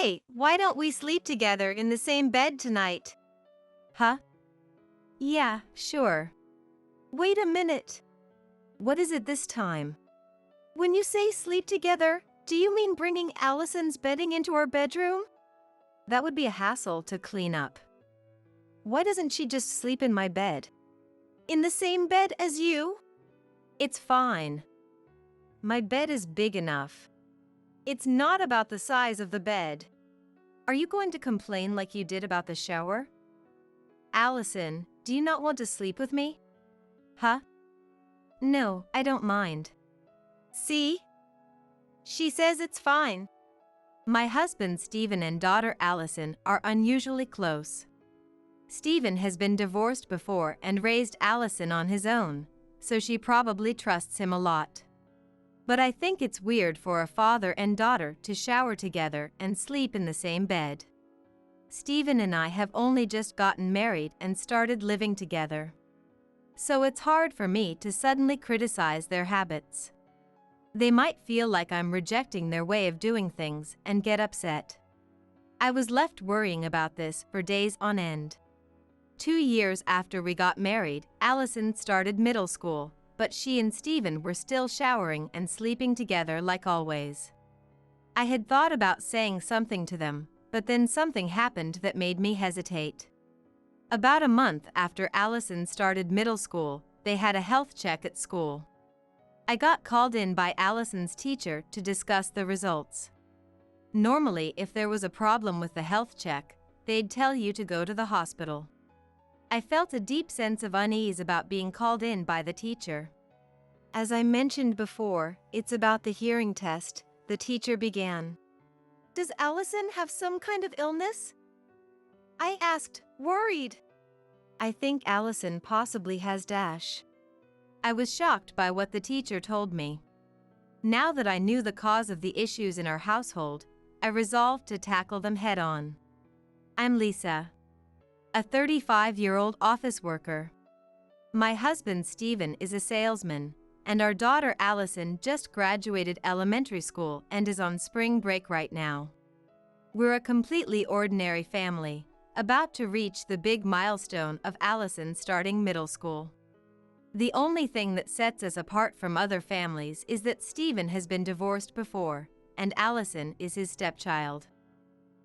Hey, why don't we sleep together in the same bed tonight? Huh? Yeah, sure. Wait a minute. What is it this time? When you say sleep together, do you mean bringing Allison's bedding into our bedroom? That would be a hassle to clean up. Why doesn't she just sleep in my bed? In the same bed as you? It's fine. My bed is big enough. It's not about the size of the bed. Are you going to complain like you did about the shower? Allison, do you not want to sleep with me? Huh? No, I don't mind. See? She says it's fine. My husband Stephen and daughter Allison are unusually close. Stephen has been divorced before and raised Allison on his own, so she probably trusts him a lot. But I think it's weird for a father and daughter to shower together and sleep in the same bed. Stephen and I have only just gotten married and started living together. So it's hard for me to suddenly criticize their habits. They might feel like I'm rejecting their way of doing things and get upset. I was left worrying about this for days on end. 2 years after we got married, Allison started middle school, but she and Stephen were still showering and sleeping together like always. I had thought about saying something to them, but then something happened that made me hesitate. About a month after Allison started middle school, they had a health check at school. I got called in by Allison's teacher to discuss the results. Normally, if there was a problem with the health check, they'd tell you to go to the hospital. I felt a deep sense of unease about being called in by the teacher. As I mentioned before, it's about the hearing test, the teacher began. Does Allison have some kind of illness? I asked, worried. I think Allison possibly has Dash. I was shocked by what the teacher told me. Now that I knew the cause of the issues in our household, I resolved to tackle them head on. I'm Lisa, a 35-year-old office worker. My husband Stephen is a salesman, and our daughter Allison just graduated elementary school and is on spring break right now. We're a completely ordinary family, about to reach the big milestone of Allison starting middle school. The only thing that sets us apart from other families is that Stephen has been divorced before, and Allison is his stepchild.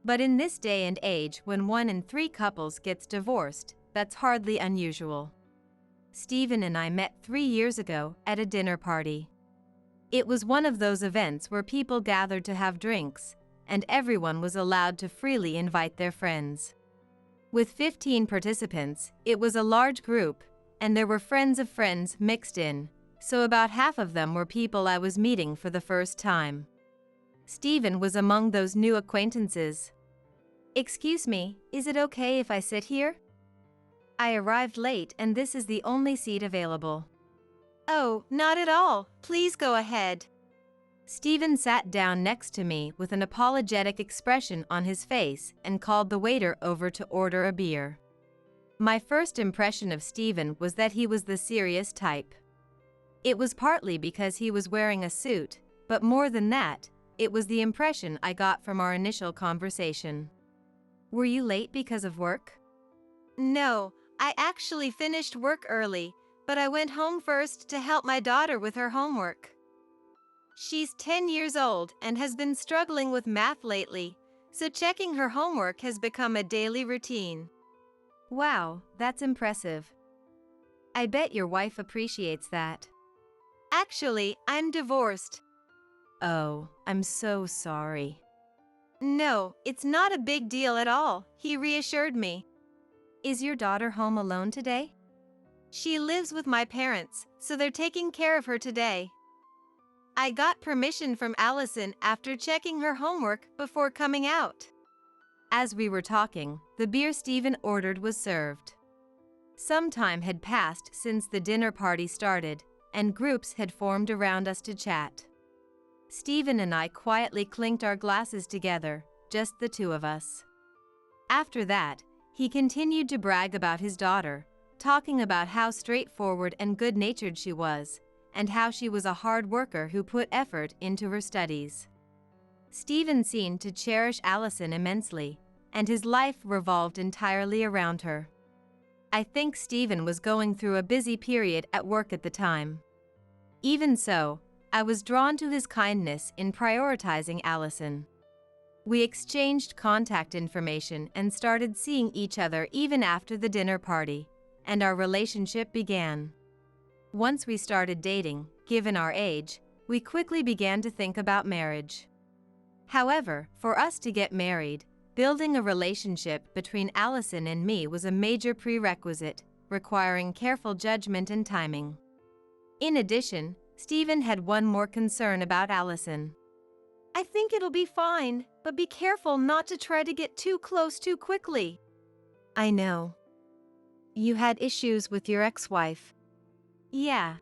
But in this day and age when 1 in 3 couples gets divorced, that's hardly unusual. Stephen and I met 3 years ago at a dinner party. It was one of those events where people gathered to have drinks, and everyone was allowed to freely invite their friends. With 15 participants, it was a large group, and there were friends of friends mixed in, so about half of them were people I was meeting for the first time. Stephen was among those new acquaintances. Excuse me, is it okay if I sit here? I arrived late and this is the only seat available. Oh, not at all. Please go ahead. Stephen sat down next to me with an apologetic expression on his face and called the waiter over to order a beer. My first impression of Stephen was that he was the serious type. It was partly because he was wearing a suit, but more than that, it was the impression I got from our initial conversation. Were you late because of work? No, I actually finished work early, but I went home first to help my daughter with her homework. She's 10 years old and has been struggling with math lately, so checking her homework has become a daily routine. Wow, that's impressive. I bet your wife appreciates that. Actually, I'm divorced. Oh, I'm so sorry. No, it's not a big deal at all, he reassured me. Is your daughter home alone today? She lives with my parents, so they're taking care of her today. I got permission from Allison after checking her homework before coming out. As we were talking, the beer Stephen ordered was served. Some time had passed since the dinner party started, and groups had formed around us to chat. Stephen and I quietly clinked our glasses together, just the two of us. After that, he continued to brag about his daughter, talking about how straightforward and good-natured she was, and how she was a hard worker who put effort into her studies. Stephen seemed to cherish Allison immensely, and his life revolved entirely around her. I think Stephen was going through a busy period at work at the time. Even so, I was drawn to his kindness in prioritizing Allison. We exchanged contact information and started seeing each other even after the dinner party, and our relationship began. Once we started dating, given our age, we quickly began to think about marriage. However, for us to get married, building a relationship between Allison and me was a major prerequisite, requiring careful judgment and timing. In addition, Stephen had one more concern about Allison. I think it'll be fine, but be careful not to try to get too close too quickly. I know. You had issues with your ex-wife. Yeah.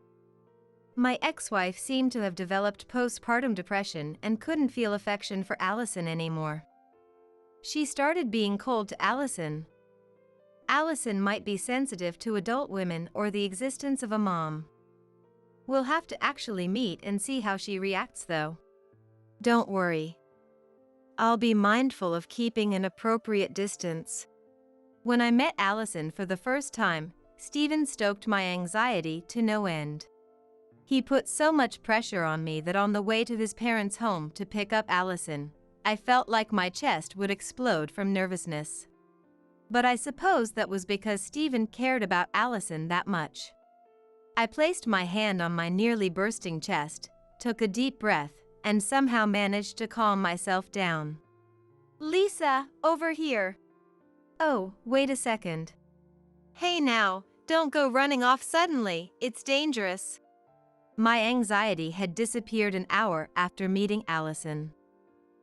My ex-wife seemed to have developed postpartum depression and couldn't feel affection for Allison anymore. She started being cold to Allison. Allison might be sensitive to adult women or the existence of a mom. We'll have to actually meet and see how she reacts though. Don't worry. I'll be mindful of keeping an appropriate distance. When I met Allison for the first time, Stephen stoked my anxiety to no end. He put so much pressure on me that on the way to his parents' home to pick up Allison, I felt like my chest would explode from nervousness. But I suppose that was because Stephen cared about Allison that much. I placed my hand on my nearly bursting chest, took a deep breath, and somehow managed to calm myself down. Lisa, over here. Oh, wait a second. Hey now, don't go running off suddenly, it's dangerous. My anxiety had disappeared an hour after meeting Allison.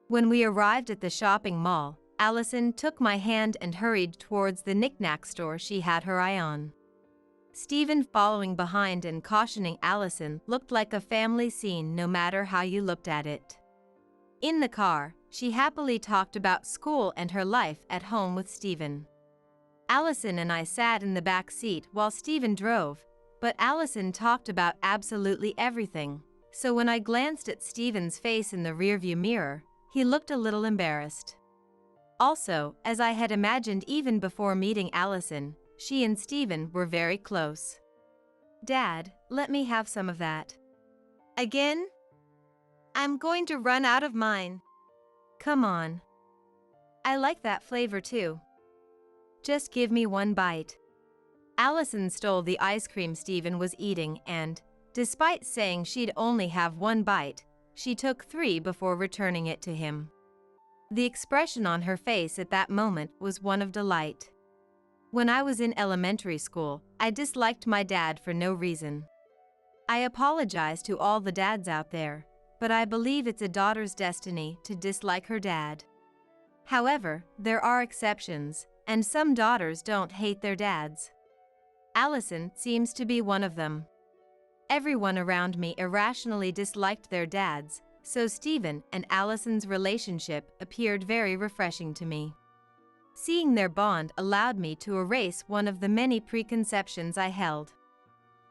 When we arrived at the shopping mall, Allison took my hand and hurried towards the knick-knack store she had her eye on. Stephen following behind and cautioning Allison looked like a family scene no matter how you looked at it. In the car, she happily talked about school and her life at home with Stephen. Allison and I sat in the back seat while Stephen drove, but Allison talked about absolutely everything, so when I glanced at Stephen's face in the rearview mirror, he looked a little embarrassed. Also, as I had imagined even before meeting Allison, she and Stephen were very close. Dad, let me have some of that. Again? I'm going to run out of mine. Come on. I like that flavor too. Just give me one bite. Allison stole the ice cream Stephen was eating and, despite saying she'd only have one bite, she took 3 before returning it to him. The expression on her face at that moment was one of delight. When I was in elementary school, I disliked my dad for no reason. I apologize to all the dads out there, but I believe it's a daughter's destiny to dislike her dad. However, there are exceptions, and some daughters don't hate their dads. Allison seems to be one of them. Everyone around me irrationally disliked their dads, so Stephen and Allison's relationship appeared very refreshing to me. Seeing their bond allowed me to erase one of the many preconceptions I held.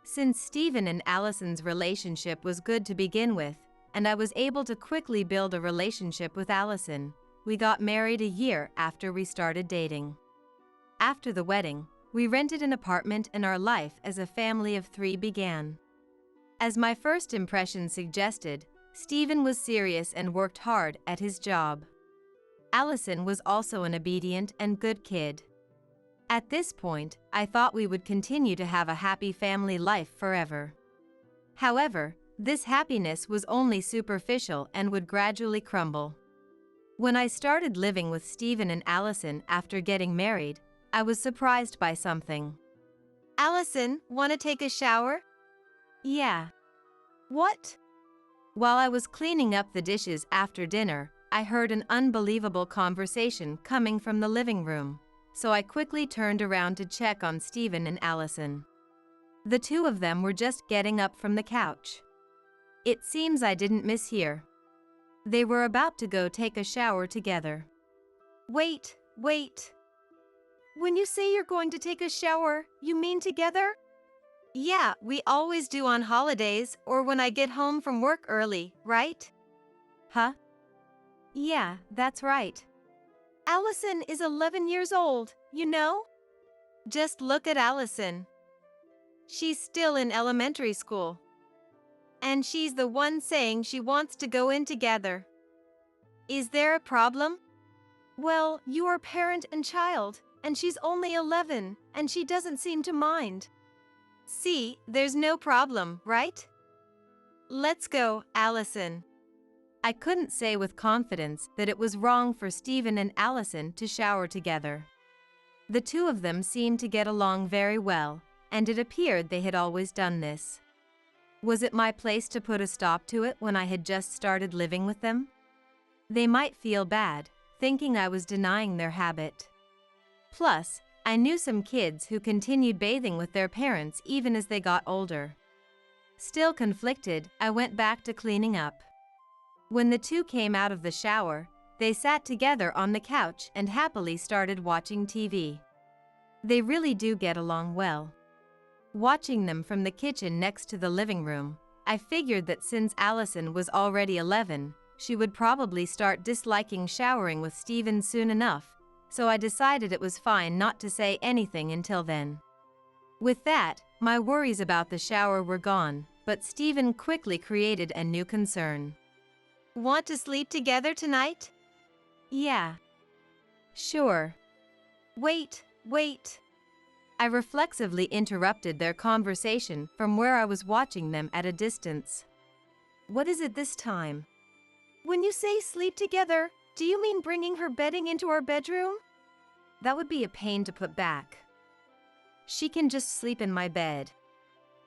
Since Stephen and Allison's relationship was good to begin with, and I was able to quickly build a relationship with Allison, we got married a year after we started dating. After the wedding, we rented an apartment and our life as a family of 3 began. As my first impression suggested, Stephen was serious and worked hard at his job. Allison was also an obedient and good kid. At this point, I thought we would continue to have a happy family life forever. However, this happiness was only superficial and would gradually crumble. When I started living with Stephen and Allison after getting married, I was surprised by something. Allison, want to take a shower? Yeah. What? While I was cleaning up the dishes after dinner, I heard an unbelievable conversation coming from the living room, so I quickly turned around to check on Stephen and Allison. The 2 of them were just getting up from the couch. It seems I didn't mishear. They were about to go take a shower together. Wait. When you say you're going to take a shower, you mean together? Yeah, we always do on holidays or when I get home from work early, right? Huh? Yeah, that's right. Allison is 11 years old, you know? Just look at Allison. She's still in elementary school. And she's the one saying she wants to go in together. Is there a problem? Well, you are parent and child, and she's only 11, and she doesn't seem to mind. See, there's no problem, right? Let's go, Allison. I couldn't say with confidence that it was wrong for Stephen and Allison to shower together. The two of them seemed to get along very well, and it appeared they had always done this. Was it my place to put a stop to it when I had just started living with them? They might feel bad, thinking I was denying their habit. Plus, I knew some kids who continued bathing with their parents even as they got older. Still conflicted, I went back to cleaning up. When the two came out of the shower, they sat together on the couch and happily started watching TV. They really do get along well. Watching them from the kitchen next to the living room, I figured that since Allison was already 11, she would probably start disliking showering with Stephen soon enough, so I decided it was fine not to say anything until then. With that, my worries about the shower were gone, but Stephen quickly created a new concern. Want to sleep together tonight? Yeah. Sure. Wait. I reflexively interrupted their conversation from where I was watching them at a distance. What is it this time? When you say sleep together, do you mean bringing her bedding into our bedroom? That would be a pain to put back. She can just sleep in my bed.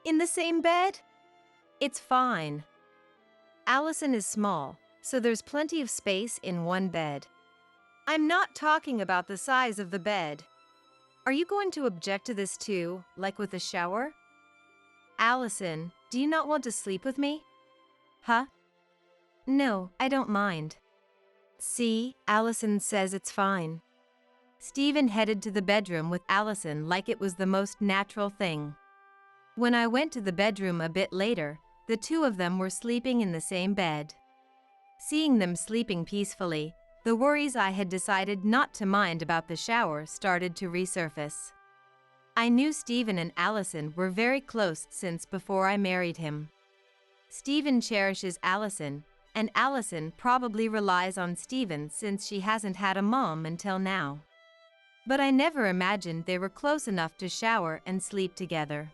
In the same bed? It's fine. Allison is small, so there's plenty of space in one bed. I'm not talking about the size of the bed. Are you going to object to this too, like with the shower? Allison, do you not want to sleep with me? Huh? No, I don't mind. See, Allison says it's fine. Stephen headed to the bedroom with Allison like it was the most natural thing. When I went to the bedroom a bit later, the two of them were sleeping in the same bed. Seeing them sleeping peacefully, the worries I had decided not to mind about the shower started to resurface. I knew Stephen and Allison were very close since before I married him. Stephen cherishes Allison, and Allison probably relies on Stephen since she hasn't had a mom until now. But I never imagined they were close enough to shower and sleep together.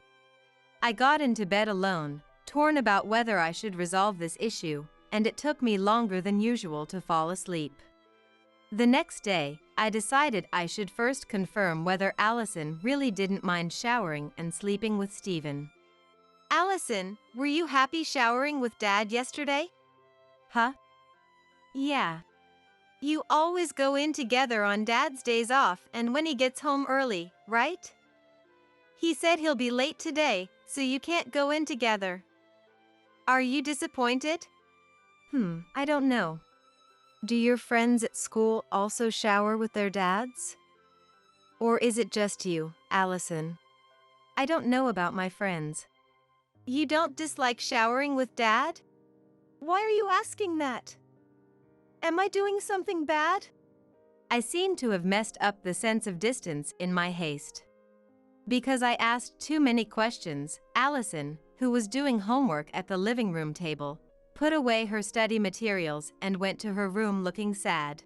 I got into bed alone, torn about whether I should resolve this issue, and it took me longer than usual to fall asleep. The next day, I decided I should first confirm whether Allison really didn't mind showering and sleeping with Stephen. Allison, were you happy showering with Dad yesterday? Huh? Yeah. You always go in together on Dad's days off and when he gets home early, right? He said he'll be late today, so you can't go in together. Are you disappointed? I don't know. Do your friends at school also shower with their dads? Or is it just you, Allison? I don't know about my friends. You don't dislike showering with Dad? Why are you asking that? Am I doing something bad? I seem to have messed up the sense of distance in my haste. Because I asked too many questions, Allison, who was doing homework at the living room table, put away her study materials and went to her room looking sad.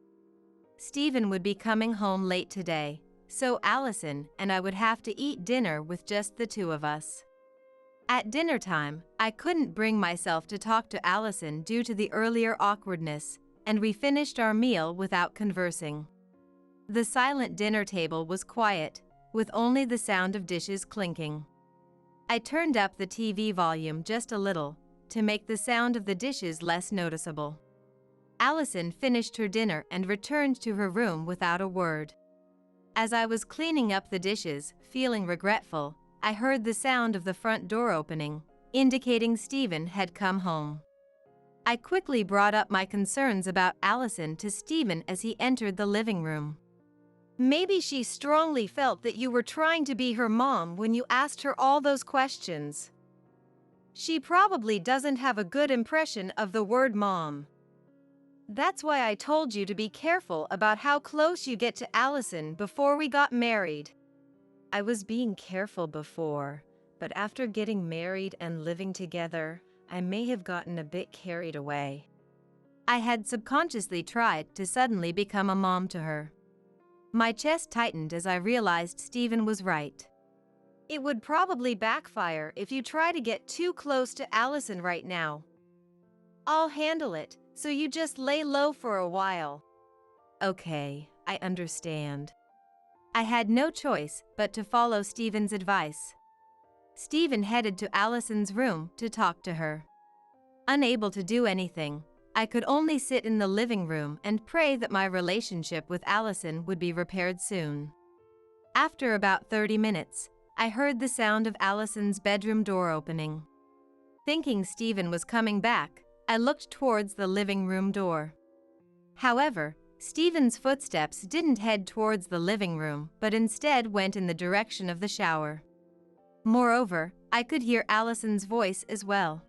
Stephen would be coming home late today, so Allison and I would have to eat dinner with just the two of us. At dinner time, I couldn't bring myself to talk to Allison due to the earlier awkwardness, and we finished our meal without conversing. The silent dinner table was quiet, with only the sound of dishes clinking. I turned up the TV volume just a little, to make the sound of the dishes less noticeable. Allison finished her dinner and returned to her room without a word. As I was cleaning up the dishes, feeling regretful, I heard the sound of the front door opening, indicating Stephen had come home. I quickly brought up my concerns about Allison to Stephen as he entered the living room. Maybe she strongly felt that you were trying to be her mom when you asked her all those questions. She probably doesn't have a good impression of the word mom. That's why I told you to be careful about how close you get to Allison before we got married. I was being careful before, but after getting married and living together, I may have gotten a bit carried away. I had subconsciously tried to suddenly become a mom to her. My chest tightened as I realized Stephen was right. It would probably backfire if you try to get too close to Allison right now. I'll handle it, so you just lay low for a while. Okay, I understand. I had no choice but to follow Stephen's advice. Stephen headed to Allison's room to talk to her. Unable to do anything, I could only sit in the living room and pray that my relationship with Allison would be repaired soon. After about 30 minutes, I heard the sound of Allison's bedroom door opening. Thinking Stephen was coming back, I looked towards the living room door. However, Stephen's footsteps didn't head towards the living room, but instead went in the direction of the shower. Moreover, I could hear Allison's voice as well.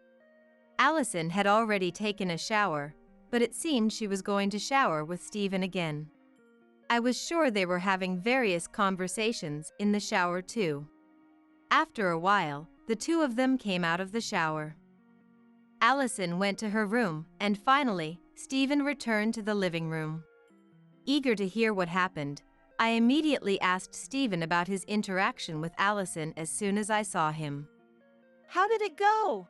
Allison had already taken a shower, but it seemed she was going to shower with Stephen again. I was sure they were having various conversations in the shower too. After a while, the two of them came out of the shower. Allison went to her room, and finally, Stephen returned to the living room. Eager to hear what happened, I immediately asked Stephen about his interaction with Allison as soon as I saw him. How did it go?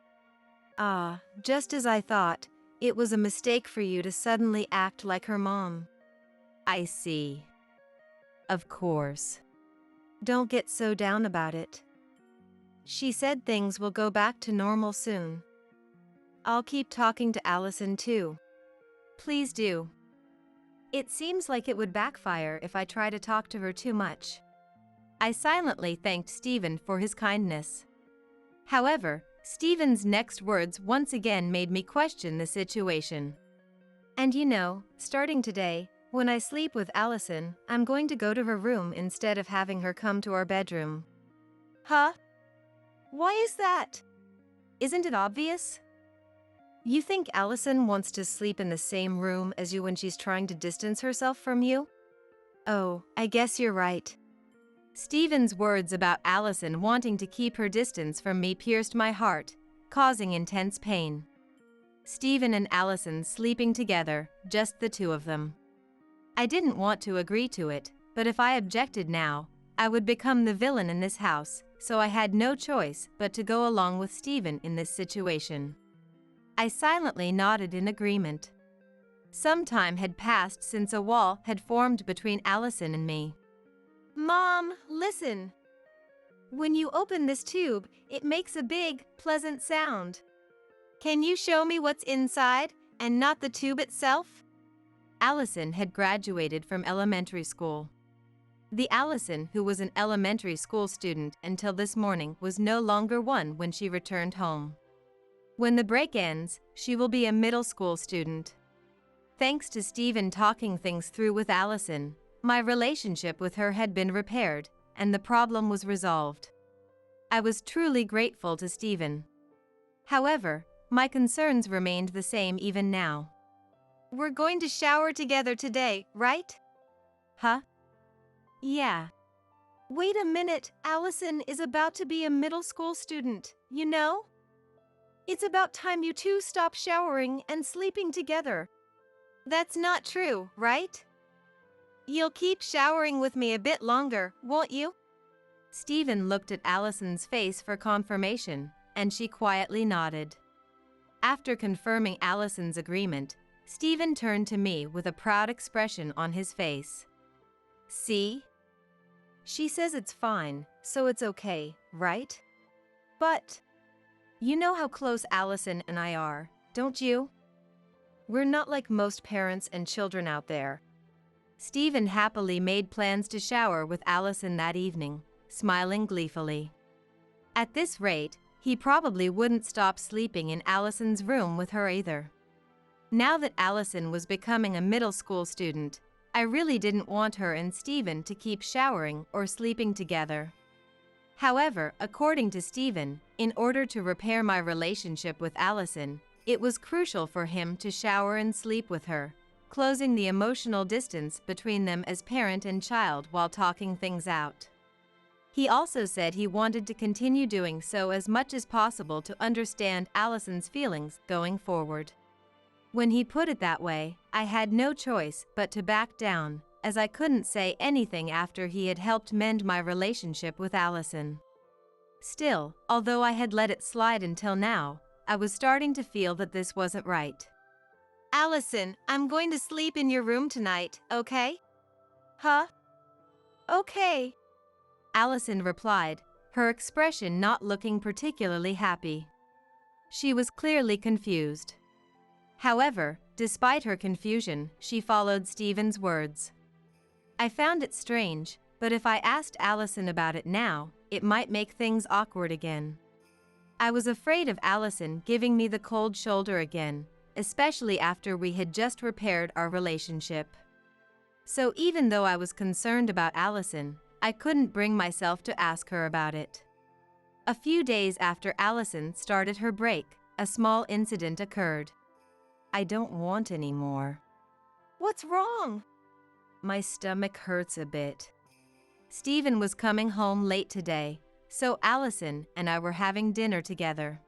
Just as I thought, it was a mistake for you to suddenly act like her mom. I see. Of course. Don't get so down about it. She said things will go back to normal soon. I'll keep talking to Allison too. Please do. It seems like it would backfire if I try to talk to her too much. I silently thanked Stephen for his kindness. However, Stephen's next words once again made me question the situation. And you know, starting today, when I sleep with Allison, I'm going to go to her room instead of having her come to our bedroom. Huh? Why is that? Isn't it obvious? You think Allison wants to sleep in the same room as you when she's trying to distance herself from you? Oh, I guess you're right. Stephen's words about Allison wanting to keep her distance from me pierced my heart, causing intense pain. Stephen and Allison sleeping together, just the two of them. I didn't want to agree to it, but if I objected now, I would become the villain in this house, so I had no choice but to go along with Stephen in this situation. I silently nodded in agreement. Some time had passed since a wall had formed between Allison and me. Mom, listen. When you open this tube, it makes a big, pleasant sound. Can you show me what's inside, and not the tube itself? Allison had graduated from elementary school. The Allison who was an elementary school student until this morning was no longer one when she returned home. When the break ends, she will be a middle school student. Thanks to Stephen talking things through with Allison, my relationship with her had been repaired, and the problem was resolved. I was truly grateful to Stephen. However, my concerns remained the same even now. We're going to shower together today, right? Huh? Yeah. Wait a minute, Allison is about to be a middle school student, you know? It's about time you two stop showering and sleeping together. That's not true, right? You'll keep showering with me a bit longer, won't you? Stephen looked at Allison's face for confirmation, and she quietly nodded. After confirming Allison's agreement, Stephen turned to me with a proud expression on his face. See? She says it's fine, so it's okay, right? But you know how close Allison and I are, don't you? We're not like most parents and children out there. Stephen happily made plans to shower with Allison that evening, smiling gleefully. At this rate, he probably wouldn't stop sleeping in Allison's room with her either. Now that Allison was becoming a middle school student, I really didn't want her and Stephen to keep showering or sleeping together. However, according to Stephen, in order to repair my relationship with Allison, it was crucial for him to shower and sleep with her, closing the emotional distance between them as parent and child while talking things out. He also said he wanted to continue doing so as much as possible to understand Allison's feelings going forward. When he put it that way, I had no choice but to back down, as I couldn't say anything after he had helped mend my relationship with Allison. Still, although I had let it slide until now, I was starting to feel that this wasn't right. Allison, I'm going to sleep in your room tonight, okay? Huh? Okay. Allison replied, her expression not looking particularly happy. She was clearly confused. However, despite her confusion, she followed Stephen's words. I found it strange, but if I asked Allison about it now, it might make things awkward again. I was afraid of Allison giving me the cold shoulder again, especially after we had just repaired our relationship. So even though I was concerned about Allison, I couldn't bring myself to ask her about it. A few days after Allison started her break, a small incident occurred. I don't want any more. What's wrong? My stomach hurts a bit. Stephen was coming home late today, so Allison and I were having dinner together.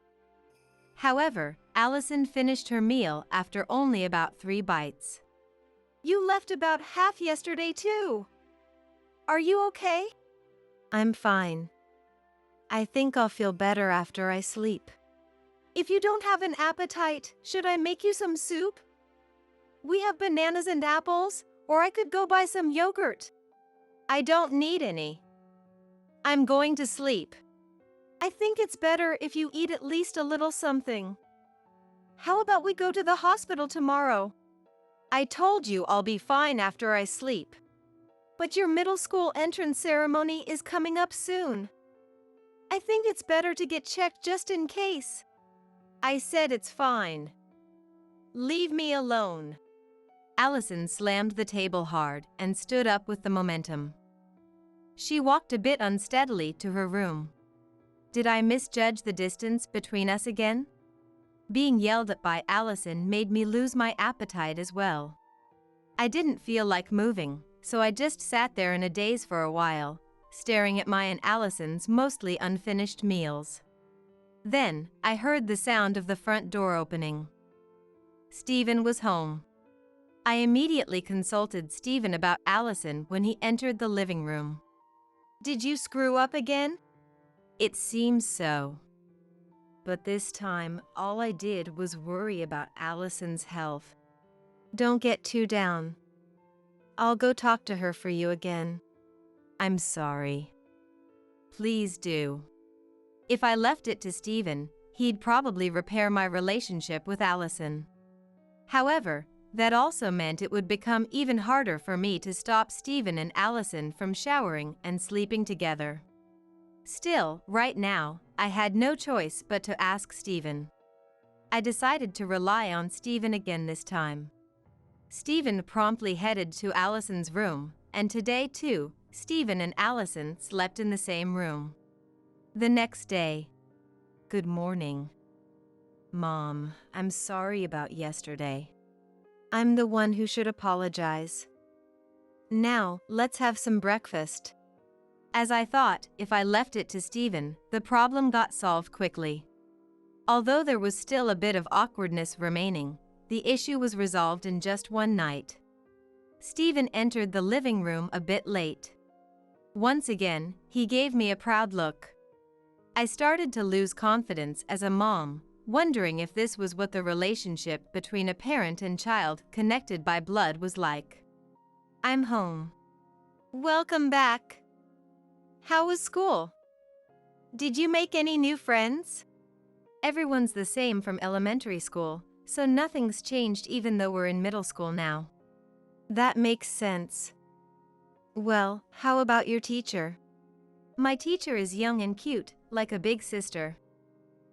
However, Allison finished her meal after only about 3 bites. You left about half yesterday too. Are you okay? I'm fine. I think I'll feel better after I sleep. If you don't have an appetite, should I make you some soup? We have bananas and apples, or I could go buy some yogurt. I don't need any. I'm going to sleep. I think it's better if you eat at least a little something. How about we go to the hospital tomorrow? I told you I'll be fine after I sleep. But your middle school entrance ceremony is coming up soon. I think it's better to get checked just in case. I said it's fine. Leave me alone. Allison slammed the table hard and stood up with the momentum. She walked a bit unsteadily to her room. Did I misjudge the distance between us again? Being yelled at by Allison made me lose my appetite as well. I didn't feel like moving, so I just sat there in a daze for a while, staring at my and Allison's mostly unfinished meals. Then, I heard the sound of the front door opening. Stephen was home. I immediately consulted Stephen about Allison when he entered the living room. Did you screw up again? It seems so. But this time, all I did was worry about Allison's health. Don't get too down. I'll go talk to her for you again. I'm sorry. Please do. If I left it to Stephen, he'd probably repair my relationship with Allison. However, that also meant it would become even harder for me to stop Stephen and Allison from showering and sleeping together. Still, right now, I had no choice but to ask Stephen. I decided to rely on Stephen again this time. Stephen promptly headed to Allison's room, and today too, Stephen and Allison slept in the same room. The next day. Good morning. Mom, I'm sorry about yesterday. I'm the one who should apologize. Now, let's have some breakfast. As I thought, if I left it to Stephen, the problem got solved quickly. Although there was still a bit of awkwardness remaining, the issue was resolved in just one night. Stephen entered the living room a bit late. Once again, he gave me a proud look. I started to lose confidence as a mom, wondering if this was what the relationship between a parent and child connected by blood was like. I'm home. Welcome back. How was school? Did you make any new friends? Everyone's the same from elementary school, so nothing's changed even though we're in middle school now. That makes sense. Well, how about your teacher? My teacher is young and cute, like a big sister.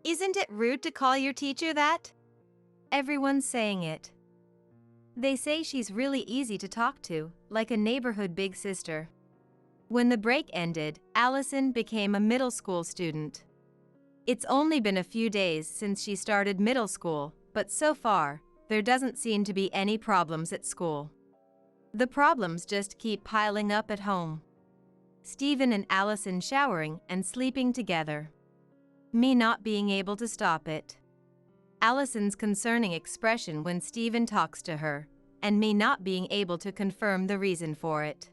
Isn't it rude to call your teacher that? Everyone's saying it. They say she's really easy to talk to, like a neighborhood big sister. When the break ended, Allison became a middle school student. It's only been a few days since she started middle school, but so far, there doesn't seem to be any problems at school. The problems just keep piling up at home. Stephen and Allison showering and sleeping together. Me not being able to stop it. Allison's concerning expression when Stephen talks to her, and me not being able to confirm the reason for it.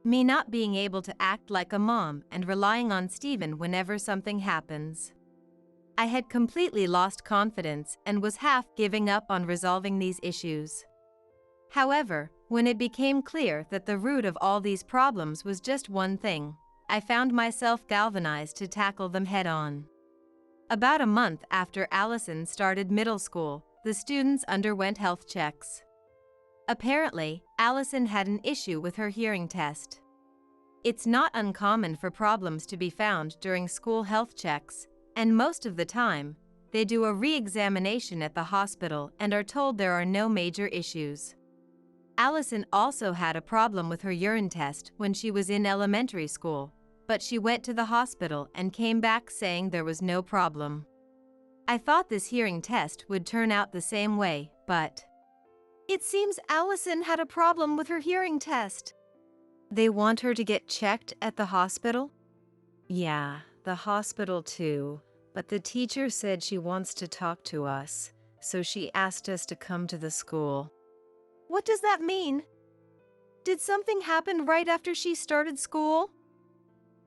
Me not being able to act like a mom and relying on Stephen whenever something happens. I had completely lost confidence and was half giving up on resolving these issues. However, when it became clear that the root of all these problems was just one thing, I found myself galvanized to tackle them head-on. About a month after Allison started middle school, the students underwent health checks. Apparently, Allison had an issue with her hearing test. It's not uncommon for problems to be found during school health checks, and most of the time, they do a re-examination at the hospital and are told there are no major issues. Allison also had a problem with her urine test when she was in elementary school, but she went to the hospital and came back saying there was no problem. I thought this hearing test would turn out the same way, but It seems Allison had a problem with her hearing test. they want her to get checked at the hospital? Yeah, the hospital too, but the teacher said she wants to talk to us, so she asked us to come to the school. What does that mean? Did something happen right after she started school?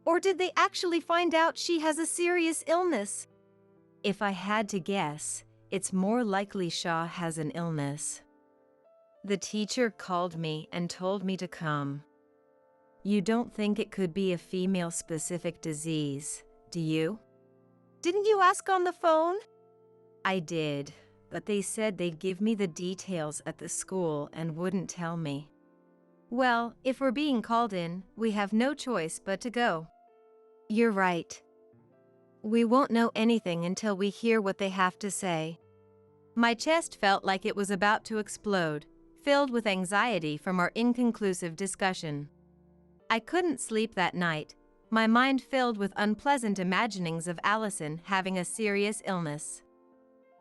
Or did they actually find out she has a serious illness? If I had to guess, it's more likely Shaw has an illness. The teacher called me and told me to come. You don't think it could be a female-specific disease, do you? Didn't you ask on the phone? I did, but they said they'd give me the details at the school and wouldn't tell me. Well, if we're being called in, we have no choice but to go. You're right. We won't know anything until we hear what they have to say. My chest felt like it was about to explode, filled with anxiety from our inconclusive discussion. I couldn't sleep that night, my mind filled with unpleasant imaginings of Allison having a serious illness.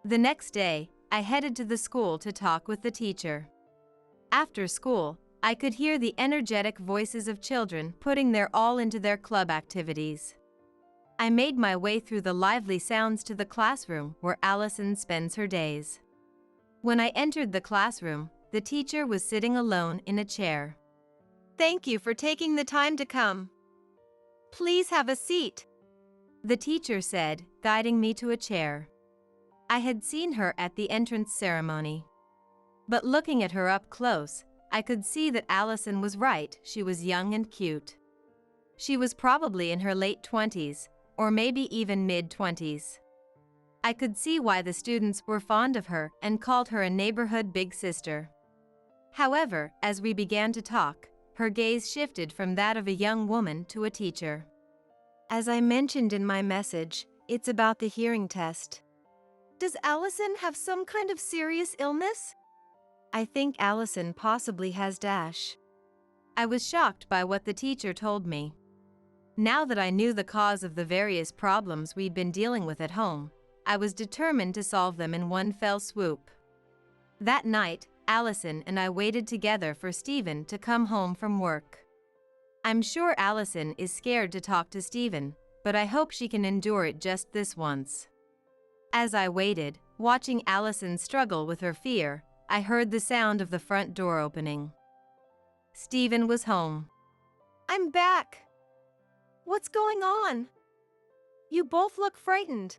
The next day, I headed to the school to talk with the teacher. After school, I could hear the energetic voices of children putting their all into their club activities. I made my way through the lively sounds to the classroom where Allison spends her days. When I entered the classroom, the teacher was sitting alone in a chair. Thank you for taking the time to come. Please have a seat, the teacher said, guiding me to a chair. I had seen her at the entrance ceremony. But looking at her up close, I could see that Allison was right, she was young and cute. She was probably in her late 20s, or maybe even mid-20s. I could see why the students were fond of her and called her a neighborhood big sister. However, as we began to talk, her gaze shifted from that of a young woman to a teacher. As I mentioned in my message, it's about the hearing test. Does Allison have some kind of serious illness? I think Allison possibly has Dash. I was shocked by what the teacher told me. Now that I knew the cause of the various problems we'd been dealing with at home, I was determined to solve them in one fell swoop. That night, Allison and I waited together for Stephen to come home from work. I'm sure Allison is scared to talk to Stephen, but I hope she can endure it just this once. As I waited, watching Allison struggle with her fear, I heard the sound of the front door opening. Stephen was home. I'm back. What's going on? You both look frightened.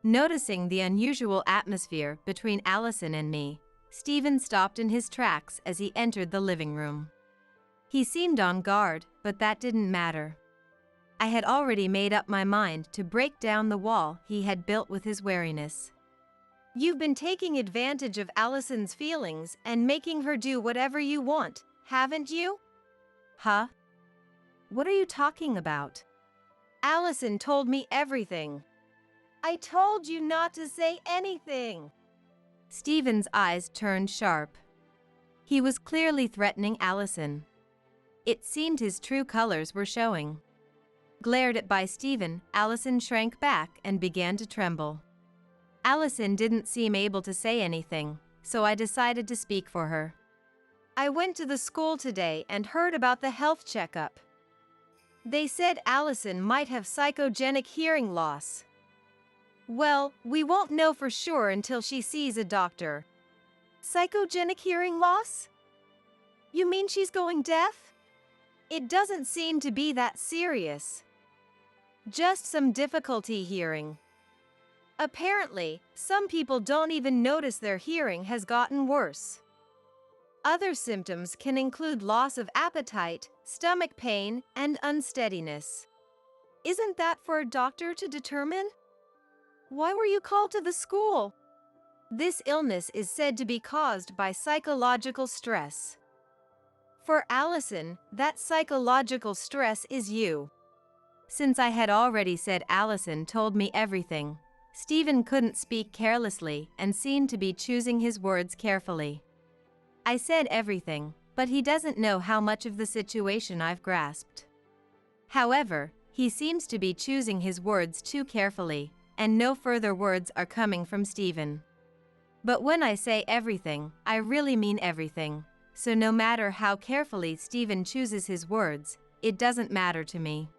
Noticing the unusual atmosphere between Allison and me, Stephen stopped in his tracks as he entered the living room. He seemed on guard, but that didn't matter. I had already made up my mind to break down the wall he had built with his wariness. You've been taking advantage of Allison's feelings and making her do whatever you want, haven't you? Huh? What are you talking about? Allison told me everything. I told you not to say anything. Stephen's eyes turned sharp. He was clearly threatening Allison. It seemed his true colors were showing. Glared at by Stephen, Allison shrank back and began to tremble. Allison didn't seem able to say anything, so I decided to speak for her. I went to the school today and heard about the health checkup. They said Allison might have psychogenic hearing loss. Well, we won't know for sure until she sees a doctor. Psychogenic hearing loss? You mean she's going deaf? It doesn't seem to be that serious. Just some difficulty hearing. Apparently, some people don't even notice their hearing has gotten worse. Other symptoms can include loss of appetite, stomach pain, and unsteadiness. Isn't that for a doctor to determine? Why were you called to the school? This illness is said to be caused by psychological stress. For Allison, that psychological stress is you. Since I had already said Allison told me everything, Stephen couldn't speak carelessly and seemed to be choosing his words carefully. I said everything, but he doesn't know how much of the situation I've grasped. However, he seems to be choosing his words too carefully, and no further words are coming from Stephen. But when I say everything, I really mean everything, so no matter how carefully Stephen chooses his words, it doesn't matter to me.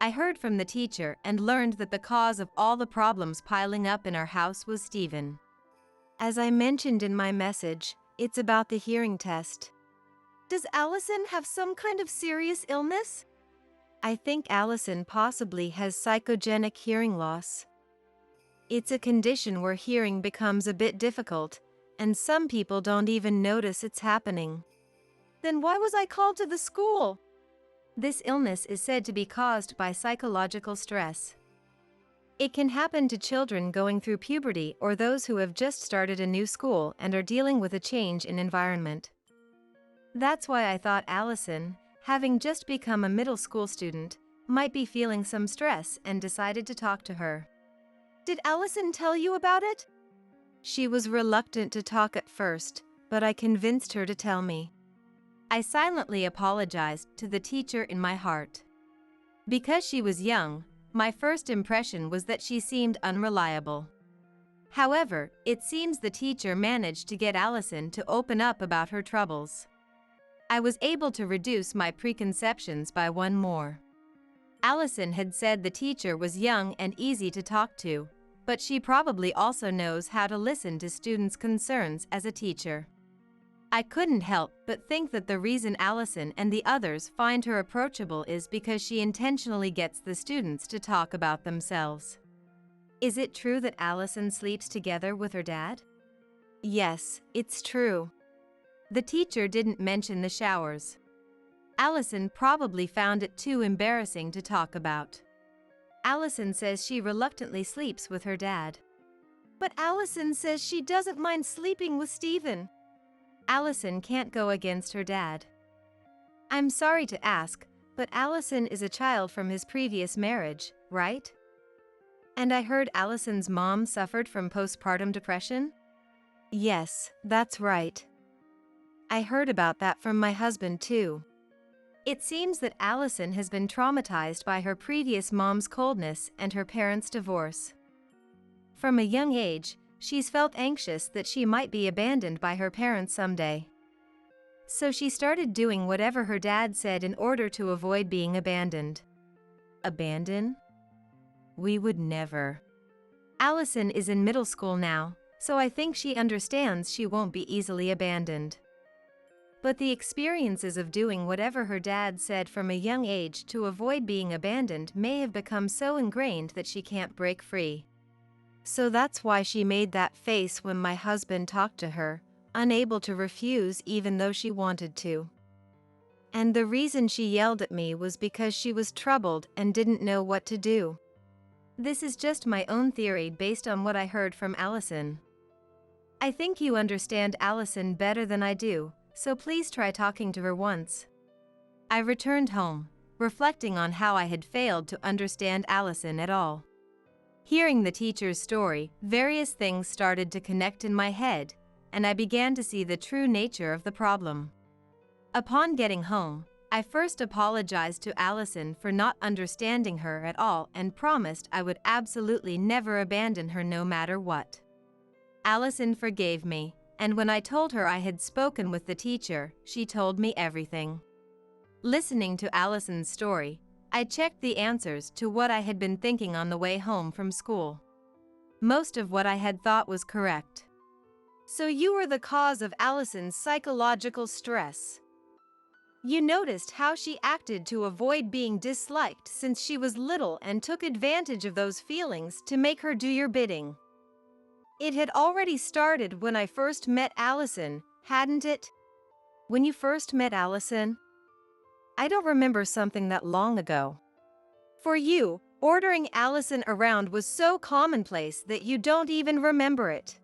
I heard from the teacher and learned that the cause of all the problems piling up in our house was Stephen. As I mentioned in my message, it's about the hearing test. Does Allison have some kind of serious illness? I think Allison possibly has psychogenic hearing loss. It's a condition where hearing becomes a bit difficult, and some people don't even notice it's happening. Then why was I called to the school? This illness is said to be caused by psychological stress. It can happen to children going through puberty or those who have just started a new school and are dealing with a change in environment. That's why I thought Allison, having just become a middle school student, might be feeling some stress and decided to talk to her. Did Allison tell you about it? She was reluctant to talk at first, but I convinced her to tell me. I silently apologized to the teacher in my heart. Because she was young, my first impression was that she seemed unreliable. However, it seems the teacher managed to get Allison to open up about her troubles. I was able to reduce my preconceptions by one more. Allison had said the teacher was young and easy to talk to, but she probably also knows how to listen to students' concerns as a teacher. I couldn't help but think that the reason Allison and the others find her approachable is because she intentionally gets the students to talk about themselves. Is it true that Allison sleeps together with her dad? Yes, it's true. The teacher didn't mention the showers. Allison probably found it too embarrassing to talk about. Allison says she reluctantly sleeps with her dad. But Allison says she doesn't mind sleeping with Stephen. Allison can't go against her dad. I'm sorry to ask, but Allison is a child from his previous marriage, right? And I heard Allison's mom suffered from postpartum depression? Yes, that's right. I heard about that from my husband too. It seems that Allison has been traumatized by her previous mom's coldness and her parents' divorce. From a young age, she's felt anxious that she might be abandoned by her parents someday. So she started doing whatever her dad said in order to avoid being abandoned. Abandon? We would never. Allison is in middle school now, so I think she understands she won't be easily abandoned. But the experiences of doing whatever her dad said from a young age to avoid being abandoned may have become so ingrained that she can't break free. So that's why she made that face when my husband talked to her, unable to refuse even though she wanted to. And the reason she yelled at me was because she was troubled and didn't know what to do. This is just my own theory based on what I heard from Allison. I think you understand Allison better than I do, so please try talking to her once. I returned home, reflecting on how I had failed to understand Allison at all. Hearing the teacher's story, various things started to connect in my head, and I began to see the true nature of the problem. Upon getting home, I first apologized to Allison for not understanding her at all and promised I would absolutely never abandon her no matter what. Allison forgave me, and when I told her I had spoken with the teacher, she told me everything. Listening to Allison's story, I checked the answers to what I had been thinking on the way home from school. Most of what I had thought was correct. So you were the cause of Allison's psychological stress. You noticed how she acted to avoid being disliked since she was little and took advantage of those feelings to make her do your bidding. It had already started when I first met Allison, hadn't it? When you first met Allison? I don't remember something that long ago. For you, ordering Allison around was so commonplace that you don't even remember it.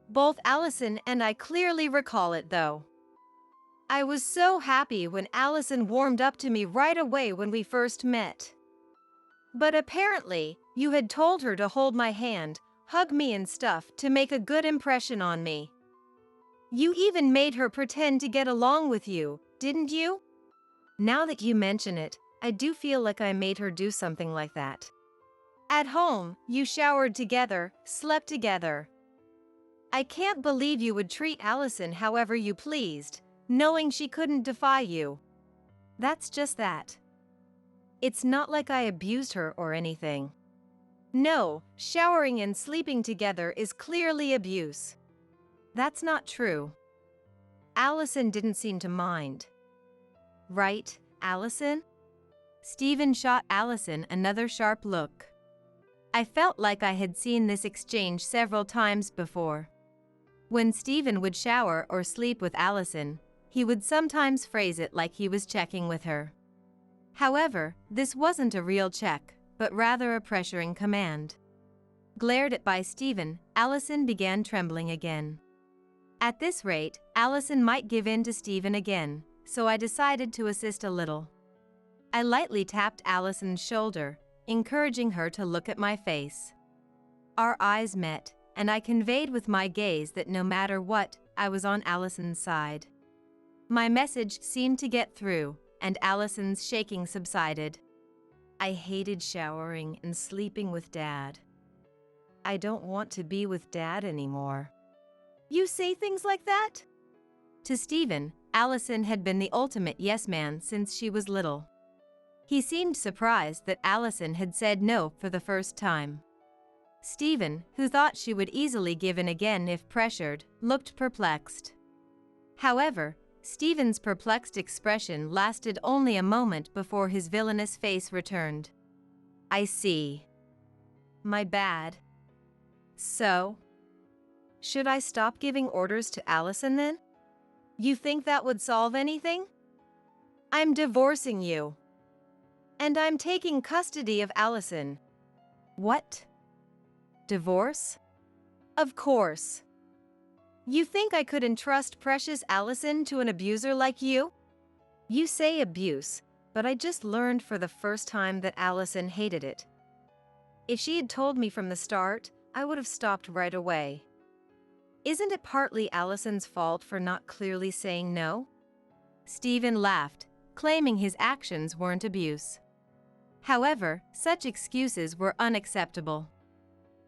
Both Allison and I clearly recall it though. I was so happy when Allison warmed up to me right away when we first met. But apparently, you had told her to hold my hand, hug me and stuff to make a good impression on me. You even made her pretend to get along with you, didn't you? Now that you mention it, I do feel like I made her do something like that. At home, you showered together, slept together. I can't believe you would treat Allison however you pleased, knowing she couldn't defy you. That's just that. It's not like I abused her or anything. No, showering and sleeping together is clearly abuse. That's not true. Allison didn't seem to mind. Right, Allison? Stephen shot Allison another sharp look. I felt like I had seen this exchange several times before. When Stephen would shower or sleep with Allison, he would sometimes phrase it like he was checking with her. However, this wasn't a real check, but rather a pressuring command. Glared at by Stephen, Allison began trembling again. At this rate, Allison might give in to Stephen again, so I decided to assist a little. I lightly tapped Allison's shoulder, encouraging her to look at my face. Our eyes met, and I conveyed with my gaze that no matter what, I was on Allison's side. My message seemed to get through, and Allison's shaking subsided. I hated showering and sleeping with Dad. I don't want to be with Dad anymore. You say things like that? To Stephen, Allison had been the ultimate yes man since she was little. He seemed surprised that Allison had said no for the first time. Stephen, who thought she would easily give in again if pressured, looked perplexed. However, Stephen's perplexed expression lasted only a moment before his villainous face returned. I see. My bad. So? Should I stop giving orders to Allison then? You think that would solve anything? I'm divorcing you. And I'm taking custody of Allison. What? Divorce? Of course. You think I could entrust precious Allison to an abuser like you? You say abuse, but I just learned for the first time that Allison hated it. If she had told me from the start, I would have stopped right away. Isn't it partly Allison's fault for not clearly saying no? Stephen laughed, claiming his actions weren't abuse. However, such excuses were unacceptable.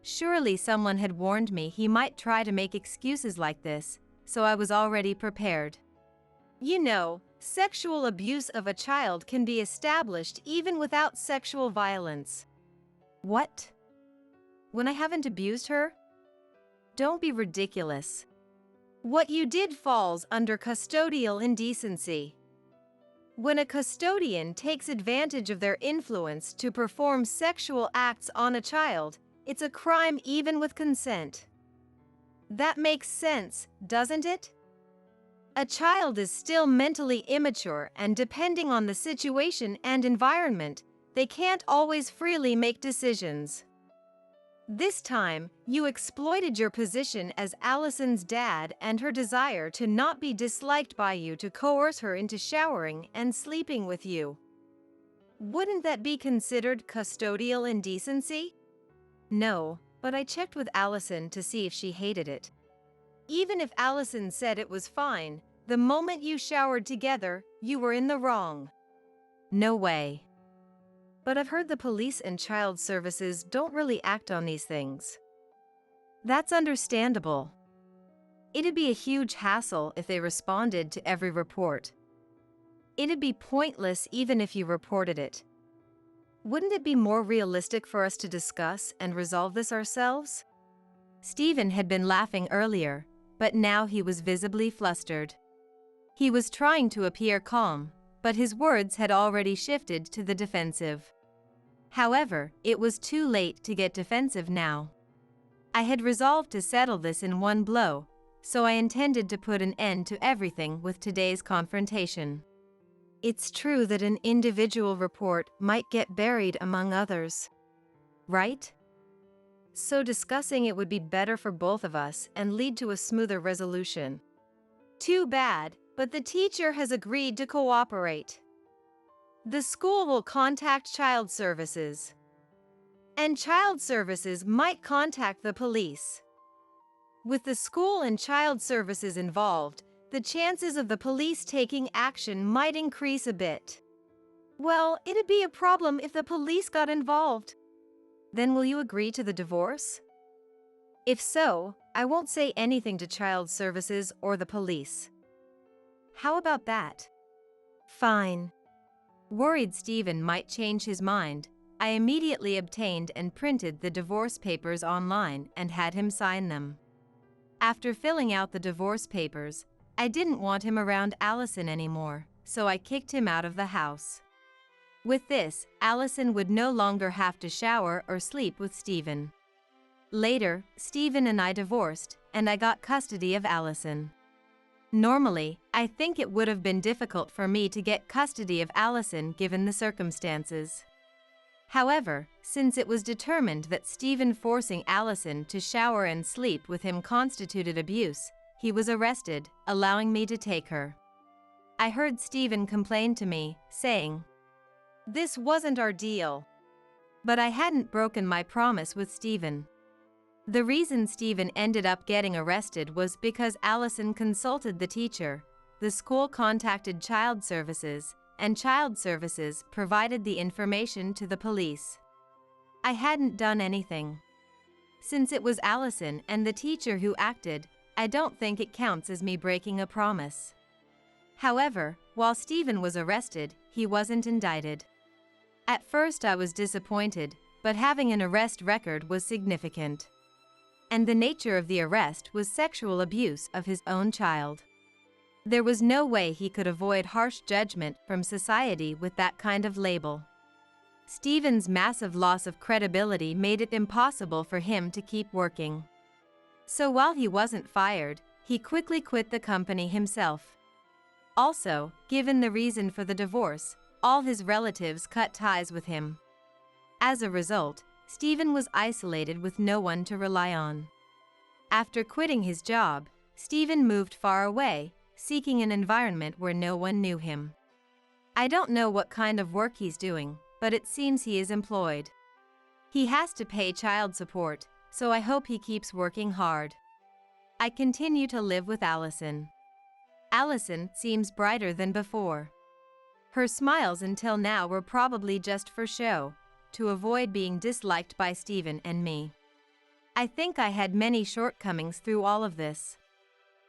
Surely someone had warned me he might try to make excuses like this, so I was already prepared. You know, sexual abuse of a child can be established even without sexual violence. What? When I haven't abused her? Don't be ridiculous. What you did falls under custodial indecency. When a custodian takes advantage of their influence to perform sexual acts on a child, it's a crime even with consent. That makes sense, doesn't it? A child is still mentally immature, and depending on the situation and environment, they can't always freely make decisions. This time, you exploited your position as Allison's dad and her desire to not be disliked by you to coerce her into showering and sleeping with you. Wouldn't that be considered custodial indecency? No, but I checked with Allison to see if she hated it. Even if Allison said it was fine, the moment you showered together, you were in the wrong. No way. But I've heard the police and child services don't really act on these things. That's understandable. It'd be a huge hassle if they responded to every report. It'd be pointless even if you reported it. Wouldn't it be more realistic for us to discuss and resolve this ourselves? Stephen had been laughing earlier, but now he was visibly flustered. He was trying to appear calm, but his words had already shifted to the defensive. However, it was too late to get defensive now. I had resolved to settle this in one blow, so I intended to put an end to everything with today's confrontation. It's true that an individual report might get buried among others, right? So discussing it would be better for both of us and lead to a smoother resolution. Too bad, but the teacher has agreed to cooperate. The school will contact child services. And child services might contact the police. With the school and child services involved, the chances of the police taking action might increase a bit. Well, it'd be a problem if the police got involved. Then will you agree to the divorce? If so, I won't say anything to child services or the police. How about that? Fine. Worried Stephen might change his mind, I immediately obtained and printed the divorce papers online and had him sign them. After filling out the divorce papers, I didn't want him around Allison anymore, so I kicked him out of the house. With this, Allison would no longer have to shower or sleep with Stephen. Later, Stephen and I divorced, and I got custody of Allison. Normally, I think it would have been difficult for me to get custody of Allison given the circumstances. However, since it was determined that Stephen forcing Allison to shower and sleep with him constituted abuse, he was arrested, allowing me to take her. I heard Stephen complain to me, saying, "This wasn't our deal." But I hadn't broken my promise with Stephen. The reason Stephen ended up getting arrested was because Allison consulted the teacher, the school contacted child services, and child services provided the information to the police. I hadn't done anything. Since it was Allison and the teacher who acted, I don't think it counts as me breaking a promise. However, while Stephen was arrested, he wasn't indicted. At first I was disappointed, but having an arrest record was significant. And the nature of the arrest was sexual abuse of his own child. There was no way he could avoid harsh judgment from society with that kind of label. Stephen's massive loss of credibility made it impossible for him to keep working. So while he wasn't fired, he quickly quit the company himself. Also, given the reason for the divorce, all his relatives cut ties with him. As a result, Stephen was isolated with no one to rely on. After quitting his job, Stephen moved far away, seeking an environment where no one knew him. I don't know what kind of work he's doing, but it seems he is employed. He has to pay child support, so I hope he keeps working hard. I continue to live with Allison. Allison seems brighter than before. Her smiles until now were probably just for show, to avoid being disliked by Stephen and me. I think I had many shortcomings through all of this.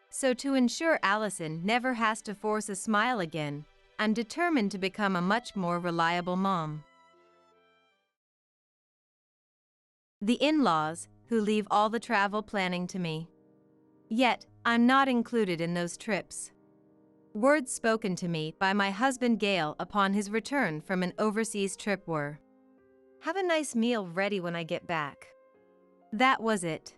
So to ensure Allison never has to force a smile again, I'm determined to become a much more reliable mom. The in-laws, who leave all the travel planning to me. Yet, I'm not included in those trips. Words spoken to me by my husband Gail upon his return from an overseas trip were, "Have a nice meal ready when I get back." That was it.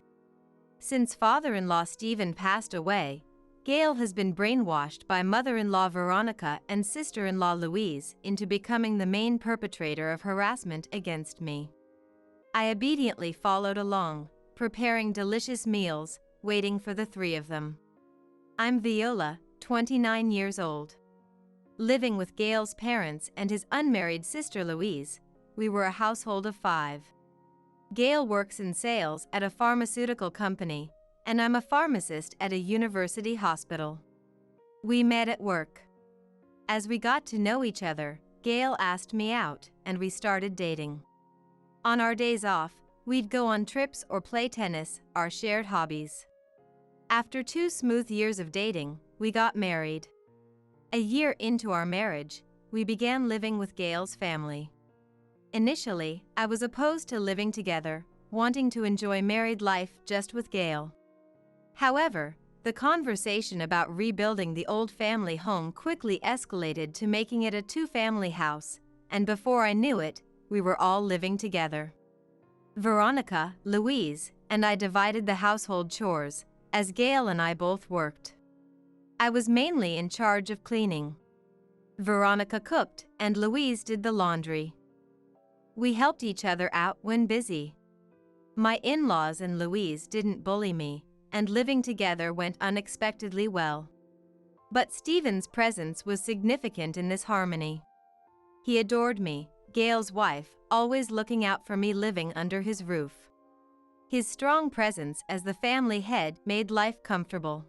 Since father-in-law Stephen passed away, Gail has been brainwashed by mother-in-law Veronica and sister-in-law Louise into becoming the main perpetrator of harassment against me. I obediently followed along, preparing delicious meals, waiting for the three of them. I'm Viola, 29 years old. Living with Gail's parents and his unmarried sister Louise, we were a household of 5. Gail works in sales at a pharmaceutical company, and I'm a pharmacist at a university hospital. We met at work. As we got to know each other, Gail asked me out, and we started dating. On our days off, we'd go on trips or play tennis, our shared hobbies. After 2 smooth years of dating, we got married. A year into our marriage, we began living with Gail's family. Initially, I was opposed to living together, wanting to enjoy married life just with Gail. However, the conversation about rebuilding the old family home quickly escalated to making it a two-family house, and before I knew it, we were all living together. Veronica, Louise, and I divided the household chores, as Gail and I both worked. I was mainly in charge of cleaning. Veronica cooked, and Louise did the laundry. We helped each other out when busy. My in-laws and Louise didn't bully me, and living together went unexpectedly well. But Stephen's presence was significant in this harmony. He adored me, Gail's wife, always looking out for me living under his roof. His strong presence as the family head made life comfortable.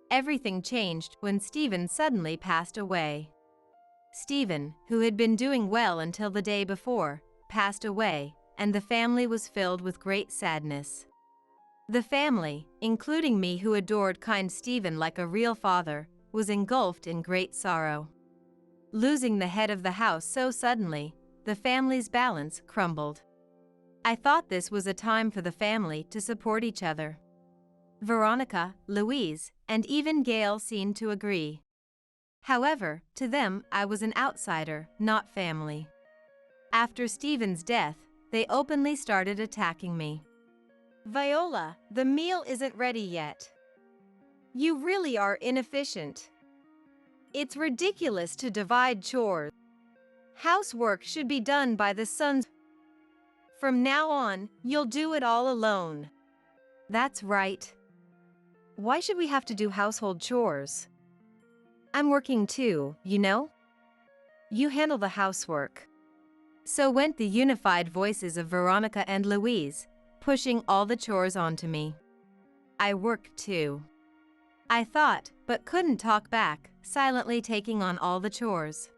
Everything changed when Stephen suddenly passed away. Stephen, who had been doing well until the day before, passed away, and the family was filled with great sadness. The family, including me who adored kind Stephen like a real father, was engulfed in great sorrow. Losing the head of the house so suddenly, the family's balance crumbled. I thought this was a time for the family to support each other. Veronica, Louise, and even Gail seemed to agree. However, to them, I was an outsider, not family. After Stephen's death, they openly started attacking me. Viola, the meal isn't ready yet. You really are inefficient. It's ridiculous to divide chores. Housework should be done by the sons. From now on, you'll do it all alone. That's right. Why should we have to do household chores? I'm working too, you know? You handle the housework. So went the unified voices of Veronica and Louise, pushing all the chores onto me. I work too. I thought, but couldn't talk back, silently taking on all the chores.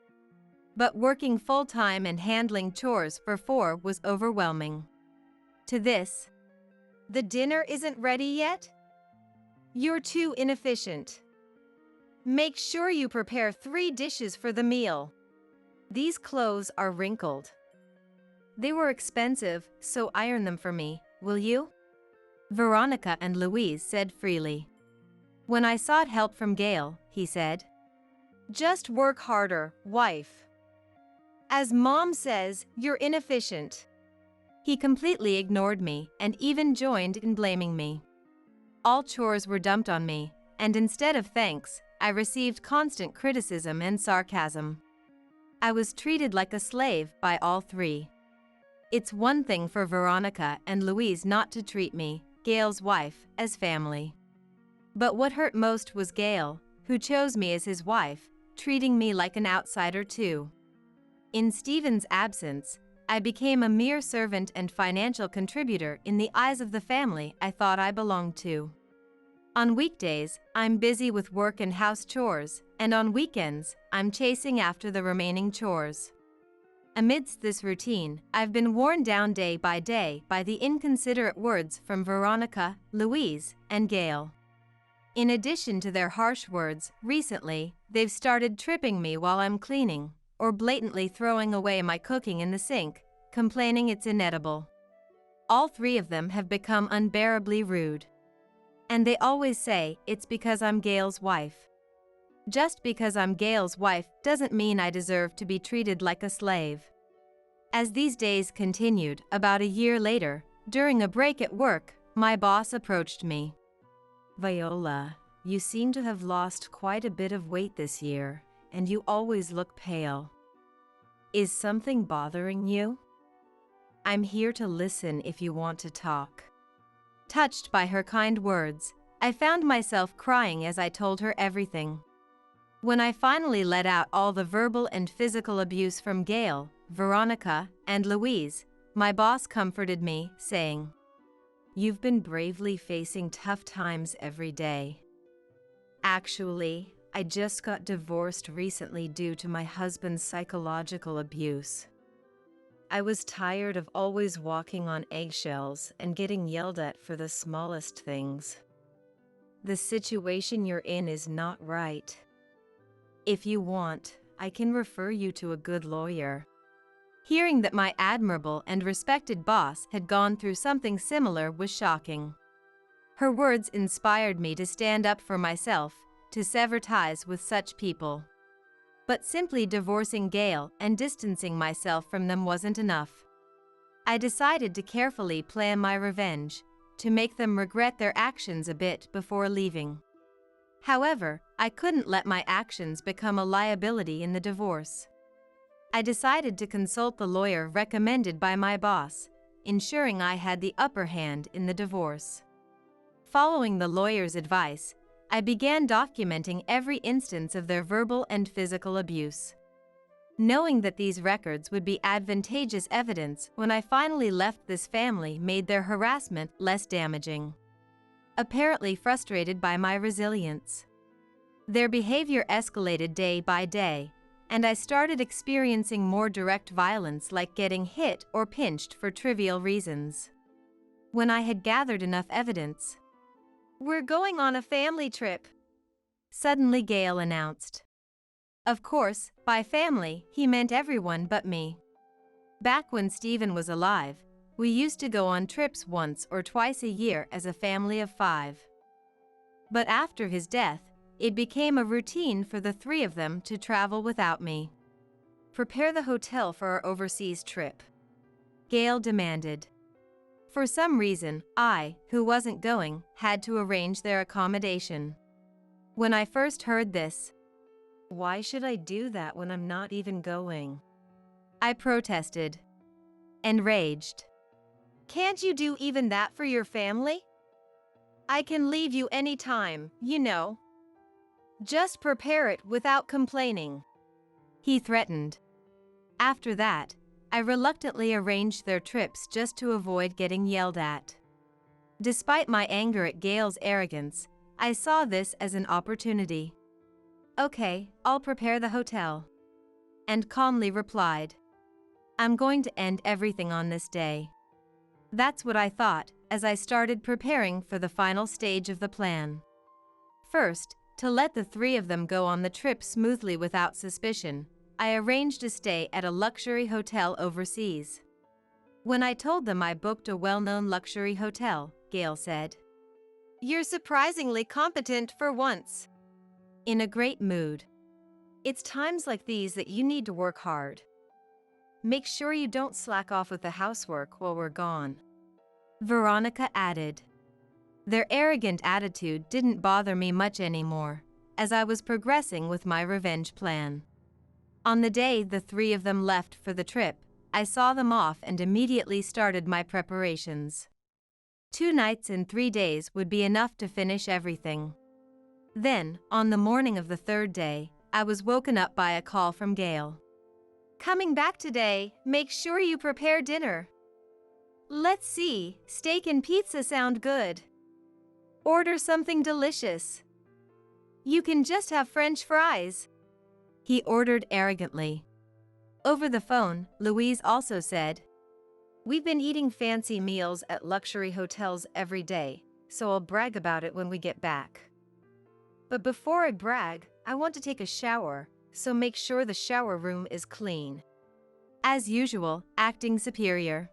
But working full-time and handling chores for 4 was overwhelming. To this, the dinner isn't ready yet? You're too inefficient. Make sure you prepare 3 dishes for the meal. These clothes are wrinkled. They were expensive, so iron them for me, will you? Veronica and Louise said freely. When I sought help from Gail, he said, just work harder, wife. As Mom says, you're inefficient. He completely ignored me and even joined in blaming me. All chores were dumped on me, and instead of thanks, I received constant criticism and sarcasm. I was treated like a slave by all 3. It's one thing for Veronica and Louise not to treat me, Gail's wife, as family. But what hurt most was Gail, who chose me as his wife, treating me like an outsider too. In Stephen's absence, I became a mere servant and financial contributor in the eyes of the family I thought I belonged to. On weekdays, I'm busy with work and house chores, and on weekends, I'm chasing after the remaining chores. Amidst this routine, I've been worn down day by day by the inconsiderate words from Veronica, Louise, and Gail. In addition to their harsh words, recently, they've started tripping me while I'm cleaning, or blatantly throwing away my cooking in the sink, complaining it's inedible. All 3 of them have become unbearably rude. And they always say it's because I'm Gail's wife. Just because I'm Gail's wife doesn't mean I deserve to be treated like a slave. As these days continued, about a year later, during a break at work, my boss approached me. Viola, you seem to have lost quite a bit of weight this year, and you always look pale. Is something bothering you? I'm here to listen if you want to talk. Touched by her kind words, I found myself crying as I told her everything. When I finally let out all the verbal and physical abuse from Gail, Veronica, and Louise, my boss comforted me, saying, "You've been bravely facing tough times every day. Actually, I just got divorced recently due to my husband's psychological abuse. I was tired of always walking on eggshells and getting yelled at for the smallest things. The situation you're in is not right. If you want, I can refer you to a good lawyer. Hearing that my admirable and respected boss had gone through something similar was shocking. Her words inspired me to stand up for myself, to sever ties with such people. But simply divorcing Gail and distancing myself from them wasn't enough. I decided to carefully plan my revenge, to make them regret their actions a bit before leaving. However, I couldn't let my actions become a liability in the divorce. I decided to consult the lawyer recommended by my boss, ensuring I had the upper hand in the divorce. Following the lawyer's advice, I began documenting every instance of their verbal and physical abuse. Knowing that these records would be advantageous evidence when I finally left this family made their harassment less damaging. Apparently frustrated by my resilience, their behavior escalated day by day, and I started experiencing more direct violence, like getting hit or pinched for trivial reasons. When I had gathered enough evidence, "We're going on a family trip," suddenly Gail announced. Of course, by family, he meant everyone but me. Back when Stephen was alive, we used to go on trips once or twice a year as a family of 5. But after his death, it became a routine for the 3 of them to travel without me. "Prepare the hotel for our overseas trip," Gail demanded. For some reason, I, who wasn't going, had to arrange their accommodation. When I first heard this, "Why should I do that when I'm not even going?" I protested. Enraged. "Can't you do even that for your family? I can leave you anytime, you know. Just prepare it without complaining," he threatened. After that, I reluctantly arranged their trips just to avoid getting yelled at. Despite my anger at Gail's arrogance, I saw this as an opportunity. "Okay, I'll prepare the hotel," and calmly replied, "I'm going to end everything on this day." That's what I thought as I started preparing for the final stage of the plan. First, to let the 3 of them go on the trip smoothly without suspicion, I arranged a stay at a luxury hotel overseas. When I told them I booked a well-known luxury hotel, Gail said, "You're surprisingly competent for once," in a great mood. "It's times like these that you need to work hard. Make sure you don't slack off with the housework while we're gone," Veronica added. Their arrogant attitude didn't bother me much anymore, as I was progressing with my revenge plan. On the day the 3 of them left for the trip, I saw them off and immediately started my preparations. 2 nights and 3 days would be enough to finish everything. Then, on the morning of the 3rd day, I was woken up by a call from Gail. "Coming back today, make sure you prepare dinner. Let's see, steak and pizza sound good. Order something delicious. You can just have French fries," he ordered arrogantly. Over the phone, Louise also said, "We've been eating fancy meals at luxury hotels every day, so I'll brag about it when we get back. But before I brag, I want to take a shower, so make sure the shower room is clean." As usual, acting superior.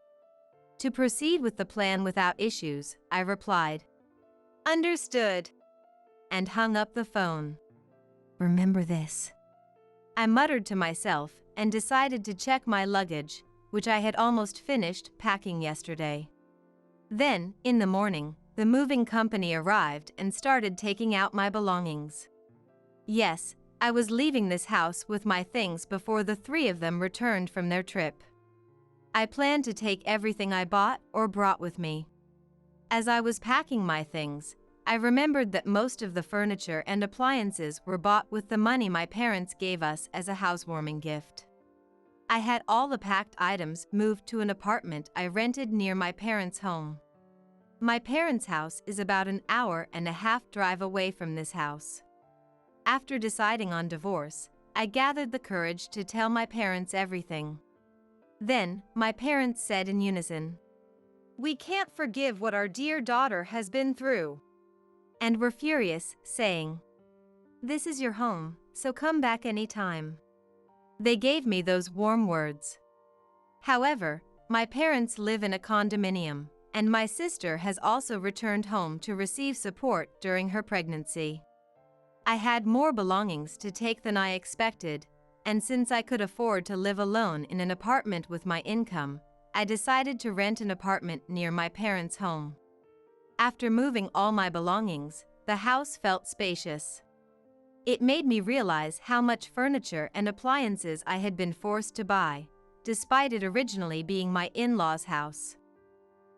To proceed with the plan without issues, I replied, "Understood," and hung up the phone. Remember this, I muttered to myself and decided to check my luggage, which I had almost finished packing yesterday. Then, in the morning, the moving company arrived and started taking out my belongings. Yes, I was leaving this house with my things before the 3 of them returned from their trip. I planned to take everything I bought or brought with me. As I was packing my things, I remembered that most of the furniture and appliances were bought with the money my parents gave us as a housewarming gift. I had all the packed items moved to an apartment I rented near my parents' home. My parents' house is about an hour-and-a-half drive away from this house. After deciding on divorce, I gathered the courage to tell my parents everything. Then, my parents said in unison, "We can't forgive what our dear daughter has been through." and were furious, saying, "This is your home, so come back anytime." They gave me those warm words. However, my parents live in a condominium, and my sister has also returned home to receive support during her pregnancy. I had more belongings to take than I expected, and since I could afford to live alone in an apartment with my income, I decided to rent an apartment near my parents' home. After moving all my belongings, the house felt spacious. It made me realize how much furniture and appliances I had been forced to buy, despite it originally being my in-laws' house.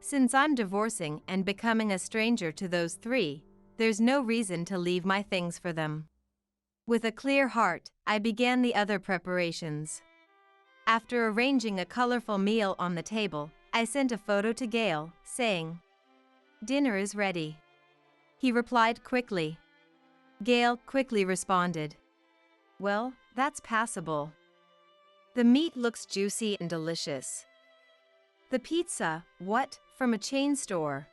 Since I'm divorcing and becoming a stranger to those three, there's no reason to leave my things for them. With a clear heart, I began the other preparations. After arranging a colorful meal on the table, I sent a photo to Gail, saying, "Dinner is ready." He replied quickly. Gail quickly responded, "Well, that's passable. The meat looks juicy and delicious. The pizza, what, from a chain store?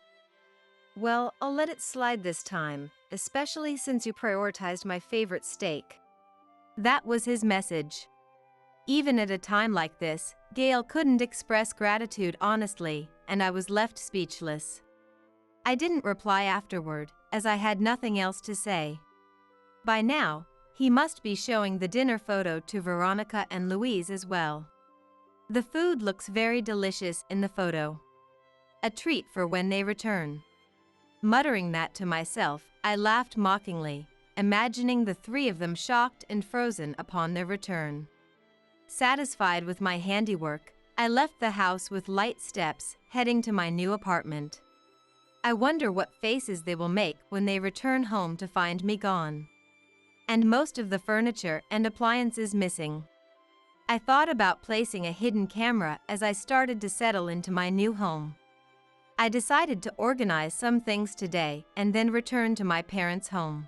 Well, I'll let it slide this time, especially since you prioritized my favorite steak." That was his message. Even at a time like this, Gail couldn't express gratitude honestly, and I was left speechless. I didn't reply afterward, as I had nothing else to say. By now, he must be showing the dinner photo to Veronica and Louise as well. The food looks very delicious in the photo. A treat for when they return. Muttering that to myself, I laughed mockingly, imagining the three of them shocked and frozen upon their return. Satisfied with my handiwork, I left the house with light steps, heading to my new apartment. I wonder what faces they will make when they return home to find me gone. And most of the furniture and appliances missing. I thought about placing a hidden camera as I started to settle into my new home. I decided to organize some things today and then return to my parents' home.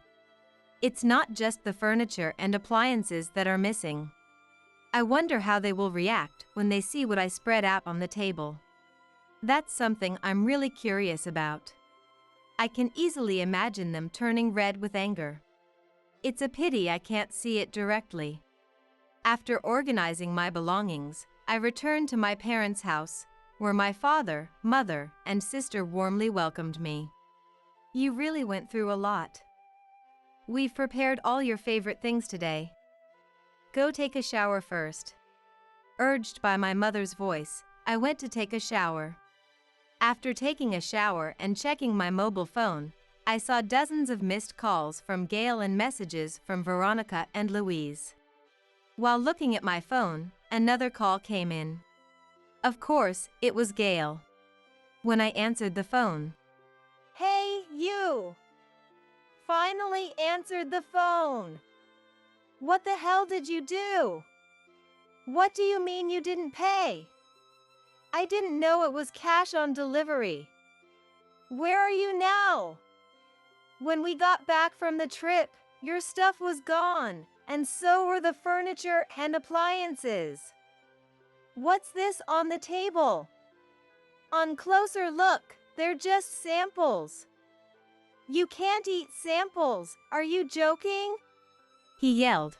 It's not just the furniture and appliances that are missing. I wonder how they will react when they see what I spread out on the table. That's something I'm really curious about. I can easily imagine them turning red with anger. It's a pity I can't see it directly. After organizing my belongings, I returned to my parents' house, where my father, mother, and sister warmly welcomed me. "You really went through a lot. We've prepared all your favorite things today. Go take a shower first." Urged by my mother's voice, I went to take a shower. After taking a shower and checking my mobile phone, I saw dozens of missed calls from Gail and messages from Veronica and Louise. While looking at my phone, another call came in. Of course, it was Gail. When I answered the phone, Hey, you! Finally answered the phone! What the hell did you do? What do you mean you didn't pay? I didn't know it was cash on delivery. Where are you now? When we got back from the trip, your stuff was gone, and so were the furniture and appliances. What's this on the table? On closer look, they're just samples. You can't eat samples, are you joking? he yelled.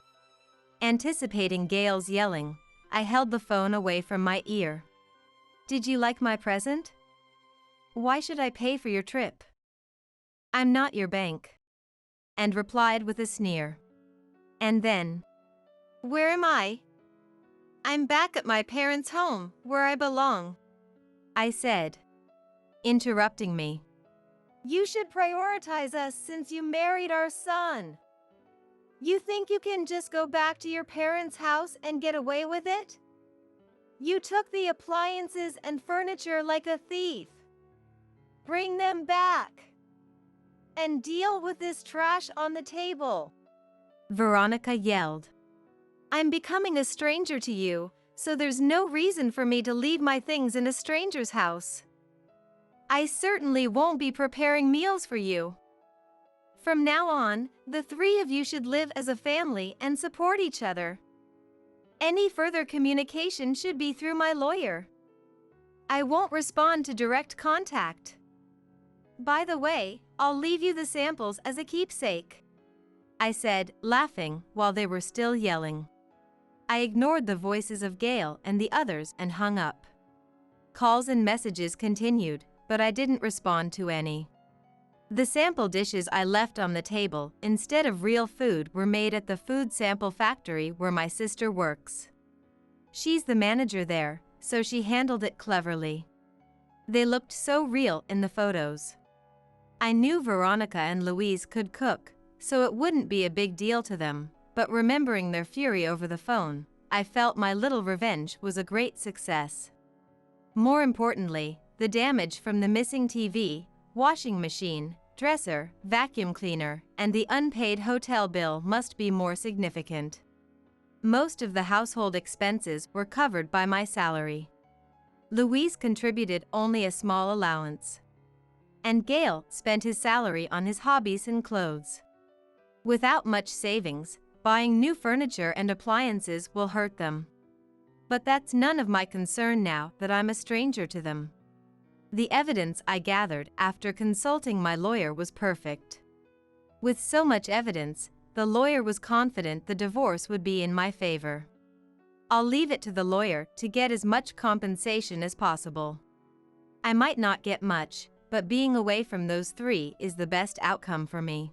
Anticipating Gail's yelling, I held the phone away from my ear. "Did you like my present? Why should I pay for your trip? I'm not your bank." And replied with a sneer. And then, Where am I? I'm back at my parents' home, where I belong. I said, interrupting me. You should prioritize us since you married our son. You think you can just go back to your parents' house and get away with it? You took the appliances and furniture like a thief. Bring them back. And deal with this trash on the table. Veronica yelled. I'm becoming a stranger to you, so there's no reason for me to leave my things in a stranger's house. I certainly won't be preparing meals for you. From now on, the three of you should live as a family and support each other. Any further communication should be through my lawyer. I won't respond to direct contact. By the way, I'll leave you the samples as a keepsake, I said, laughing while they were still yelling. I ignored the voices of Gail and the others and hung up. Calls and messages continued, but I didn't respond to any. The sample dishes I left on the table instead of real food were made at the food sample factory where my sister works. She's the manager there, so she handled it cleverly. They looked so real in the photos. I knew Veronica and Louise could cook, so it wouldn't be a big deal to them, but remembering their fury over the phone, I felt my little revenge was a great success. More importantly, the damage from the missing TV, washing machine, dresser, vacuum cleaner, and the unpaid hotel bill must be more significant. Most of the household expenses were covered by my salary. Louise contributed only a small allowance. And Gail spent his salary on his hobbies and clothes. Without much savings, buying new furniture and appliances will hurt them. But that's none of my concern now that I'm a stranger to them. The evidence I gathered after consulting my lawyer was perfect. With so much evidence, the lawyer was confident the divorce would be in my favor. I'll leave it to the lawyer to get as much compensation as possible. I might not get much, but being away from those three is the best outcome for me.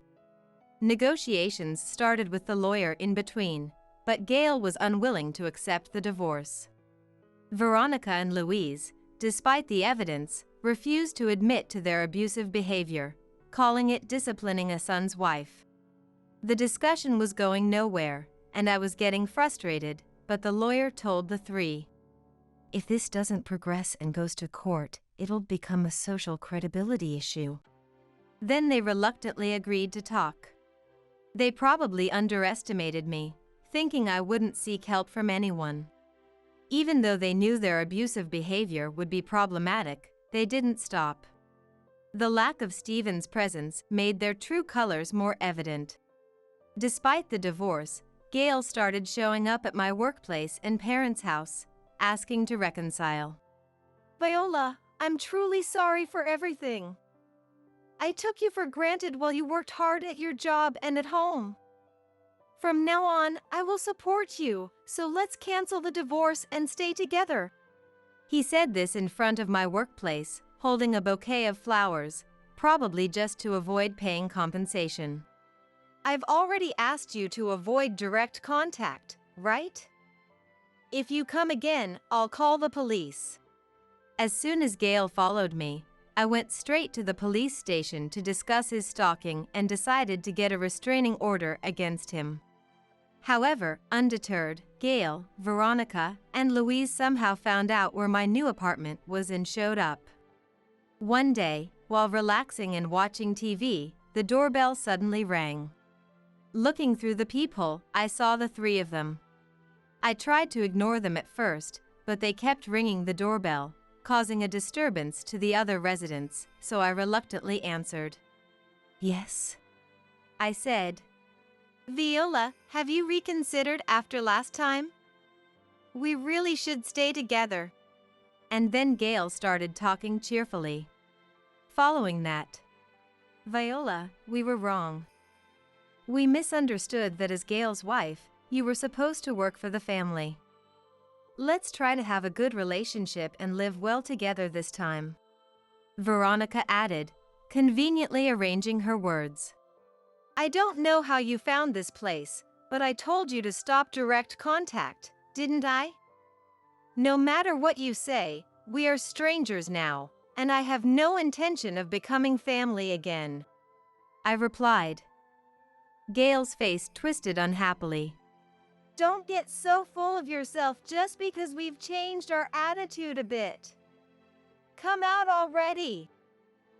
Negotiations started with the lawyer in between, but Gail was unwilling to accept the divorce. Veronica and Louise, despite the evidence, refused to admit to their abusive behavior, calling it disciplining a son's wife. The discussion was going nowhere, and I was getting frustrated, but the lawyer told the three, "If this doesn't progress and goes to court, it'll become a social credibility issue." Then they reluctantly agreed to talk. They probably underestimated me, thinking I wouldn't seek help from anyone. Even though they knew their abusive behavior would be problematic, they didn't stop. The lack of Stephen's presence made their true colors more evident. Despite the divorce, Gail started showing up at my workplace and parents' house, asking to reconcile. Viola, I'm truly sorry for everything. I took you for granted while you worked hard at your job and at home. From now on, I will support you, so let's cancel the divorce and stay together. He said this in front of my workplace, holding a bouquet of flowers, probably just to avoid paying compensation. I've already asked you to avoid direct contact, right? If you come again, I'll call the police. As soon as Gail followed me, I went straight to the police station to discuss his stalking and decided to get a restraining order against him. However, undeterred, Gail, Veronica, and Louise somehow found out where my new apartment was and showed up. One day, while relaxing and watching TV, the doorbell suddenly rang. Looking through the peephole, I saw the three of them. I tried to ignore them at first, but they kept ringing the doorbell, causing a disturbance to the other residents, so I reluctantly answered. "Yes," I said. Viola, have you reconsidered after last time? We really should stay together. And then Gail started talking cheerfully. Following that, "Viola, we were wrong. We misunderstood that as Gail's wife, you were supposed to work for the family. Let's try to have a good relationship and live well together this time," Veronica added, conveniently arranging her words. I don't know how you found this place, but I told you to stop direct contact, didn't I? No matter what you say, we are strangers now, and I have no intention of becoming family again, I replied. Gail's face twisted unhappily. Don't get so full of yourself just because we've changed our attitude a bit. Come out already.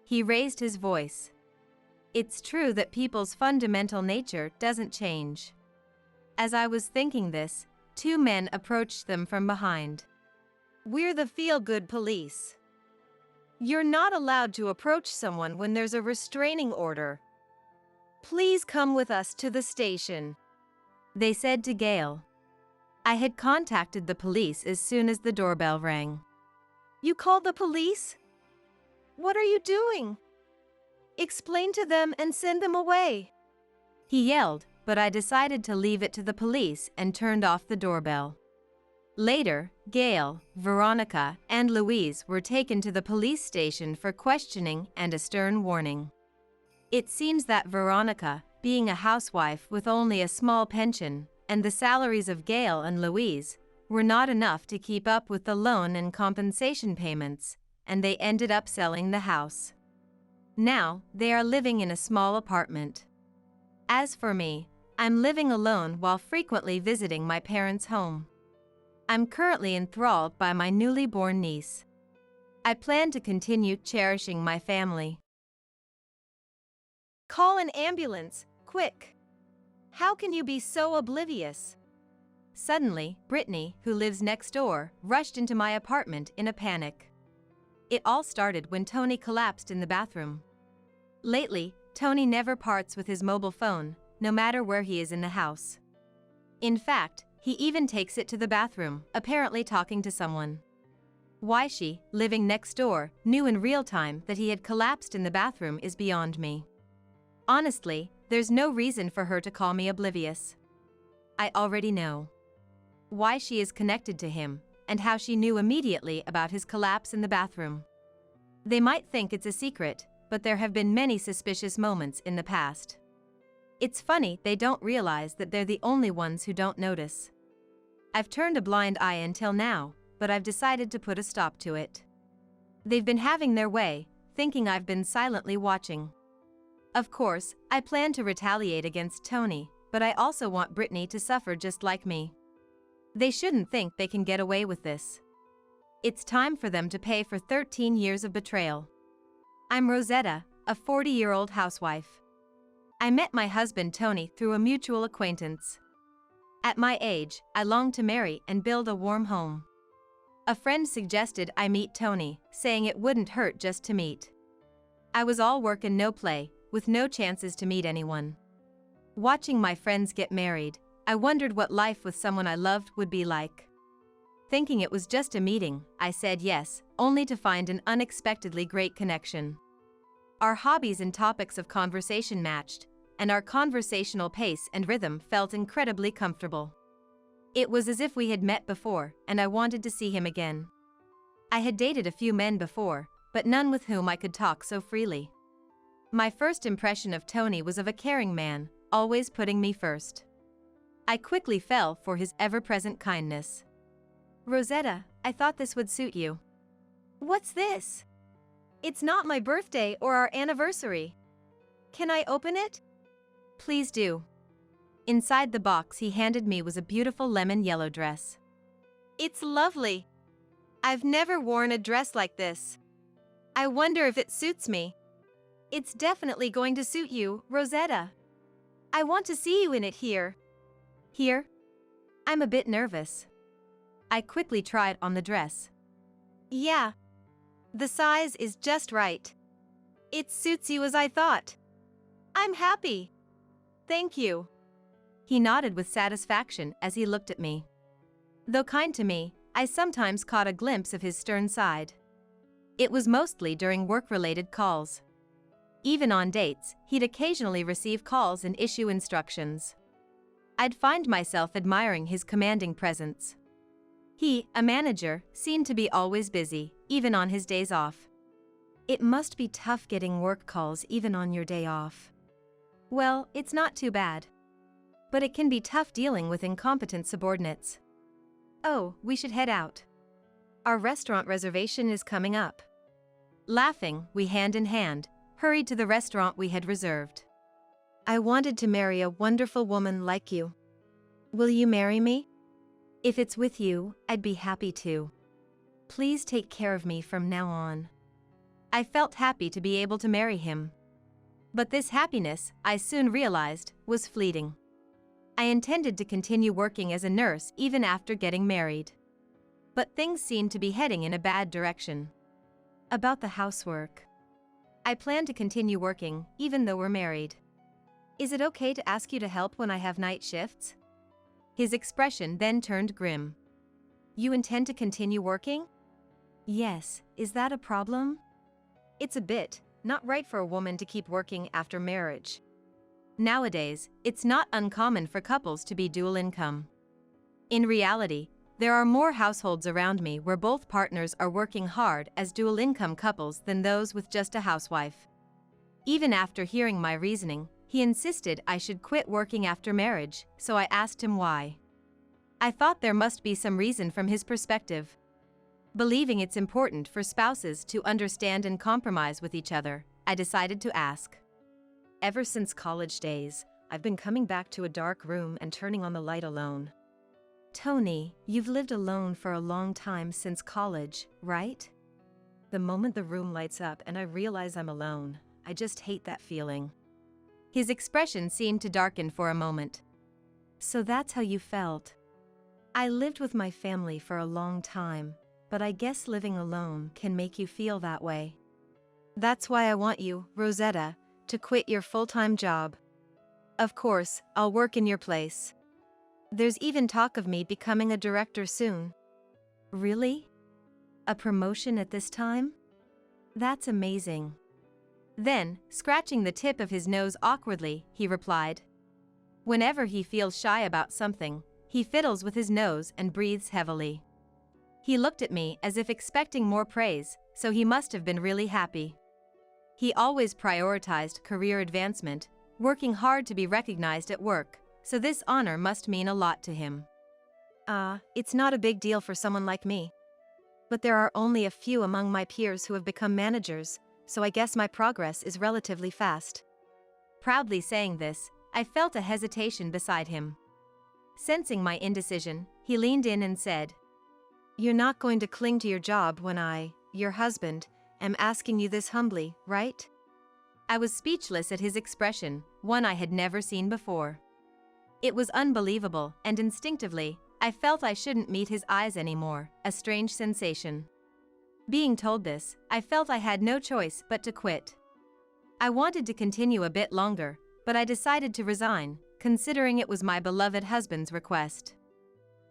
He raised his voice. It's true that people's fundamental nature doesn't change. As I was thinking this, two men approached them from behind. We're the feel-good police. You're not allowed to approach someone when there's a restraining order. Please come with us to the station, they said to Gail. I had contacted the police as soon as the doorbell rang. You called the police? What are you doing? Explain to them and send them away. He yelled, but I decided to leave it to the police and turned off the doorbell. Later, Gail, Veronica, and Louise were taken to the police station for questioning and a stern warning. It seems that Veronica, being a housewife with only a small pension, and the salaries of Gail and Louise, were not enough to keep up with the loan and compensation payments, and they ended up selling the house. Now, they are living in a small apartment. As for me, I'm living alone while frequently visiting my parents' home. I'm currently enthralled by my newly born niece. I plan to continue cherishing my family. Call an ambulance, quick. How can you be so oblivious? Suddenly, Brittany, who lives next door, rushed into my apartment in a panic. It all started when Tony collapsed in the bathroom. Lately, Tony never parts with his mobile phone, no matter where he is in the house. In fact, he even takes it to the bathroom, apparently talking to someone. Why she, living next door, knew in real time that he had collapsed in the bathroom is beyond me. Honestly, there's no reason for her to call me oblivious. I already know why she is connected to him, and how she knew immediately about his collapse in the bathroom. They might think it's a secret, but there have been many suspicious moments in the past. It's funny they don't realize that they're the only ones who don't notice. I've turned a blind eye until now, but I've decided to put a stop to it. They've been having their way, thinking I've been silently watching. Of course, I plan to retaliate against Tony, but I also want Brittany to suffer just like me. They shouldn't think they can get away with this. It's time for them to pay for 13 years of betrayal. I'm Rosetta, a 40-year-old housewife. I met my husband Tony through a mutual acquaintance. At my age, I long to marry and build a warm home. A friend suggested I meet Tony, saying it wouldn't hurt just to meet. I was all work and no play, with no chances to meet anyone. Watching my friends get married, I wondered what life with someone I loved would be like. Thinking it was just a meeting, I said yes, only to find an unexpectedly great connection. Our hobbies and topics of conversation matched, and our conversational pace and rhythm felt incredibly comfortable. It was as if we had met before, and I wanted to see him again. I had dated a few men before, but none with whom I could talk so freely. My first impression of Tony was of a caring man, always putting me first. I quickly fell for his ever-present kindness. Rosetta, I thought this would suit you. What's this? It's not my birthday or our anniversary. Can I open it? Please do. Inside the box he handed me was a beautiful lemon yellow dress. It's lovely. I've never worn a dress like this. I wonder if it suits me. It's definitely going to suit you, Rosetta. I want to see you in it here. Here? I'm a bit nervous. I quickly tried on the dress. Yeah. The size is just right. It suits you as I thought. I'm happy. Thank you. He nodded with satisfaction as he looked at me. Though kind to me, I sometimes caught a glimpse of his stern side. It was mostly during work-related calls. Even on dates, he'd occasionally receive calls and issue instructions. I'd find myself admiring his commanding presence. He, a manager, seemed to be always busy, even on his days off. It must be tough getting work calls even on your day off. Well, it's not too bad. But it can be tough dealing with incompetent subordinates. Oh, we should head out. Our restaurant reservation is coming up. Laughing, we hand in hand, hurried to the restaurant we had reserved. I wanted to marry a wonderful woman like you. Will you marry me? If it's with you, I'd be happy to. Please take care of me from now on. I felt happy to be able to marry him. But this happiness, I soon realized, was fleeting. I intended to continue working as a nurse even after getting married. But things seemed to be heading in a bad direction. About the housework. I plan to continue working, even though we're married. Is it okay to ask you to help when I have night shifts? His expression then turned grim. You intend to continue working? Yes, is that a problem? It's a bit, not right for a woman to keep working after marriage. Nowadays, it's not uncommon for couples to be dual income. In reality, there are more households around me where both partners are working hard as dual income couples than those with just a housewife. Even after hearing my reasoning, he insisted I should quit working after marriage, so I asked him why. I thought there must be some reason from his perspective. Believing it's important for spouses to understand and compromise with each other, I decided to ask. Ever since college days, I've been coming back to a dark room and turning on the light alone. Tony, you've lived alone for a long time since college, right? The moment the room lights up and I realize I'm alone, I just hate that feeling. His expression seemed to darken for a moment. So that's how you felt. I lived with my family for a long time, but I guess living alone can make you feel that way. That's why I want you, Rosetta, to quit your full-time job. Of course, I'll work in your place. There's even talk of me becoming a director soon. Really? A promotion at this time? That's amazing. Then, scratching the tip of his nose awkwardly, he replied. Whenever he feels shy about something, he fiddles with his nose and breathes heavily. He looked at me as if expecting more praise, so he must have been really happy. He always prioritized career advancement, working hard to be recognized at work, so this honor must mean a lot to him. It's not a big deal for someone like me. But there are only a few among my peers who have become managers, so I guess my progress is relatively fast. Proudly saying this, I felt a hesitation beside him. Sensing my indecision, he leaned in and said, "You're not going to cling to your job when I, your husband, am asking you this humbly, right?" I was speechless at his expression, one I had never seen before. It was unbelievable, and instinctively, I felt I shouldn't meet his eyes anymore, a strange sensation. Being told this, I felt I had no choice but to quit. I wanted to continue a bit longer, but I decided to resign, considering it was my beloved husband's request.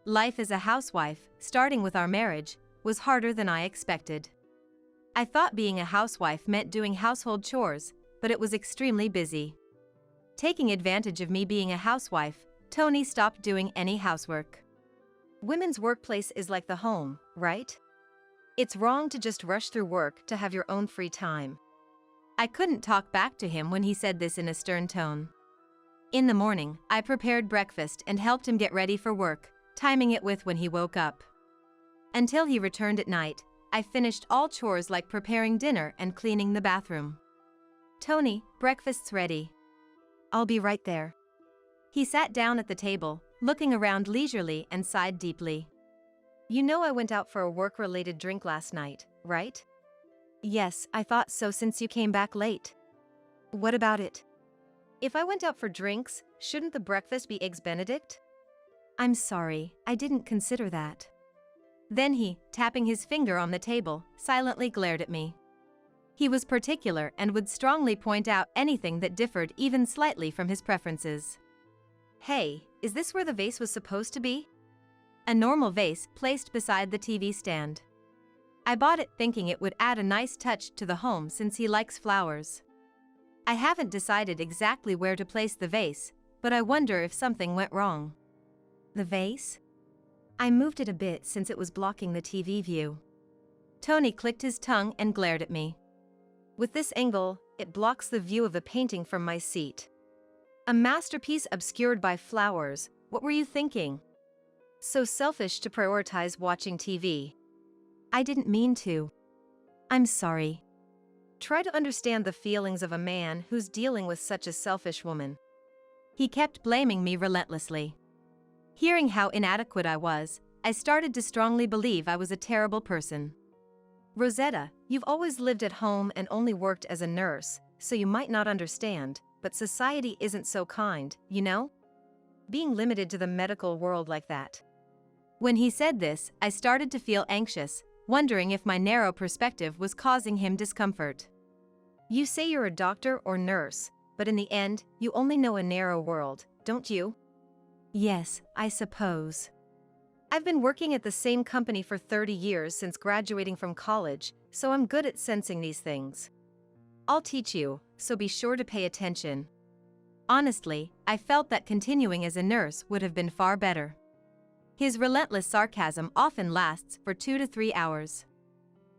Life as a housewife, starting with our marriage, was harder than I expected. I thought being a housewife meant doing household chores, but it was extremely busy. Taking advantage of me being a housewife, Tony stopped doing any housework. Women's workplace is like the home, right? It's wrong to just rush through work to have your own free time. I couldn't talk back to him when he said this in a stern tone. In the morning, I prepared breakfast and helped him get ready for work, timing it with when he woke up. Until he returned at night, I finished all chores like preparing dinner and cleaning the bathroom. "Tony, breakfast's ready." "I'll be right there." He sat down at the table, looking around leisurely and sighed deeply. "You know I went out for a work-related drink last night, right?" "Yes, I thought so since you came back late." "What about it?" "If I went out for drinks, shouldn't the breakfast be Eggs Benedict?" "I'm sorry, I didn't consider that." Then he, tapping his finger on the table, silently glared at me. He was particular and would strongly point out anything that differed even slightly from his preferences. "Hey, is this where the vase was supposed to be?" A normal vase placed beside the TV stand. I bought it thinking it would add a nice touch to the home since he likes flowers. I haven't decided exactly where to place the vase, but I wonder if something went wrong. The vase? I moved it a bit since it was blocking the TV view. Tony clicked his tongue and glared at me. "With this angle, it blocks the view of the painting from my seat. A masterpiece obscured by flowers, what were you thinking? So selfish to prioritize watching TV." "I didn't mean to. I'm sorry." Try to understand the feelings of a man who's dealing with such a selfish woman. He kept blaming me relentlessly. Hearing how inadequate I was, I started to strongly believe I was a terrible person. "Rosetta, you've always lived at home and only worked as a nurse, so you might not understand, but society isn't so kind, you know? Being limited to the medical world like that." When he said this, I started to feel anxious, wondering if my narrow perspective was causing him discomfort. "You say you're a doctor or nurse, but in the end, you only know a narrow world, don't you?" "Yes, I suppose." "I've been working at the same company for 30 years since graduating from college, so I'm good at sensing these things. I'll teach you, so be sure to pay attention. Honestly, I felt that continuing as a nurse would have been far better. His relentless sarcasm often lasts for 2 to 3 hours.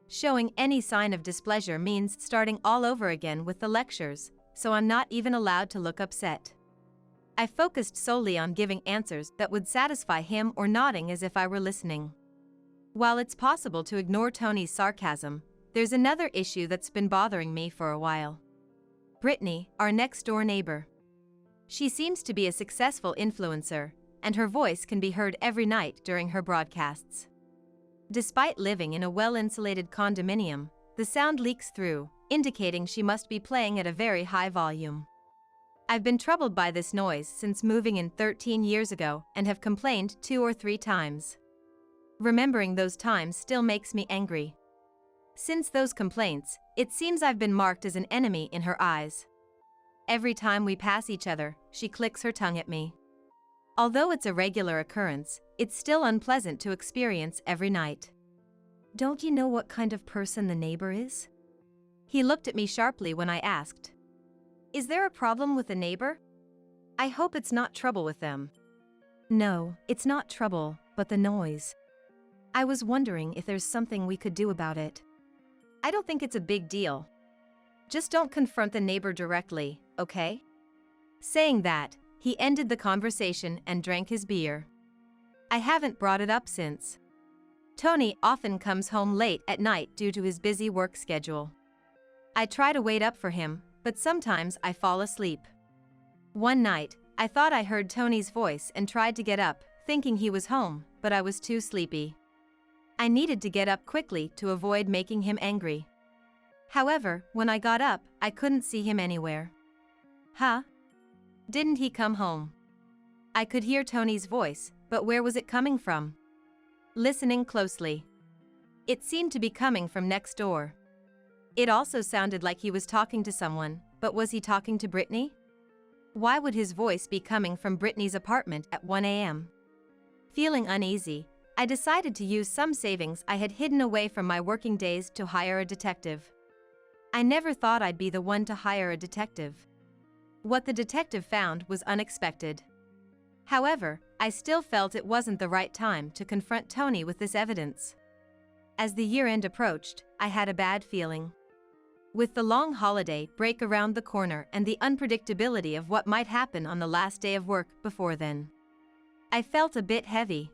Showing any sign of displeasure means starting all over again with the lectures, so I'm not even allowed to look upset. I focused solely on giving answers that would satisfy him or nodding as if I were listening. While it's possible to ignore Tony's sarcasm, there's another issue that's been bothering me for a while. Brittany, our next-door neighbor. She seems to be a successful influencer, and her voice can be heard every night during her broadcasts. Despite living in a well-insulated condominium, the sound leaks through, indicating she must be playing at a very high volume. I've been troubled by this noise since moving in 13 years ago and have complained 2 or 3 times. Remembering those times still makes me angry. Since those complaints, it seems I've been marked as an enemy in her eyes. Every time we pass each other, she clicks her tongue at me. Although it's a regular occurrence, it's still unpleasant to experience every night. Don't you know what kind of person the neighbor is? He looked at me sharply when I asked. Is there a problem with the neighbor? I hope it's not trouble with them. No, it's not trouble, but the noise. I was wondering if there's something we could do about it. I don't think it's a big deal. Just don't confront the neighbor directly, okay? Saying that, he ended the conversation and drank his beer. I haven't brought it up since. Tony often comes home late at night due to his busy work schedule. I try to wait up for him, but sometimes I fall asleep. One night, I thought I heard Tony's voice and tried to get up, thinking he was home, but I was too sleepy. I needed to get up quickly to avoid making him angry. However, when I got up, I couldn't see him anywhere. Huh? Didn't he come home? I could hear Tony's voice, but where was it coming from? Listening closely. It seemed to be coming from next door. It also sounded like he was talking to someone, but was he talking to Brittany? Why would his voice be coming from Brittany's apartment at 1 a.m.? Feeling uneasy, I decided to use some savings I had hidden away from my working days to hire a detective. I never thought I'd be the one to hire a detective. What the detective found was unexpected. However, I still felt it wasn't the right time to confront Tony with this evidence. As the year-end approached, I had a bad feeling. With the long holiday break around the corner and the unpredictability of what might happen on the last day of work before then, I felt a bit heavy.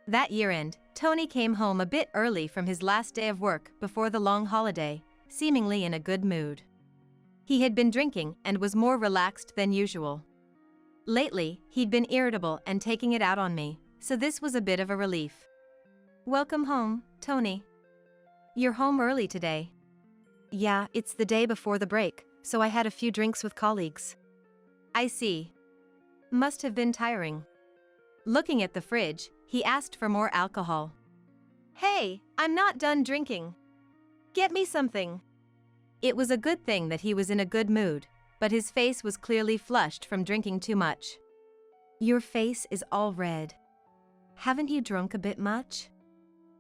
That year-end, Tony came home a bit early from his last day of work before the long holiday, seemingly in a good mood. He had been drinking and was more relaxed than usual. Lately, he'd been irritable and taking it out on me, so this was a bit of a relief. Welcome home, Tony. You're home early today. Yeah, it's the day before the break, so I had a few drinks with colleagues. I see. Must have been tiring. Looking at the fridge, he asked for more alcohol. Hey, I'm not done drinking. Get me something. It was a good thing that he was in a good mood, but his face was clearly flushed from drinking too much. Your face is all red. Haven't you drunk a bit much?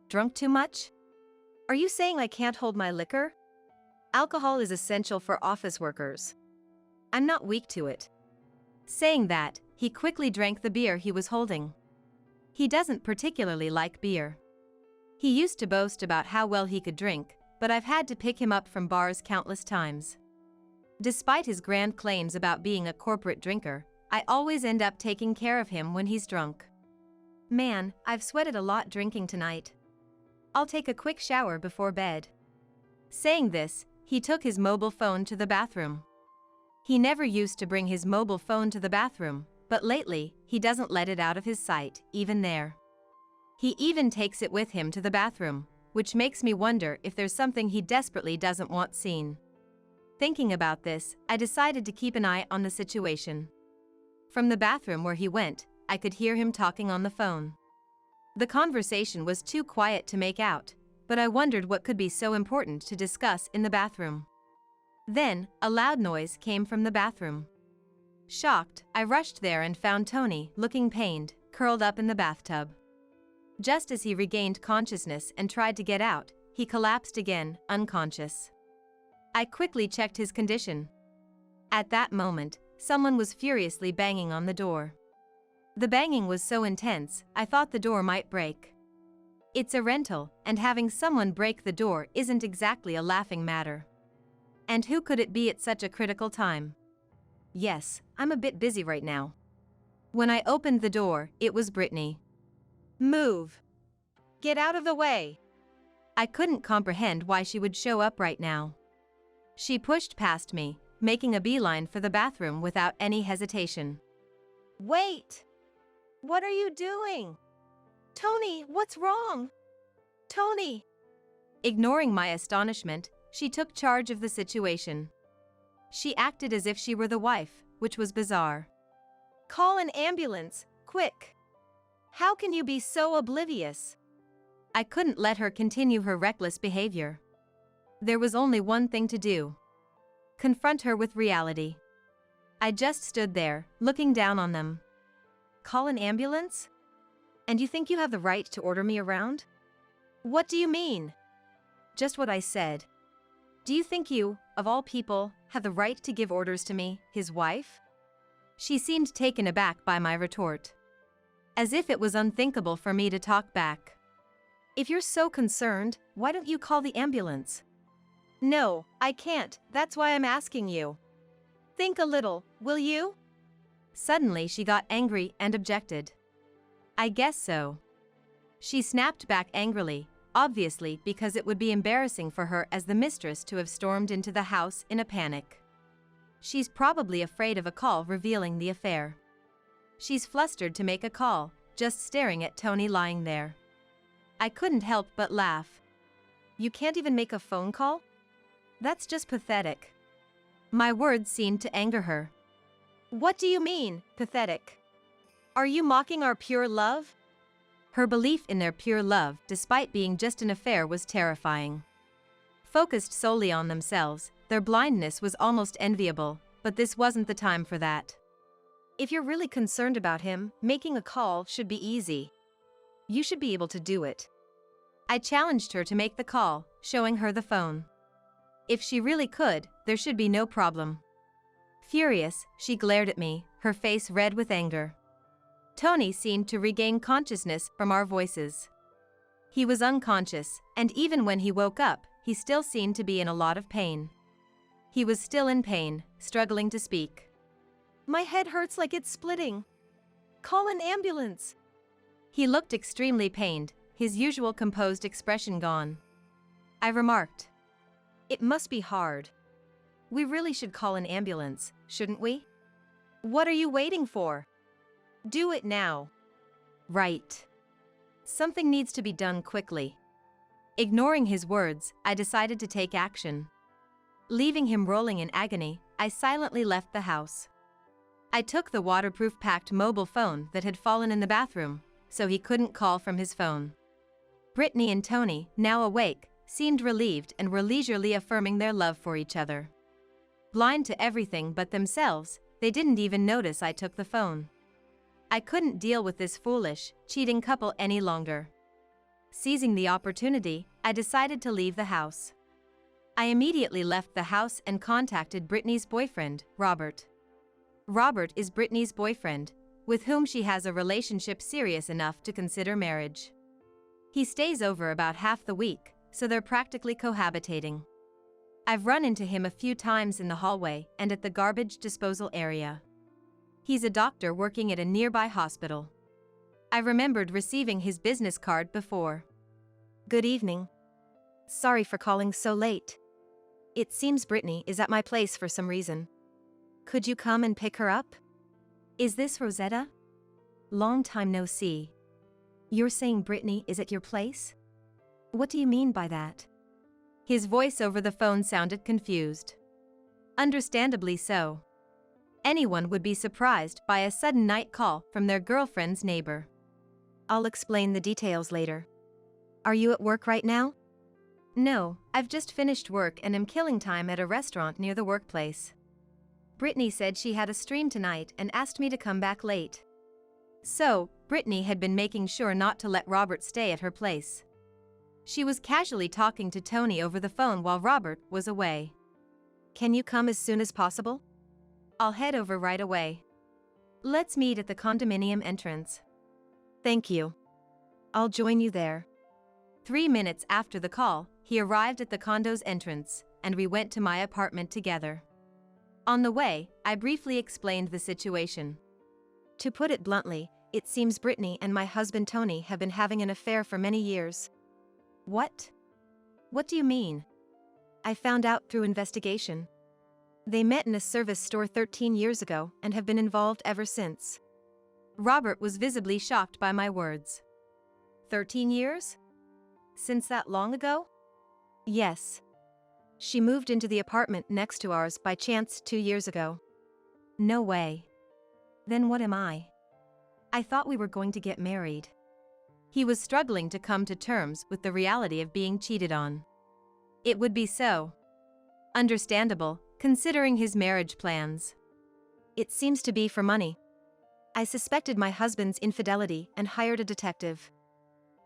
Drunk too much? Are you saying I can't hold my liquor? Alcohol is essential for office workers. I'm not weak to it. Saying that, he quickly drank the beer he was holding. He doesn't particularly like beer. He used to boast about how well he could drink, but I've had to pick him up from bars countless times. Despite his grand claims about being a corporate drinker, I always end up taking care of him when he's drunk. Man, I've sweated a lot drinking tonight. I'll take a quick shower before bed. Saying this, he took his mobile phone to the bathroom. He never used to bring his mobile phone to the bathroom, but lately, he doesn't let it out of his sight, even there. He even takes it with him to the bathroom, which makes me wonder if there's something he desperately doesn't want seen. Thinking about this, I decided to keep an eye on the situation. From the bathroom where he went, I could hear him talking on the phone. The conversation was too quiet to make out, but I wondered what could be so important to discuss in the bathroom. Then, a loud noise came from the bathroom. Shocked, I rushed there and found Tony, looking pained, curled up in the bathtub. Just as he regained consciousness and tried to get out, he collapsed again, unconscious. I quickly checked his condition. At that moment, someone was furiously banging on the door. The banging was so intense, I thought the door might break. It's a rental, and having someone break the door isn't exactly a laughing matter. And who could it be at such a critical time? Yes, I'm a bit busy right now. When I opened the door, it was Brittany. Move. Get out of the way. I couldn't comprehend why she would show up right now. She pushed past me, making a beeline for the bathroom without any hesitation. Wait! What are you doing? Tony, what's wrong? Tony! Ignoring my astonishment, she took charge of the situation. She acted as if she were the wife, which was bizarre. Call an ambulance, quick! How can you be so oblivious? I couldn't let her continue her reckless behavior. There was only one thing to do. Confront her with reality. I just stood there, looking down on them. Call an ambulance? And you think you have the right to order me around? What do you mean? Just what I said. Do you think you, of all people, have the right to give orders to me, his wife? She seemed taken aback by my retort. As if it was unthinkable for me to talk back. If you're so concerned, why don't you call the ambulance? No, I can't, that's why I'm asking you. Think a little, will you? Suddenly she got angry and objected. I guess so. She snapped back angrily, obviously because it would be embarrassing for her as the mistress to have stormed into the house in a panic. She's probably afraid of a call revealing the affair. She's flustered to make a call, just staring at Tony lying there. I couldn't help but laugh. You can't even make a phone call? That's just pathetic. My words seemed to anger her. What do you mean, pathetic? Are you mocking our pure love? Her belief in their pure love, despite being just an affair, was terrifying. Focused solely on themselves, their blindness was almost enviable, but this wasn't the time for that. If you're really concerned about him, making a call should be easy. You should be able to do it. I challenged her to make the call, showing her the phone. If she really could, there should be no problem. Furious, she glared at me, her face red with anger. Tony seemed to regain consciousness from our voices. He was unconscious, and even when he woke up, he still seemed to be in a lot of pain. He was still in pain, struggling to speak. My head hurts like it's splitting. Call an ambulance. He looked extremely pained, his usual composed expression gone. I remarked. It must be hard. We really should call an ambulance, shouldn't we? What are you waiting for? Do it now. Right. Something needs to be done quickly. Ignoring his words, I decided to take action. Leaving him rolling in agony, I silently left the house. I took the waterproof-packed mobile phone that had fallen in the bathroom, so he couldn't call from his phone. Brittany and Tony, now awake, seemed relieved and were leisurely affirming their love for each other. Blind to everything but themselves, they didn't even notice I took the phone. I couldn't deal with this foolish, cheating couple any longer. Seizing the opportunity, I decided to leave the house. I immediately left the house and contacted Brittany's boyfriend, Robert. Robert is Brittany's boyfriend, with whom she has a relationship serious enough to consider marriage. He stays over about half the week, so they're practically cohabitating. I've run into him a few times in the hallway and at the garbage disposal area. He's a doctor working at a nearby hospital. I remembered receiving his business card before. Good evening. Sorry for calling so late. It seems Brittany is at my place for some reason. Could you come and pick her up? Is this Rosetta? Long time no see. You're saying Brittany is at your place? What do you mean by that? His voice over the phone sounded confused. Understandably so. Anyone would be surprised by a sudden night call from their girlfriend's neighbor. I'll explain the details later. Are you at work right now? No, I've just finished work and am killing time at a restaurant near the workplace. Brittany said she had a stream tonight and asked me to come back late. So, Brittany had been making sure not to let Robert stay at her place. She was casually talking to Tony over the phone while Robert was away. Can you come as soon as possible? I'll head over right away. Let's meet at the condominium entrance. Thank you. I'll join you there. 3 minutes after the call, he arrived at the condo's entrance, and we went to my apartment together. On the way, I briefly explained the situation. To put it bluntly, it seems Brittany and my husband Tony have been having an affair for many years. What? What do you mean? I found out through investigation. They met in a service store 13 years ago and have been involved ever since. Robert was visibly shocked by my words. 13 years? Since that long ago? Yes. She moved into the apartment next to ours by chance 2 years ago. No way. Then what am I? I thought we were going to get married. He was struggling to come to terms with the reality of being cheated on. It would be so understandable, considering his marriage plans. It seems to be for money. I suspected my husband's infidelity and hired a detective.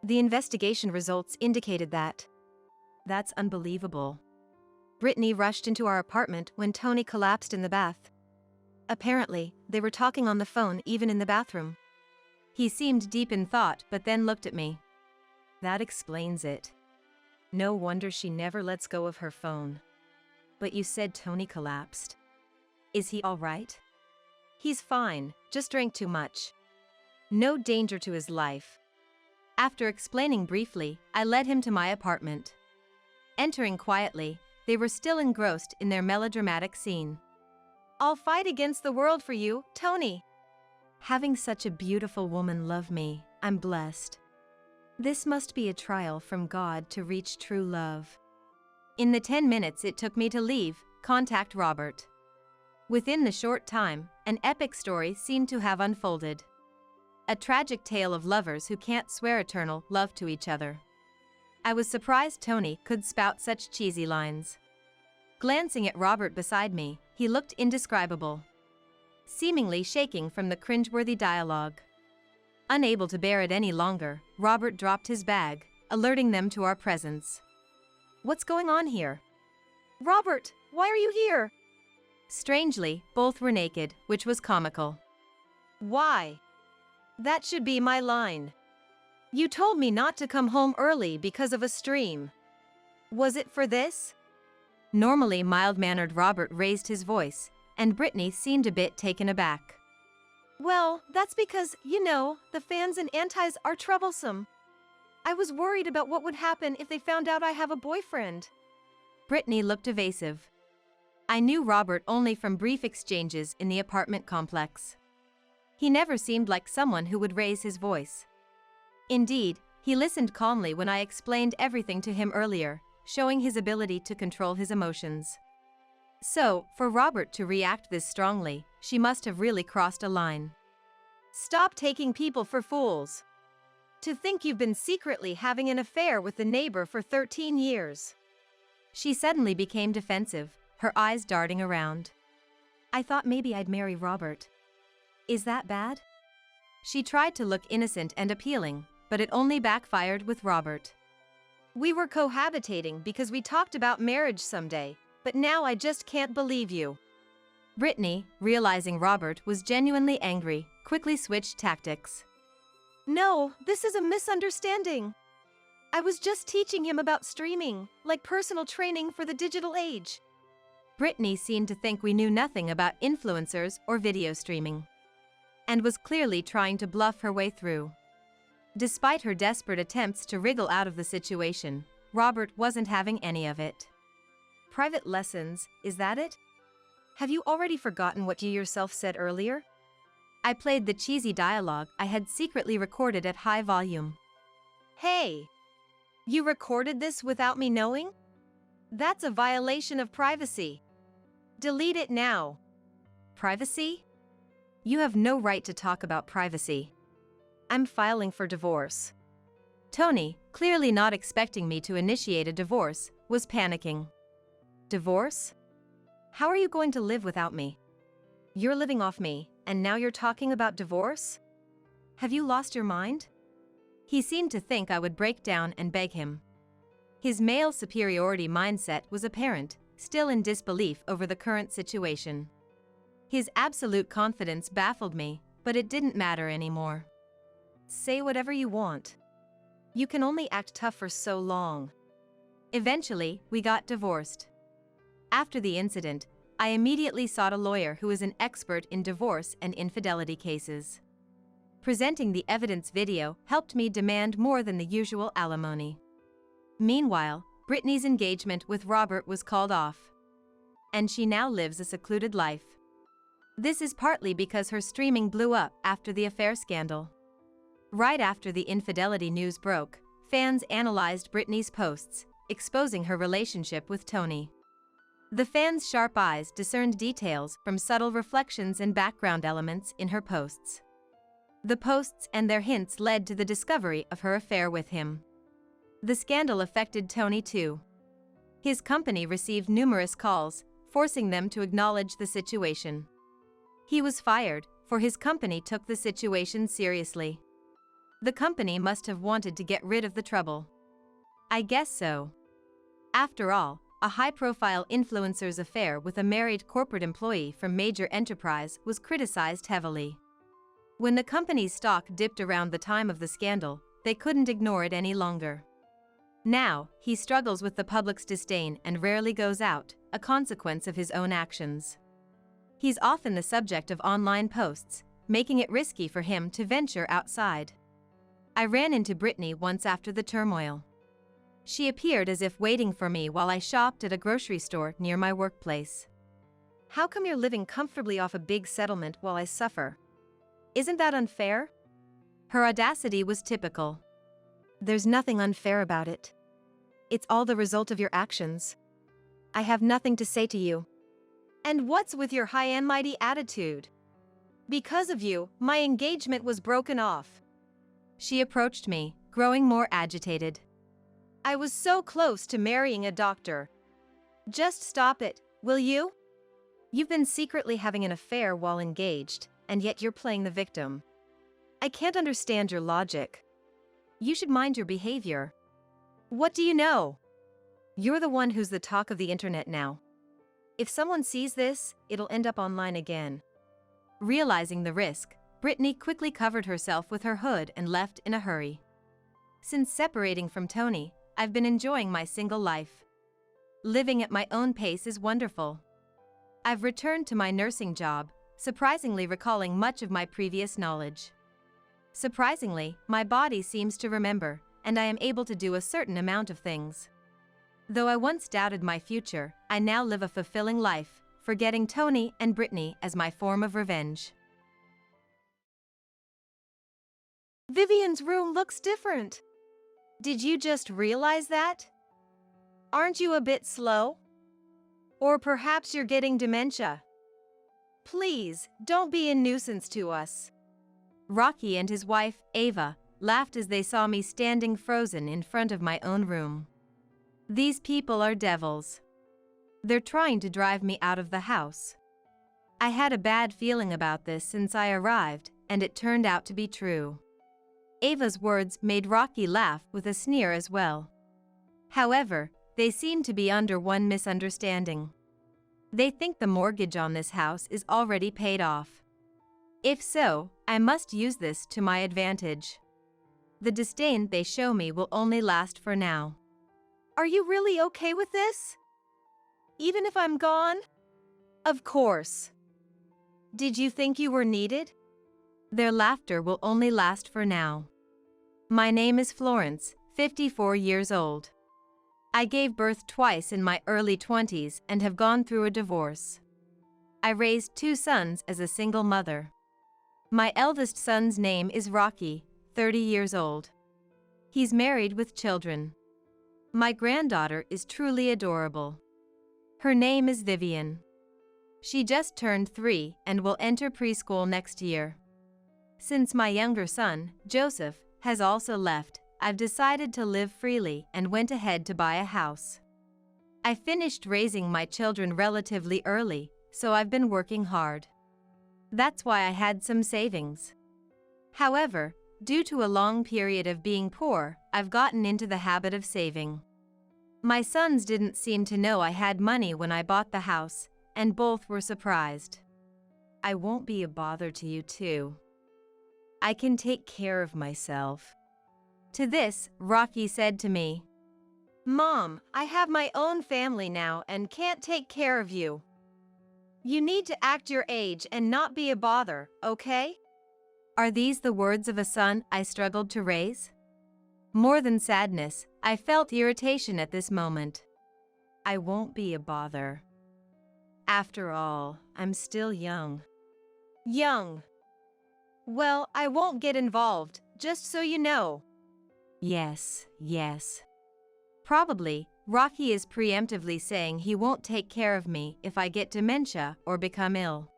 The investigation results indicated that. That's unbelievable. Brittany rushed into our apartment when Tony collapsed in the bath. Apparently, they were talking on the phone even in the bathroom. He seemed deep in thought but then looked at me. That explains it. No wonder she never lets go of her phone. But you said Tony collapsed. Is he all right? He's fine, just drank too much. No danger to his life. After explaining briefly, I led him to my apartment. Entering quietly, they were still engrossed in their melodramatic scene. I'll fight against the world for you, Tony. Having such a beautiful woman love me, I'm blessed. This must be a trial from God to reach true love. In the 10 minutes it took me to leave, contact Robert. Within the short time, an epic story seemed to have unfolded. A tragic tale of lovers who can't swear eternal love to each other. I was surprised Tony could spout such cheesy lines. Glancing at Robert beside me, he looked indescribable. Seemingly shaking from the cringeworthy dialogue. Unable to bear it any longer, Robert dropped his bag, alerting them to our presence. What's going on here? Robert, why are you here? Strangely, both were naked, which was comical. Why? That should be my line. You told me not to come home early because of a stream. Was it for this? Normally mild-mannered Robert raised his voice, and Brittany seemed a bit taken aback. Well, that's because, the fans and antis are troublesome. I was worried about what would happen if they found out I have a boyfriend. Brittany looked evasive. I knew Robert only from brief exchanges in the apartment complex. He never seemed like someone who would raise his voice. Indeed, he listened calmly when I explained everything to him earlier, showing his ability to control his emotions. So, for Robert to react this strongly, she must have really crossed a line. Stop taking people for fools. To think you've been secretly having an affair with the neighbor for 13 years. She suddenly became defensive, her eyes darting around. I thought maybe I'd marry Robert. Is that bad? She tried to look innocent and appealing, but it only backfired with Robert. We were cohabitating because we talked about marriage someday, but now I just can't believe you. Brittany, realizing Robert was genuinely angry, quickly switched tactics. No, this is a misunderstanding. I was just teaching him about streaming, like personal training for the digital age. Brittany seemed to think we knew nothing about influencers or video streaming, and was clearly trying to bluff her way through. Despite her desperate attempts to wriggle out of the situation, Robert wasn't having any of it. Private lessons, is that it? Have you already forgotten what you yourself said earlier? I played the cheesy dialogue I had secretly recorded at high volume. Hey! You recorded this without me knowing? That's a violation of privacy. Delete it now. Privacy? You have no right to talk about privacy. I'm filing for divorce. Tony, clearly not expecting me to initiate a divorce, was panicking. Divorce? How are you going to live without me? You're living off me, and now you're talking about divorce? Have you lost your mind? He seemed to think I would break down and beg him. His male superiority mindset was apparent, still in disbelief over the current situation. His absolute confidence baffled me, but it didn't matter anymore. Say whatever you want. You can only act tough for so long. Eventually, we got divorced. After the incident, I immediately sought a lawyer who is an expert in divorce and infidelity cases. Presenting the evidence video helped me demand more than the usual alimony. Meanwhile, Brittany's engagement with Robert was called off, and she now lives a secluded life. This is partly because her streaming blew up after the affair scandal. Right after the infidelity news broke, fans analyzed Brittany's posts, exposing her relationship with Tony. The fans' sharp eyes discerned details from subtle reflections and background elements in her posts. The posts and their hints led to the discovery of her affair with him. The scandal affected Tony too. His company received numerous calls, forcing them to acknowledge the situation. He was fired, for his company took the situation seriously. The company must have wanted to get rid of the trouble. I guess so. After all, a high-profile influencer's affair with a married corporate employee from major enterprise was criticized heavily. When the company's stock dipped around the time of the scandal, they couldn't ignore it any longer. Now, he struggles with the public's disdain and rarely goes out, a consequence of his own actions. He's often the subject of online posts, making it risky for him to venture outside. I ran into Brittany once after the turmoil. She appeared as if waiting for me while I shopped at a grocery store near my workplace. How come you're living comfortably off a big settlement while I suffer? Isn't that unfair? Her audacity was typical. There's nothing unfair about it. It's all the result of your actions. I have nothing to say to you. And what's with your high and mighty attitude? Because of you, my engagement was broken off. She approached me, growing more agitated. I was so close to marrying a doctor. Just stop it, will you? You've been secretly having an affair while engaged, and yet you're playing the victim. I can't understand your logic. You should mind your behavior. What do you know? You're the one who's the talk of the internet now. If someone sees this, it'll end up online again. Realizing the risk, Brittany quickly covered herself with her hood and left in a hurry. Since separating from Tony, I've been enjoying my single life. Living at my own pace is wonderful. I've returned to my nursing job, surprisingly recalling much of my previous knowledge. Surprisingly, my body seems to remember, and I am able to do a certain amount of things. Though I once doubted my future, I now live a fulfilling life, forgetting Tony and Brittany as my form of revenge. Vivian's room looks different. Did you just realize that? Aren't you a bit slow? Or perhaps you're getting dementia. Please, don't be a nuisance to us. Rocky and his wife, Ava, laughed as they saw me standing frozen in front of my own room. These people are devils. They're trying to drive me out of the house. I had a bad feeling about this since I arrived, and it turned out to be true. Ava's words made Rocky laugh with a sneer as well. However, they seem to be under one misunderstanding. They think the mortgage on this house is already paid off. If so, I must use this to my advantage. The disdain they show me will only last for now. Are you really okay with this? Even if I'm gone? Of course. Did you think you were needed? Their laughter will only last for now. My name is Florence, 54 years old. I gave birth twice in my early 20s and have gone through a divorce. I raised 2 sons as a single mother. My eldest son's name is Rocky, 30 years old. He's married with children. My granddaughter is truly adorable. Her name is Vivian. She just turned 3 and will enter preschool next year. Since my younger son, Joseph, has also left, I've decided to live freely and went ahead to buy a house. I finished raising my children relatively early, so I've been working hard. That's why I had some savings. However, due to a long period of being poor, I've gotten into the habit of saving. My sons didn't seem to know I had money when I bought the house, and both were surprised. I won't be a bother to you too. I can take care of myself. To this, Rocky said to me, Mom, I have my own family now and can't take care of you. You need to act your age and not be a bother, okay? Are these the words of a son I struggled to raise? More than sadness, I felt irritation at this moment. I won't be a bother. After all, I'm still young. Young. Well, I won't get involved, just so you know. Yes. Probably, Rocky is preemptively saying he won't take care of me if I get dementia or become ill.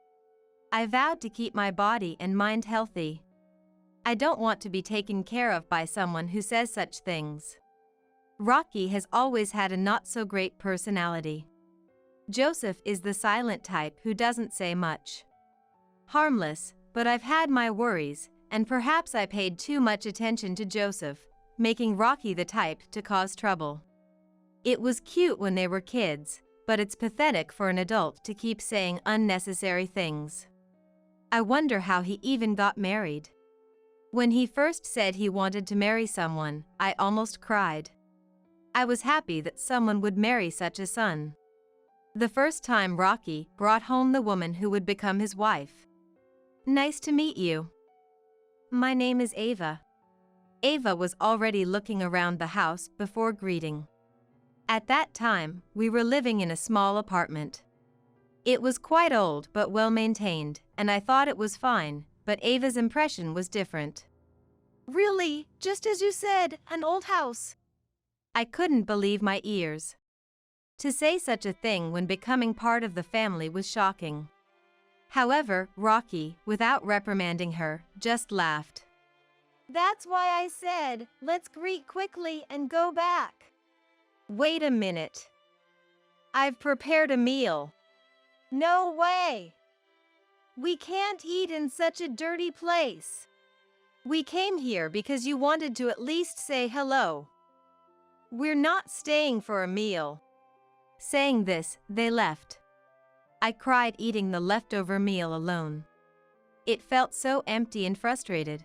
I vowed to keep my body and mind healthy. I don't want to be taken care of by someone who says such things. Rocky has always had a not-so-great personality. Joseph is the silent type who doesn't say much. Harmless, but I've had my worries, and perhaps I paid too much attention to Joseph, making Rocky the type to cause trouble. It was cute when they were kids, but it's pathetic for an adult to keep saying unnecessary things. I wonder how he even got married. When he first said he wanted to marry someone, I almost cried. I was happy that someone would marry such a son. The first time Rocky brought home the woman who would become his wife. Nice to meet you. My name is Ava. Ava was already looking around the house before greeting. At that time, we were living in a small apartment. It was quite old but well maintained, and I thought it was fine, but Ava's impression was different. Really, just as you said, an old house. I couldn't believe my ears. To say such a thing when becoming part of the family was shocking. However, Rocky, without reprimanding her, just laughed. That's why I said, let's greet quickly and go back. Wait a minute. I've prepared a meal. No way. We can't eat in such a dirty place. We came here because you wanted to at least say hello. We're not staying for a meal. Saying this, they left. I cried eating the leftover meal alone. It felt so empty and frustrated.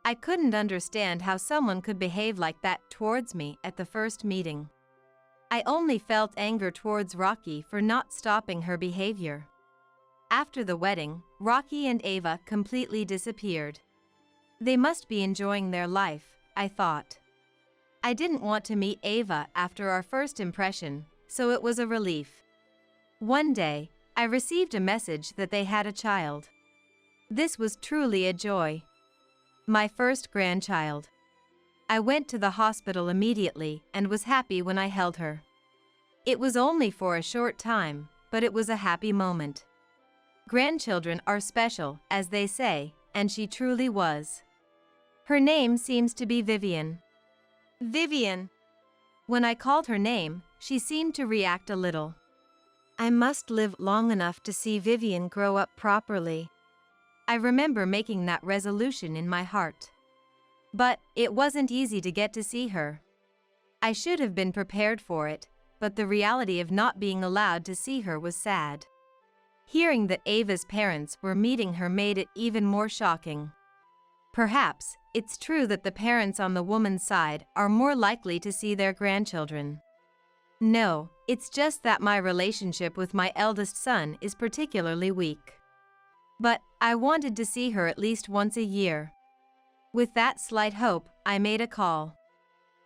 I couldn't understand how someone could behave like that towards me at the first meeting. I only felt anger towards Rocky for not stopping her behavior. After the wedding, Rocky and Ava completely disappeared. They must be enjoying their life, I thought. I didn't want to meet Ava after our first impression, so it was a relief. One day, I received a message that they had a child. This was truly a joy. My first grandchild. I went to the hospital immediately and was happy when I held her. It was only for a short time, but it was a happy moment. Grandchildren are special, as they say, and she truly was. Her name seems to be Vivian. Vivian. When I called her name, she seemed to react a little. I must live long enough to see Vivian grow up properly. I remember making that resolution in my heart. But it wasn't easy to get to see her. I should have been prepared for it, but the reality of not being allowed to see her was sad. Hearing that Ava's parents were meeting her made it even more shocking. Perhaps it's true that the parents on the woman's side are more likely to see their grandchildren. No, it's just that my relationship with my eldest son is particularly weak. But I wanted to see her at least once a year. With that slight hope, I made a call.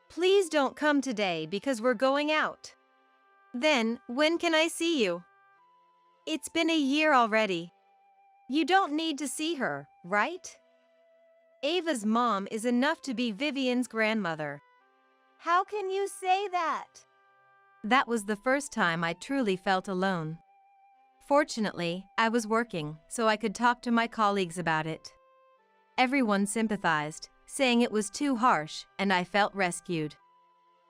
Please don't come today because we're going out. Then, when can I see you? It's been a year already. You don't need to see her, right? Ava's mom is enough to be Vivian's grandmother. How can you say that? That was the first time I truly felt alone. Fortunately, I was working, so I could talk to my colleagues about it. Everyone sympathized, saying it was too harsh, and I felt rescued.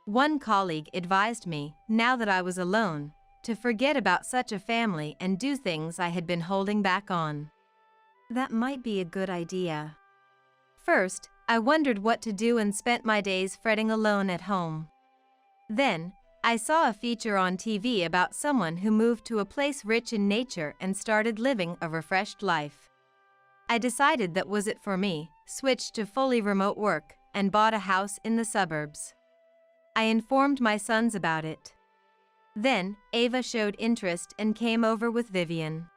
One colleague advised me, now that I was alone, to forget about such a family and do things I had been holding back on. That might be a good idea. First, I wondered what to do and spent my days fretting alone at home. Then, I saw a feature on TV about someone who moved to a place rich in nature and started living a refreshed life. I decided that was it for me, switched to fully remote work, and bought a house in the suburbs. I informed my sons about it. Then, Ava showed interest and came over with Vivian.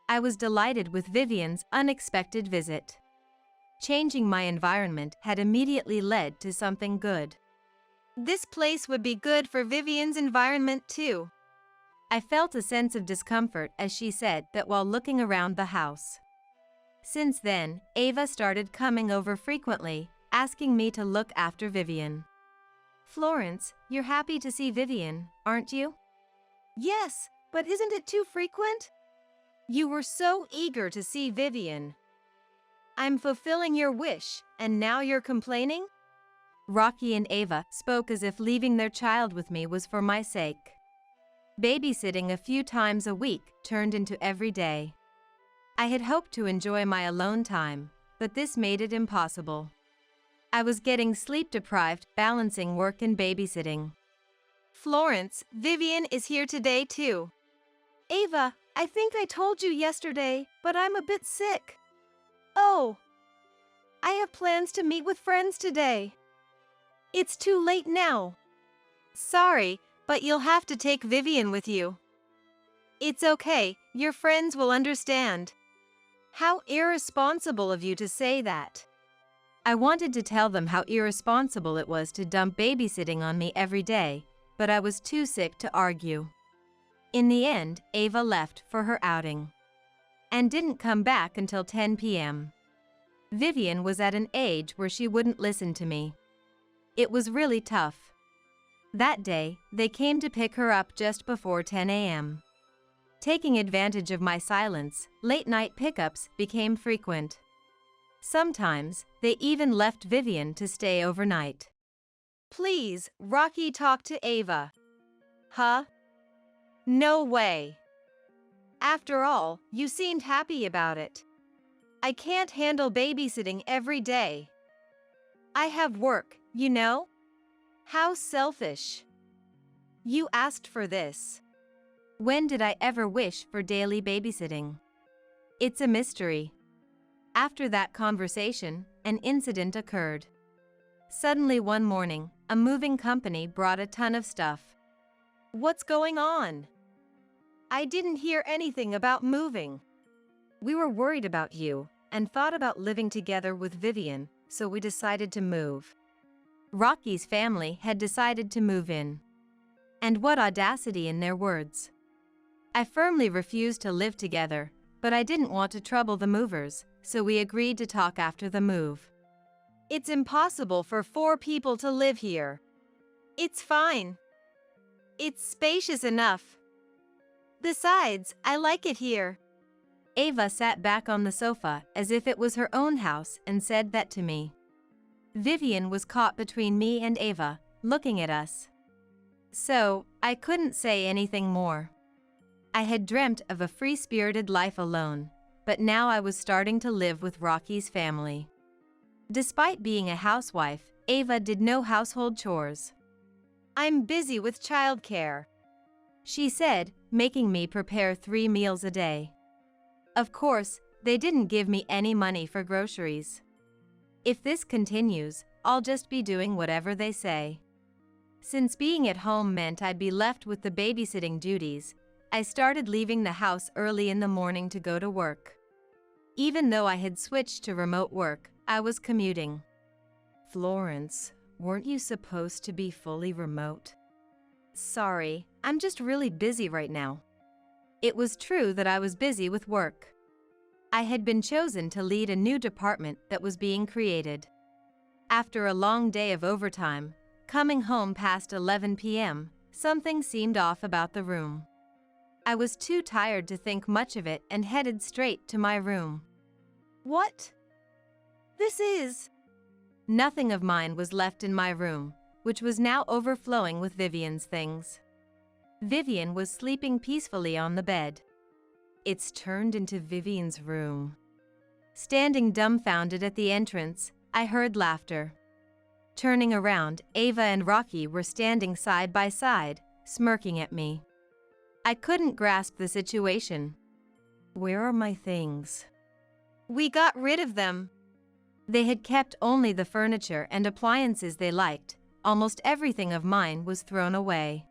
I was delighted with Vivian's unexpected visit. Changing my environment had immediately led to something good. This place would be good for Vivian's environment too. I felt a sense of discomfort as she said that while looking around the house. Since then, Ava started coming over frequently, asking me to look after Vivian. Florence, you're happy to see Vivian, aren't you? Yes, but isn't it too frequent? You were so eager to see Vivian. I'm fulfilling your wish, and now you're complaining? Rocky and Ava spoke as if leaving their child with me was for my sake. Babysitting a few times a week turned into every day. I had hoped to enjoy my alone time, but this made it impossible. I was getting sleep-deprived, balancing work and babysitting. Florence, Vivian is here today too. Ava, I think I told you yesterday, but I'm a bit sick. Oh, I have plans to meet with friends today. It's too late now. Sorry, but you'll have to take Vivian with you. It's okay, your friends will understand. How irresponsible of you to say that. I wanted to tell them how irresponsible it was to dump babysitting on me every day, but I was too sick to argue. In the end, Ava left for her outing and didn't come back until 10 p.m. Vivian was at an age where she wouldn't listen to me. It was really tough. That day, they came to pick her up just before 10 a.m. Taking advantage of my silence, late-night pickups became frequent. Sometimes, they even left Vivian to stay overnight. Please, Rocky, talk to Ava. Huh? No way. After all, you seemed happy about it. I can't handle babysitting every day. I have work, you know? How selfish. You asked for this. When did I ever wish for daily babysitting? It's a mystery. After that conversation, an incident occurred. Suddenly one morning, a moving company brought a ton of stuff. What's going on? I didn't hear anything about moving. We were worried about you and thought about living together with Vivian, so we decided to move. Rocky's family had decided to move in. And what audacity in their words. I firmly refused to live together, but I didn't want to trouble the movers, so we agreed to talk after the move. It's impossible for 4 people to live here. It's fine. It's spacious enough. Besides, I like it here. Ava sat back on the sofa as if it was her own house and said that to me. Vivian was caught between me and Ava, looking at us. So, I couldn't say anything more. I had dreamt of a free-spirited life alone, but now I was starting to live with Rocky's family. Despite being a housewife, Ava did no household chores. I'm busy with childcare, she said, making me prepare 3 meals a day. Of course, they didn't give me any money for groceries. If this continues, I'll just be doing whatever they say. Since being at home meant I'd be left with the babysitting duties, I started leaving the house early in the morning to go to work. Even though I had switched to remote work, I was commuting. Florence, weren't you supposed to be fully remote? Sorry, I'm just really busy right now. It was true that I was busy with work. I had been chosen to lead a new department that was being created. After a long day of overtime, coming home past 11 p.m., something seemed off about the room. I was too tired to think much of it and headed straight to my room. What? This is... Nothing of mine was left in my room, which was now overflowing with Vivian's things. Vivian was sleeping peacefully on the bed. It's turned into Vivian's room. Standing dumbfounded at the entrance, I heard laughter. Turning around, Ava and Rocky were standing side by side, smirking at me. I couldn't grasp the situation. Where are my things? We got rid of them. They had kept only the furniture and appliances they liked. Almost everything of mine was thrown away.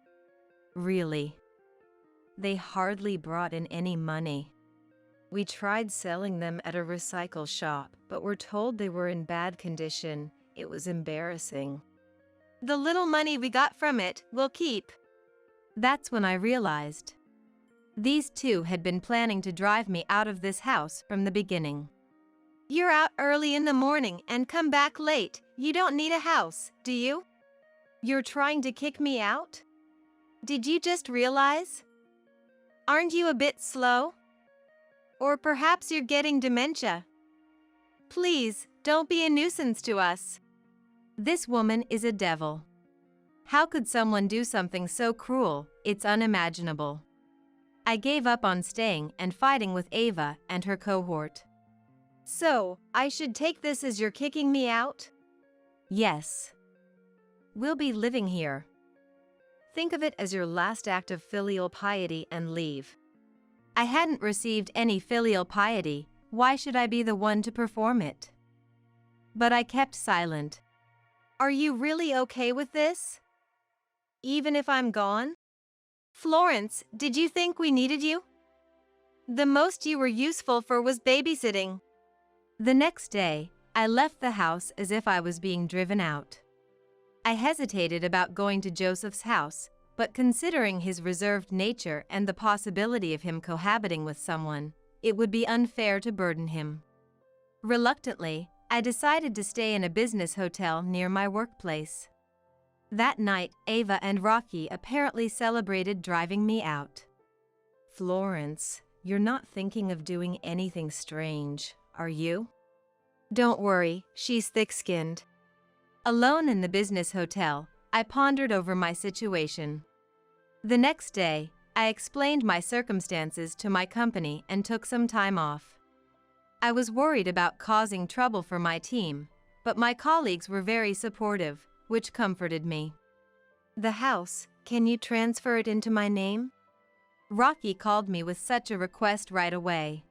Really? They hardly brought in any money. We tried selling them at a recycle shop, but were told they were in bad condition. It was embarrassing. The little money we got from it, we'll keep. That's when I realized. These two had been planning to drive me out of this house from the beginning. You're out early in the morning and come back late. You don't need a house, do you? You're trying to kick me out? Did you just realize? Aren't you a bit slow? Or perhaps you're getting dementia. Please, don't be a nuisance to us. This woman is a devil. How could someone do something so cruel? It's unimaginable. I gave up on staying and fighting with Ava and her cohort. So, I should take this as you're kicking me out? Yes. We'll be living here. Think of it as your last act of filial piety and leave. I hadn't received any filial piety. Why should I be the one to perform it? But I kept silent. Are you really okay with this? Even if I'm gone? Florence, did you think we needed you? The most you were useful for was babysitting. The next day, I left the house as if I was being driven out. I hesitated about going to Joseph's house, but considering his reserved nature and the possibility of him cohabiting with someone, it would be unfair to burden him. Reluctantly, I decided to stay in a business hotel near my workplace. That night, Ava and Rocky apparently celebrated driving me out. Florence, you're not thinking of doing anything strange, are you? Don't worry, she's thick-skinned. Alone in the business hotel, I pondered over my situation. The next day, I explained my circumstances to my company and took some time off. I was worried about causing trouble for my team, but my colleagues were very supportive, which comforted me. The house, can you transfer it into my name? Rocky called me with such a request right away.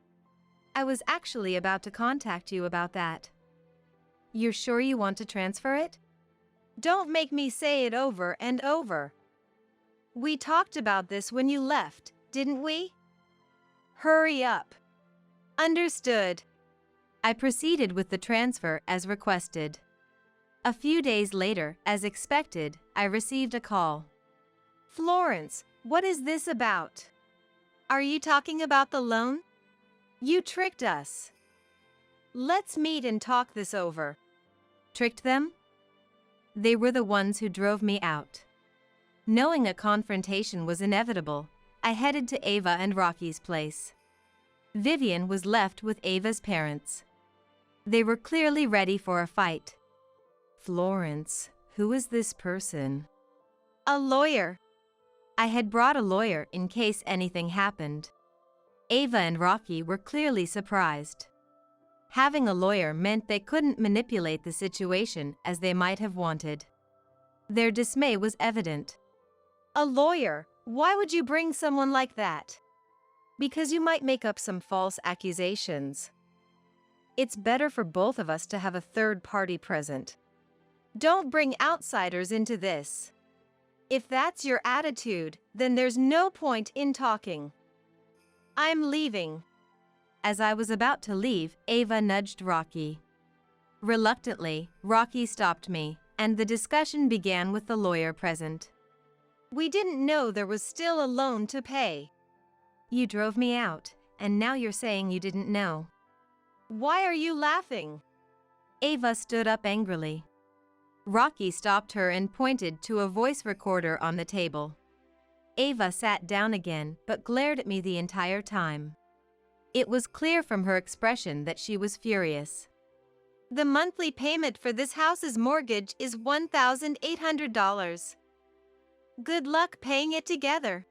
I was actually about to contact you about that. You're sure you want to transfer it? Don't make me say it over and over. We talked about this when you left, didn't we? Hurry up. Understood. I proceeded with the transfer as requested. A few days later, as expected, I received a call. Florence, what is this about? Are you talking about the loan? You tricked us. Let's meet and talk this over. Tricked them? They were the ones who drove me out. Knowing a confrontation was inevitable, I headed to Ava and Rocky's place. Vivian was left with Ava's parents. They were clearly ready for a fight. Florence, who is this person? A lawyer. I had brought a lawyer in case anything happened. Ava and Rocky were clearly surprised. Having a lawyer meant they couldn't manipulate the situation as they might have wanted. Their dismay was evident. A lawyer? Why would you bring someone like that? Because you might make up some false accusations. It's better for both of us to have a third party present. Don't bring outsiders into this. If that's your attitude, then there's no point in talking. I'm leaving. As I was about to leave, Ava nudged Rocky. Reluctantly, Rocky stopped me, and the discussion began with the lawyer present. We didn't know there was still a loan to pay. You drove me out, and now you're saying you didn't know. Why are you laughing? Ava stood up angrily. Rocky stopped her and pointed to a voice recorder on the table. Ava sat down again but glared at me the entire time. It was clear from her expression that she was furious. The monthly payment for this house's mortgage is $1,800. Good luck paying it together.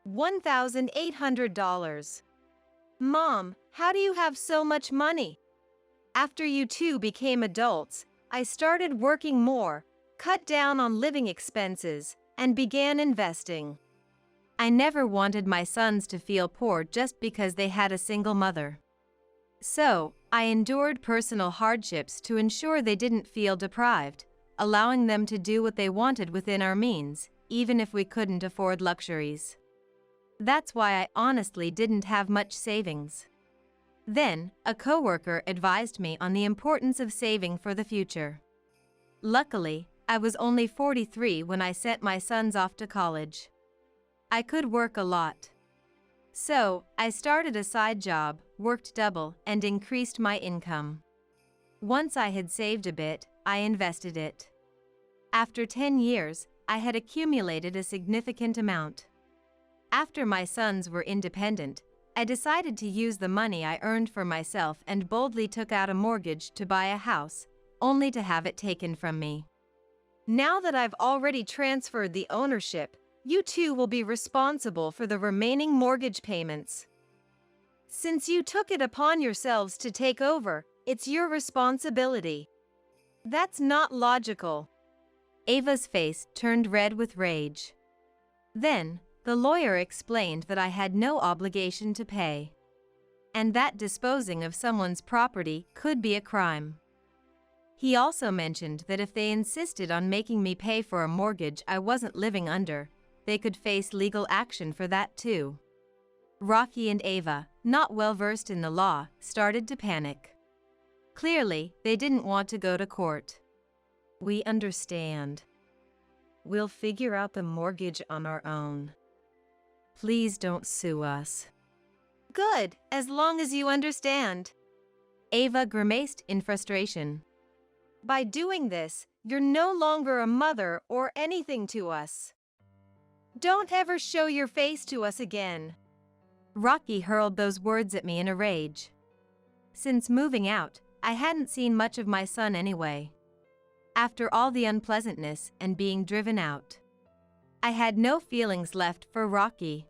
$1,800. Mom, how do you have so much money? After you two became adults, I started working more, cut down on living expenses, and began investing. I never wanted my sons to feel poor just because they had a single mother. So, I endured personal hardships to ensure they didn't feel deprived, allowing them to do what they wanted within our means, even if we couldn't afford luxuries. That's why I honestly didn't have much savings. Then, a coworker advised me on the importance of saving for the future. Luckily, I was only 43 when I sent my sons off to college. I could work a lot. So, I started a side job, worked double, and increased my income. Once I had saved a bit, I invested it. After 10 years, I had accumulated a significant amount. After my sons were independent, I decided to use the money I earned for myself and boldly took out a mortgage to buy a house, only to have it taken from me. Now that I've already transferred the ownership, you two will be responsible for the remaining mortgage payments. Since you took it upon yourselves to take over, it's your responsibility. That's not logical. Ava's face turned red with rage. Then, the lawyer explained that I had no obligation to pay, and that disposing of someone's property could be a crime. He also mentioned that if they insisted on making me pay for a mortgage I wasn't living under, they could face legal action for that too. Rocky and Ava, not well versed in the law, started to panic. Clearly, they didn't want to go to court. We understand. We'll figure out the mortgage on our own. Please don't sue us. Good, as long as you understand. Ava grimaced in frustration. By doing this, you're no longer a mother or anything to us. Don't ever show your face to us again. Rocky hurled those words at me in a rage. Since moving out, I hadn't seen much of my son anyway. After all the unpleasantness and being driven out, I had no feelings left for Rocky.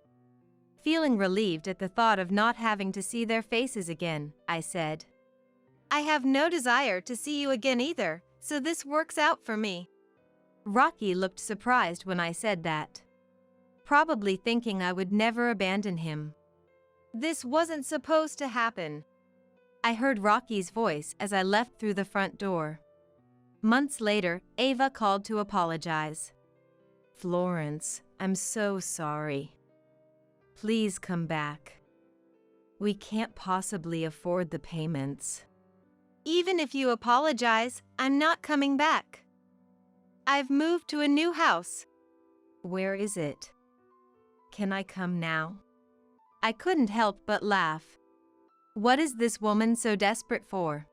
Feeling relieved at the thought of not having to see their faces again, I said, I have no desire to see you again either, so this works out for me. Rocky looked surprised when I said that, probably thinking I would never abandon him. This wasn't supposed to happen. I heard Rocky's voice as I left through the front door. Months later, Ava called to apologize. Florence, I'm so sorry. Please come back. We can't possibly afford the payments. Even if you apologize, I'm not coming back. I've moved to a new house. Where is it? Can I come now? I couldn't help but laugh. What is this woman so desperate for?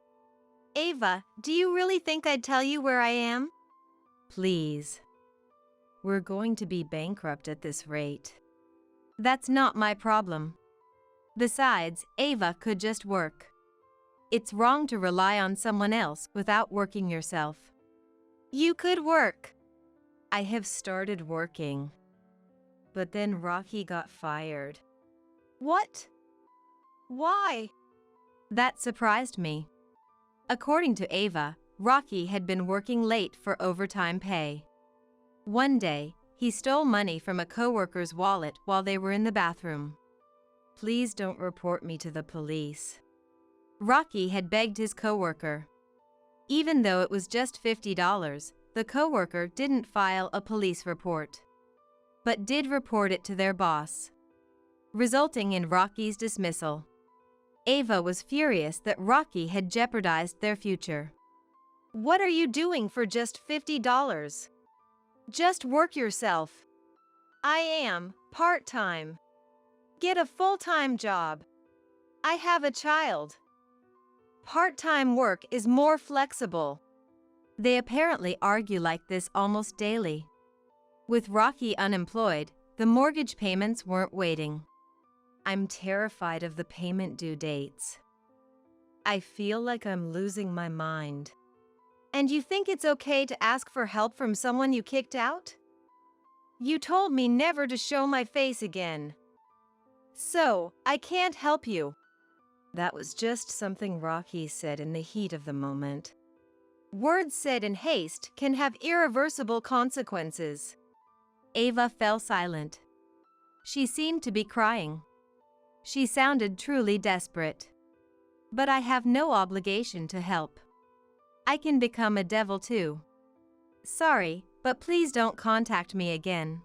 Ava, do you really think I'd tell you where I am? Please. We're going to be bankrupt at this rate. That's not my problem. Besides, Ava could just work. It's wrong to rely on someone else without working yourself. You could work. I have started working. But then Rocky got fired. What? Why? That surprised me. According to Ava, Rocky had been working late for overtime pay. One day, he stole money from a coworker's wallet while they were in the bathroom. Please don't report me to the police. Rocky had begged his coworker. Even though it was just $50, the coworker didn't file a police report, but did report it to their boss, resulting in Rocky's dismissal. Ava was furious that Rocky had jeopardized their future. What are you doing for just $50? Just work yourself. I am part-time. Get a full-time job. I have a child. Part-time work is more flexible. They apparently argue like this almost daily. With Rocky unemployed, the mortgage payments weren't waiting. I'm terrified of the payment due dates. I feel like I'm losing my mind. And you think it's okay to ask for help from someone you kicked out? You told me never to show my face again. So, I can't help you. That was just something Rocky said in the heat of the moment. Words said in haste can have irreversible consequences. Ava fell silent. She seemed to be crying. She sounded truly desperate. But I have no obligation to help. I can become a devil too. Sorry, but please don't contact me again.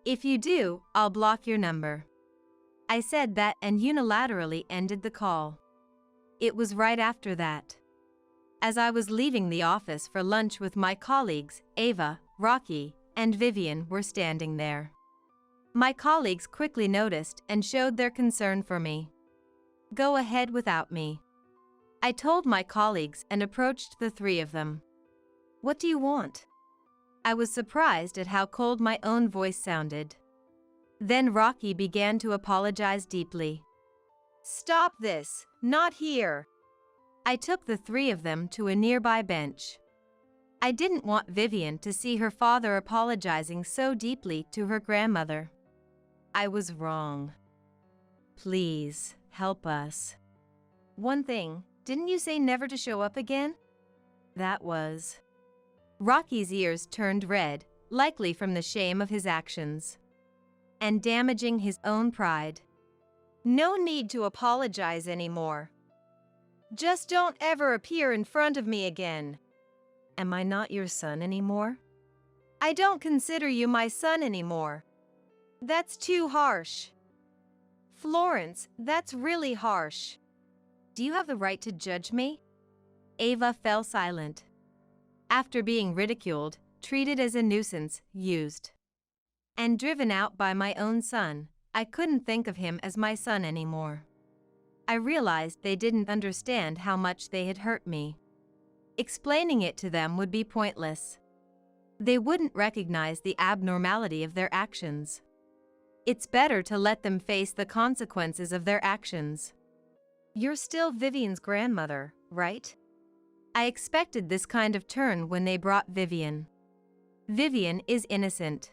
If you do, I'll block your number. I said that and unilaterally ended the call. It was right after that. As I was leaving the office for lunch with my colleagues, Ava, Rocky, and Vivian were standing there. My colleagues quickly noticed and showed their concern for me. Go ahead without me. I told my colleagues and approached the three of them. What do you want? I was surprised at how cold my own voice sounded. Then Rocky began to apologize deeply. Stop this, not here. I took the three of them to a nearby bench. I didn't want Vivian to see her father apologizing so deeply to her grandmother. I was wrong. Please, help us. One thing, didn't you say never to show up again? That was. Rocky's ears turned red, likely from the shame of his actions. And damaging his own pride. No need to apologize anymore. Just don't ever appear in front of me again. Am I not your son anymore? I don't consider you my son anymore. That's too harsh. Florence, that's really harsh. Do you have the right to judge me? Ava fell silent. After being ridiculed, treated as a nuisance, used, and driven out by my own son, I couldn't think of him as my son anymore. I realized they didn't understand how much they had hurt me. Explaining it to them would be pointless. They wouldn't recognize the abnormality of their actions. It's better to let them face the consequences of their actions. You're still Vivian's grandmother, right? I expected this kind of turn when they brought Vivian. Vivian is innocent.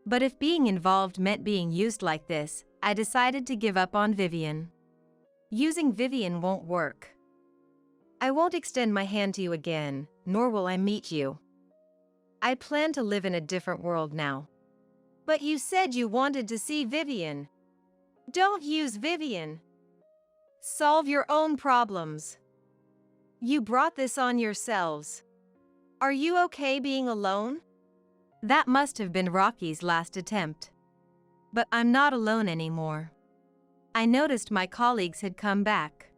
But if being involved meant being used like this, I decided to give up on Vivian. Using Vivian won't work. I won't extend my hand to you again, nor will I meet you. I plan to live in a different world now. But you said you wanted to see Vivian. Don't use Vivian. Solve your own problems. You brought this on yourselves. Are you okay being alone? That must have been Rocky's last attempt. But I'm not alone anymore. I noticed my colleagues had come back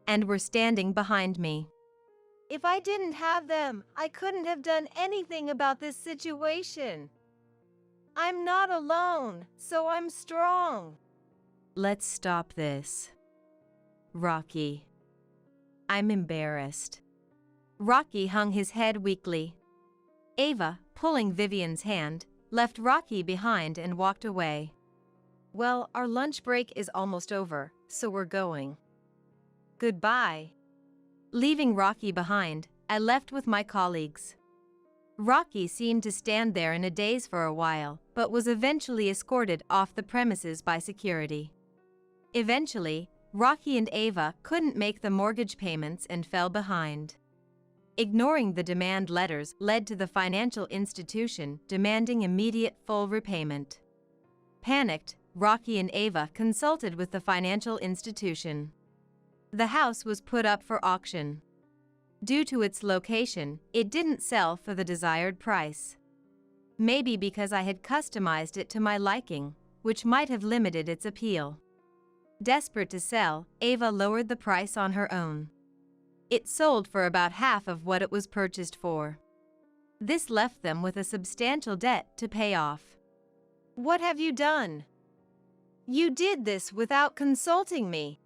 and were standing behind me. If I didn't have them, I couldn't have done anything about this situation. I'm not alone, so I'm strong. Let's stop this. Rocky. I'm embarrassed. Rocky hung his head weakly. Ava, pulling Vivian's hand, left Rocky behind and walked away. Well, our lunch break is almost over, so we're going. Goodbye. Leaving Rocky behind, I left with my colleagues. Rocky seemed to stand there in a daze for a while, but was eventually escorted off the premises by security. Eventually, Rocky and Ava couldn't make the mortgage payments and fell behind. Ignoring the demand letters led to the financial institution demanding immediate full repayment. Panicked, Rocky and Ava consulted with the financial institution. The house was put up for auction. Due to its location, it didn't sell for the desired price. Maybe because I had customized it to my liking, which might have limited its appeal. Desperate to sell, Ava lowered the price on her own. It sold for about half of what it was purchased for. This left them with a substantial debt to pay off. What have you done? You did this without consulting me.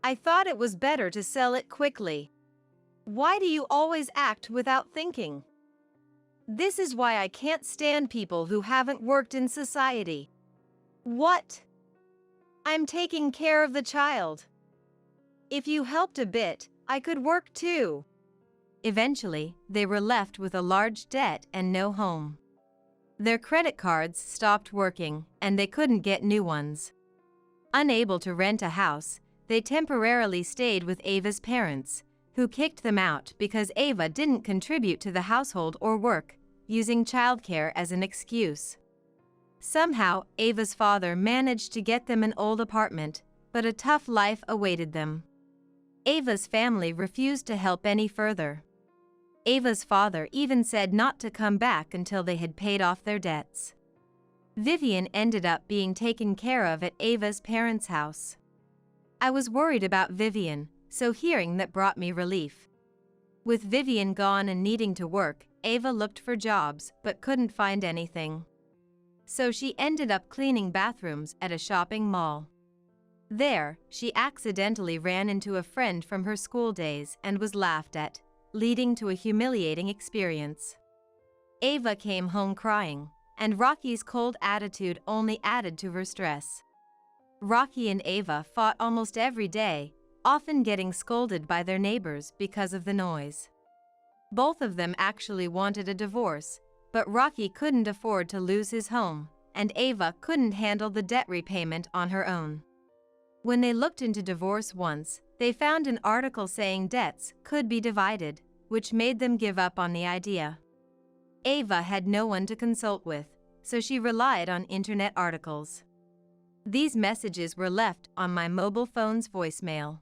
I thought it was better to sell it quickly. Why do you always act without thinking? This is why I can't stand people who haven't worked in society. What? I'm taking care of the child. If you helped a bit, I could work too. Eventually, they were left with a large debt and no home. Their credit cards stopped working, and they couldn't get new ones. Unable to rent a house, they temporarily stayed with Ava's parents, who kicked them out because Ava didn't contribute to the household or work, using childcare as an excuse. Somehow, Ava's father managed to get them an old apartment, but a tough life awaited them. Ava's family refused to help any further. Ava's father even said not to come back until they had paid off their debts. Vivian ended up being taken care of at Ava's parents' house. I was worried about Vivian, so hearing that brought me relief. With Vivian gone and needing to work, Ava looked for jobs but couldn't find anything. So she ended up cleaning bathrooms at a shopping mall. There, she accidentally ran into a friend from her school days and was laughed at, leading to a humiliating experience. Ava came home crying, and Rocky's cold attitude only added to her stress. Rocky and Ava fought almost every day, often getting scolded by their neighbors because of the noise. Both of them actually wanted a divorce, but Rocky couldn't afford to lose his home, and Ava couldn't handle the debt repayment on her own. When they looked into divorce once, they found an article saying debts could be divided, which made them give up on the idea. Ava had no one to consult with, so she relied on internet articles. These messages were left on my mobile phone's voicemail.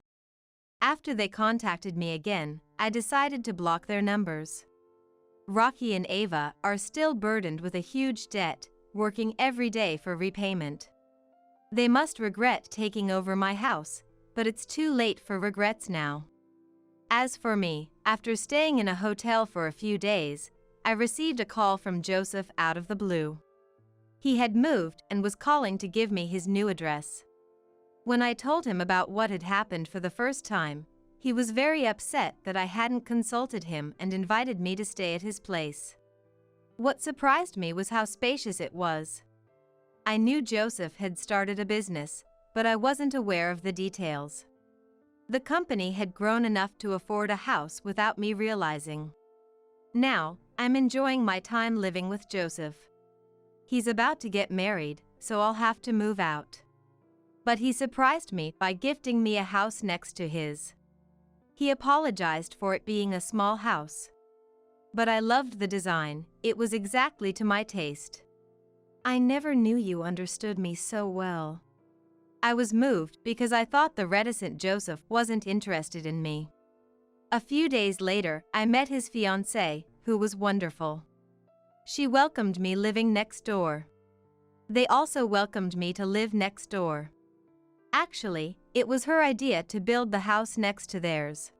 After they contacted me again, I decided to block their numbers. Rocky and Ava are still burdened with a huge debt, working every day for repayment. They must regret taking over my house, but it's too late for regrets now. As for me, after staying in a hotel for a few days, I received a call from Joseph out of the blue. He had moved and was calling to give me his new address. When I told him about what had happened for the first time, he was very upset that I hadn't consulted him and invited me to stay at his place. What surprised me was how spacious it was. I knew Joseph had started a business, but I wasn't aware of the details. The company had grown enough to afford a house without me realizing. Now, I'm enjoying my time living with Joseph. He's about to get married, so I'll have to move out. But he surprised me by gifting me a house next to his. He apologized for it being a small house. But I loved the design, it was exactly to my taste. I never knew you understood me so well. I was moved because I thought the reticent Joseph wasn't interested in me. A few days later, I met his fiancée, who was wonderful. She welcomed me living next door. They also welcomed me to live next door. Actually, it was her idea to build the house next to theirs.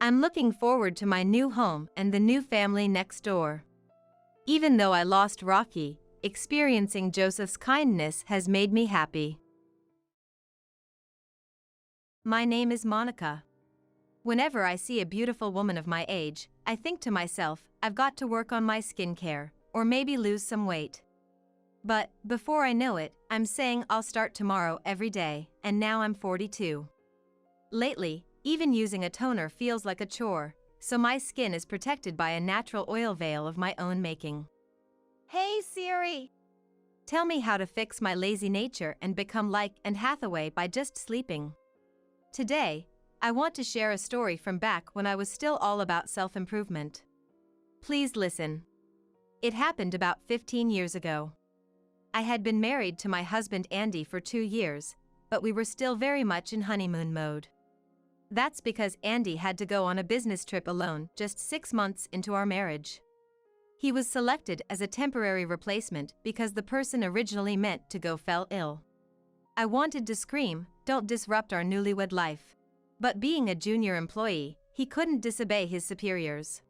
I'm looking forward to my new home and the new family next door. Even though I lost Rocky, experiencing Joseph's kindness has made me happy. My name is Monica. Whenever I see a beautiful woman of my age, I think to myself, I've got to work on my skincare, or maybe lose some weight. But, before I know it, I'm saying I'll start tomorrow every day, and now I'm 42. Lately, even using a toner feels like a chore, so my skin is protected by a natural oil veil of my own making. Hey Siri! Tell me how to fix my lazy nature and become like Anne Hathaway by just sleeping. Today, I want to share a story from back when I was still all about self-improvement. Please listen. It happened about 15 years ago. I had been married to my husband Andy for 2 years, but we were still very much in honeymoon mode. That's because Andy had to go on a business trip alone just 6 months into our marriage. He was selected as a temporary replacement because the person originally meant to go fell ill. I wanted to scream, "Don't disrupt our newlywed life." But being a junior employee, he couldn't disobey his superiors.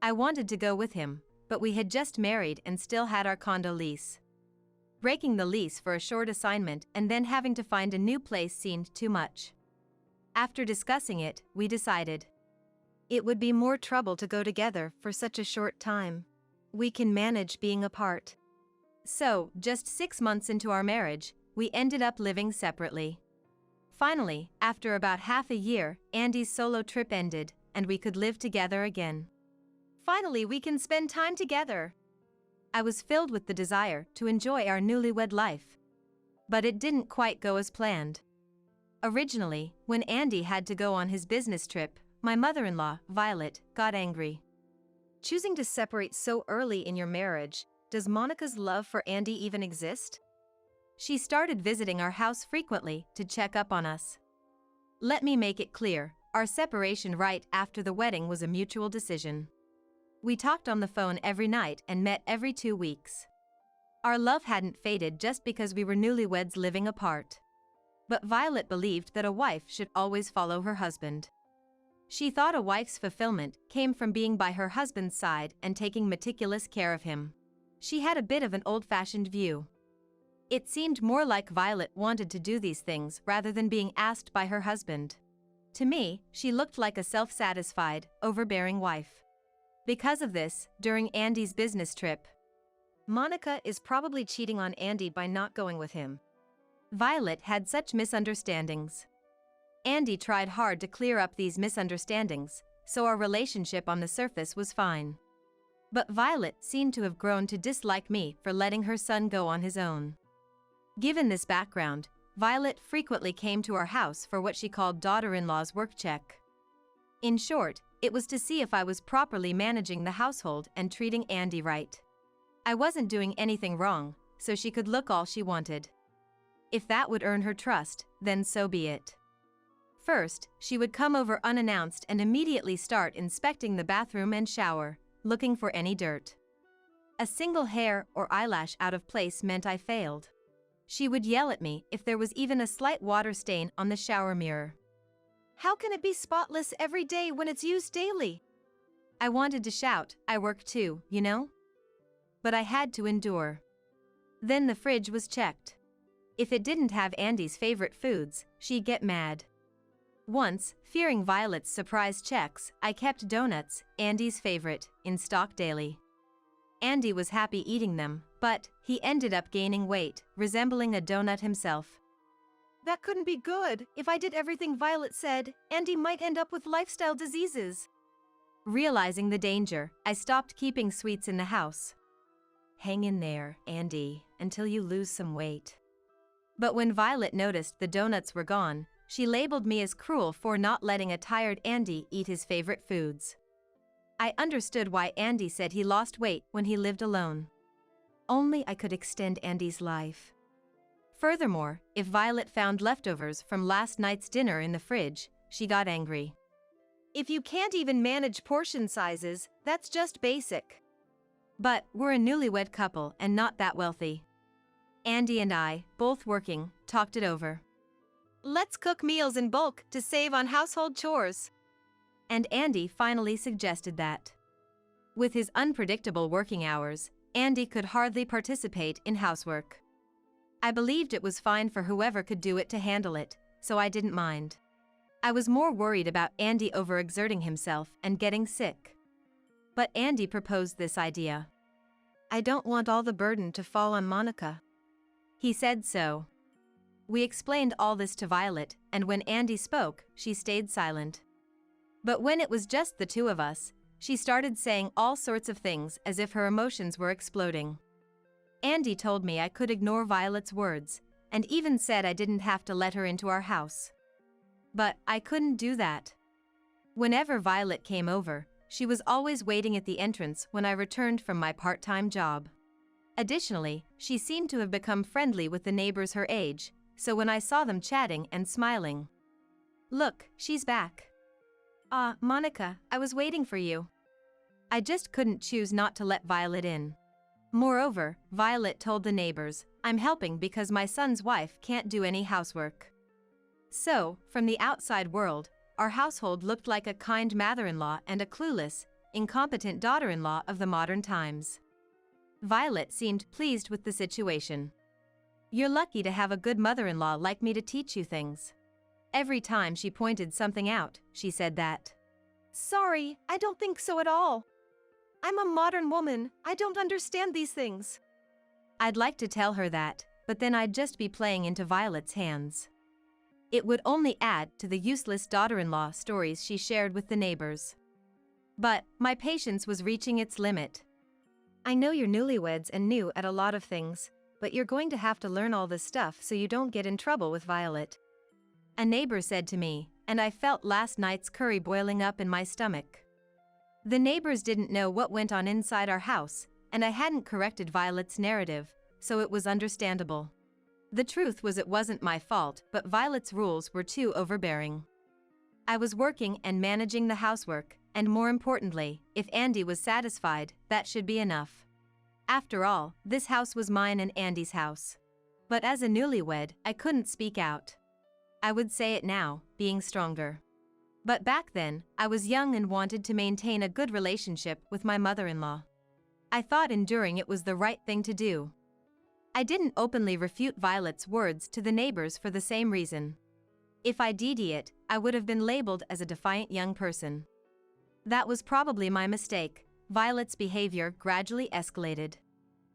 I wanted to go with him, but we had just married and still had our condo lease. Breaking the lease for a short assignment and then having to find a new place seemed too much. After discussing it, we decided it would be more trouble to go together for such a short time. We can manage being apart. So, just 6 months into our marriage, we ended up living separately. Finally, after about half a year, Andy's solo trip ended, and we could live together again. Finally, we can spend time together. I was filled with the desire to enjoy our newlywed life. But it didn't quite go as planned. Originally, when Andy had to go on his business trip, my mother-in-law, Violet, got angry. Choosing to separate so early in your marriage, does Monica's love for Andy even exist? She started visiting our house frequently to check up on us. Let me make it clear, our separation right after the wedding was a mutual decision. We talked on the phone every night and met every 2 weeks. Our love hadn't faded just because we were newlyweds living apart. But Violet believed that a wife should always follow her husband. She thought a wife's fulfillment came from being by her husband's side and taking meticulous care of him. She had a bit of an old-fashioned view. It seemed more like Violet wanted to do these things rather than being asked by her husband. To me, she looked like a self-satisfied, overbearing wife. Because of this, during Andy's business trip, Monica is probably cheating on Andy by not going with him. Violet had such misunderstandings. Andy tried hard to clear up these misunderstandings, so our relationship on the surface was fine. But Violet seemed to have grown to dislike me for letting her son go on his own. Given this background, Violet frequently came to our house for what she called daughter-in-law's work check. In short, it was to see if I was properly managing the household and treating Andy right. I wasn't doing anything wrong, so she could look all she wanted. If that would earn her trust, then so be it. First, she would come over unannounced and immediately start inspecting the bathroom and shower, looking for any dirt. A single hair or eyelash out of place meant I failed. She would yell at me if there was even a slight water stain on the shower mirror. How can it be spotless every day when it's used daily? I wanted to shout, I work too, you know? But I had to endure. Then the fridge was checked. If it didn't have Andy's favorite foods, she'd get mad. Once, fearing Violet's surprise checks, I kept donuts, Andy's favorite, in stock daily. Andy was happy eating them, but he ended up gaining weight, resembling a donut himself. That couldn't be good. If I did everything Violet said, Andy might end up with lifestyle diseases. Realizing the danger, I stopped keeping sweets in the house. Hang in there, Andy, until you lose some weight. But when Violet noticed the donuts were gone, she labeled me as cruel for not letting a tired Andy eat his favorite foods. I understood why Andy said he lost weight when he lived alone. Only I could extend Andy's life. Furthermore, if Violet found leftovers from last night's dinner in the fridge, she got angry. If you can't even manage portion sizes, that's just basic. But we're a newlywed couple and not that wealthy. Andy and I, both working, talked it over. Let's cook meals in bulk to save on household chores. And Andy finally suggested that. With his unpredictable working hours, Andy could hardly participate in housework. I believed it was fine for whoever could do it to handle it, so I didn't mind. I was more worried about Andy overexerting himself and getting sick. But Andy proposed this idea. I don't want all the burden to fall on Monica. He said so. We explained all this to Violet, and when Andy spoke, she stayed silent. But when it was just the two of us, she started saying all sorts of things as if her emotions were exploding. Andy told me I could ignore Violet's words, and even said I didn't have to let her into our house. But I couldn't do that. Whenever Violet came over, she was always waiting at the entrance when I returned from my part-time job. Additionally, she seemed to have become friendly with the neighbors her age, so when I saw them chatting and smiling. Look, she's back. Monica, I was waiting for you. I just couldn't choose not to let Violet in. Moreover, Violet told the neighbors, I'm helping because my son's wife can't do any housework. So, from the outside world, our household looked like a kind mother-in-law and a clueless, incompetent daughter-in-law of the modern times. Violet seemed pleased with the situation. You're lucky to have a good mother-in-law like me to teach you things. Every time she pointed something out, she said that. Sorry, I don't think so at all. I'm a modern woman, I don't understand these things. I'd like to tell her that, but then I'd just be playing into Violet's hands. It would only add to the useless daughter-in-law stories she shared with the neighbors. But my patience was reaching its limit. I know you're newlyweds and new at a lot of things, but you're going to have to learn all this stuff so you don't get in trouble with Violet. A neighbor said to me, and I felt last night's curry boiling up in my stomach. The neighbors didn't know what went on inside our house, and I hadn't corrected Violet's narrative, so it was understandable. The truth was it wasn't my fault, but Violet's rules were too overbearing. I was working and managing the housework, and more importantly, if Andy was satisfied, that should be enough. After all, this house was mine and Andy's house. But as a newlywed, I couldn't speak out. I would say it now, being stronger. But back then, I was young and wanted to maintain a good relationship with my mother-in-law. I thought enduring it was the right thing to do. I didn't openly refute Violet's words to the neighbors for the same reason. If I did it, I would have been labeled as a defiant young person. That was probably my mistake. Violet's behavior gradually escalated.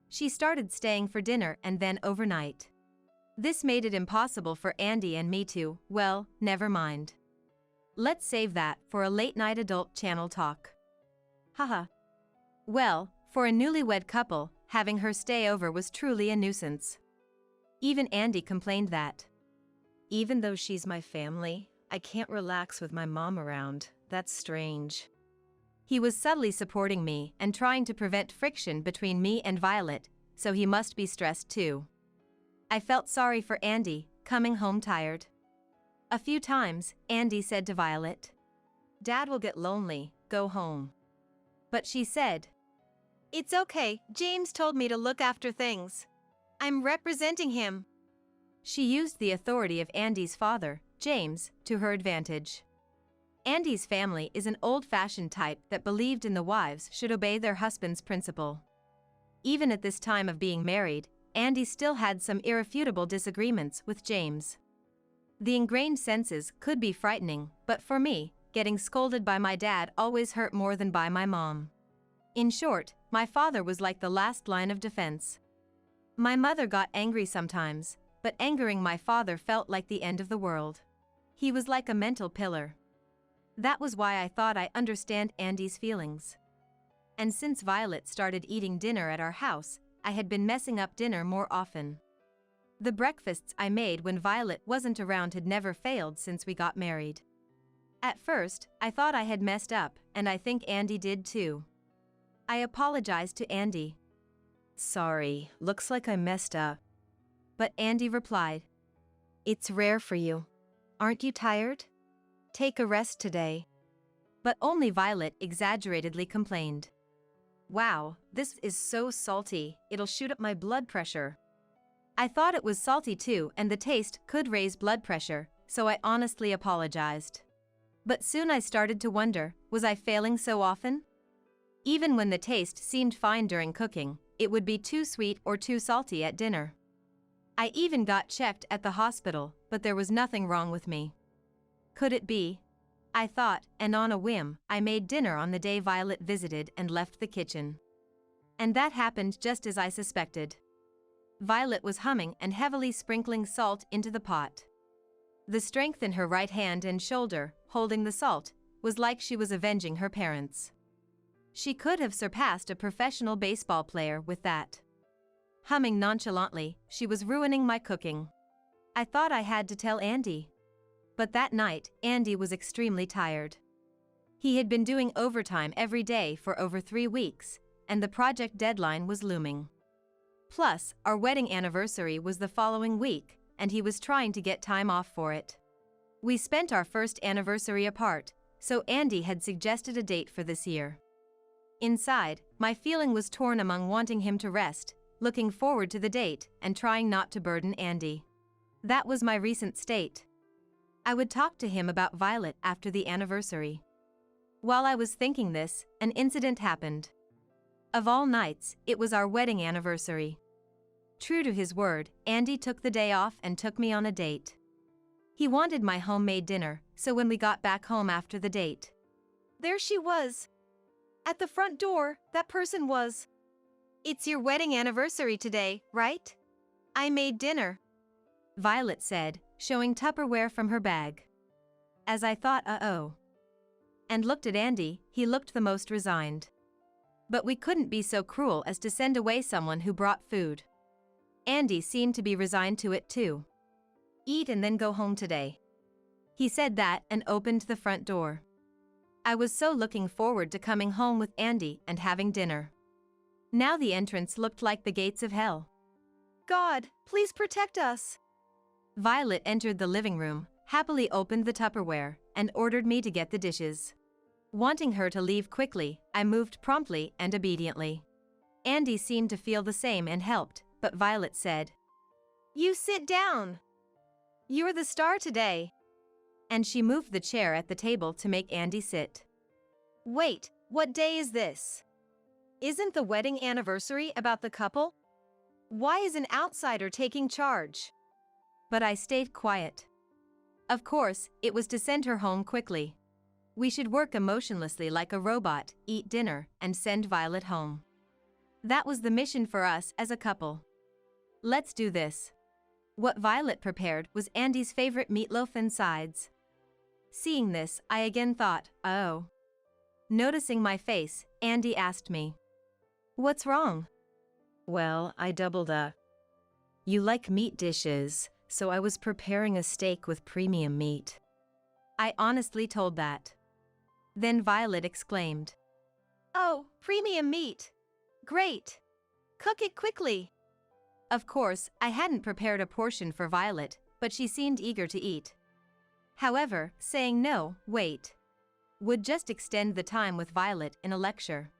She started staying for dinner and then overnight. This made it impossible for Andy and me to, well, never mind. Let's save that for a late-night adult channel talk. Haha. Well, for a newlywed couple, having her stay over was truly a nuisance. Even Andy complained that. Even though she's my family, I can't relax with my mom around. That's strange. He was subtly supporting me and trying to prevent friction between me and Violet, so he must be stressed too. I felt sorry for Andy, coming home tired. A few times, Andy said to Violet, "Dad will get lonely, go home." But she said, "It's okay, James told me to look after things. I'm representing him." She used the authority of Andy's father, James, to her advantage. Andy's family is an old-fashioned type that believed in the wives should obey their husband's principle. Even at this time of being married, Andy still had some irrefutable disagreements with James. The ingrained senses could be frightening, but for me, getting scolded by my dad always hurt more than by my mom. In short, my father was like the last line of defense. My mother got angry sometimes, but angering my father felt like the end of the world. He was like a mental pillar. That was why I thought I understand Andy's feelings. And since Violet started eating dinner at our house, I had been messing up dinner more often. The breakfasts I made when Violet wasn't around had never failed since we got married. At first, I thought I had messed up, and I think Andy did too. I apologized to Andy. "Sorry, looks like I messed up." But Andy replied, "It's rare for you. Aren't you tired? Take a rest today." But only Violet exaggeratedly complained. "Wow, this is so salty, it'll shoot up my blood pressure." I thought it was salty too, and the taste could raise blood pressure, so I honestly apologized. But soon I started to wonder, was I failing so often? Even when the taste seemed fine during cooking, it would be too sweet or too salty at dinner. I even got checked at the hospital, but there was nothing wrong with me. Could it be? I thought, and on a whim, I made dinner on the day Violet visited and left the kitchen. And that happened just as I suspected. Violet was humming and heavily sprinkling salt into the pot. The strength in her right hand and shoulder, holding the salt, was like she was avenging her parents. She could have surpassed a professional baseball player with that. Humming nonchalantly, she was ruining my cooking. I thought I had to tell Andy. But that night, Andy was extremely tired. He had been doing overtime every day for over 3 weeks, and the project deadline was looming. Plus, our wedding anniversary was the following week, and he was trying to get time off for it. We spent our first anniversary apart, so Andy had suggested a date for this year. Inside, my feeling was torn among wanting him to rest, looking forward to the date, and trying not to burden Andy. That was my recent state. I would talk to him about Violet after the anniversary. While I was thinking this, an incident happened. Of all nights, it was our wedding anniversary. True to his word, Andy took the day off and took me on a date. He wanted my homemade dinner, so when we got back home after the date, There she was. At the front door, that person was. "It's your wedding anniversary today, right? I made dinner," Violet said, showing Tupperware from her bag. As I thought, uh-oh. And looked at Andy, he looked the most resigned. But we couldn't be so cruel as to send away someone who brought food. Andy seemed to be resigned to it too. "Eat and then go home today." He said that and opened the front door. I was so looking forward to coming home with Andy and having dinner. Now the entrance looked like the gates of hell. God, please protect us. Violet entered the living room, happily opened the Tupperware, and ordered me to get the dishes. Wanting her to leave quickly, I moved promptly and obediently. Andy seemed to feel the same and helped, but Violet said, You sit down. You're the star today. And she moved the chair at the table to make Andy sit. Wait, what day is this? Isn't the wedding anniversary about the couple? Why is an outsider taking charge? But I stayed quiet. Of course, it was to send her home quickly. We should work emotionlessly like a robot, eat dinner, and send Violet home. That was the mission for us as a couple. Let's do this. What Violet prepared was Andy's favorite meatloaf and sides. Seeing this, I again thought, oh. Noticing my face, Andy asked me, What's wrong? Well, I doubled up. You like meat dishes, so I was preparing a steak with premium meat. I honestly told that. Then Violet exclaimed, Oh, premium meat. Great. Cook it quickly. Of course, I hadn't prepared a portion for Violet, but she seemed eager to eat. However, saying no, wait, would just extend the time with Violet in a lecture.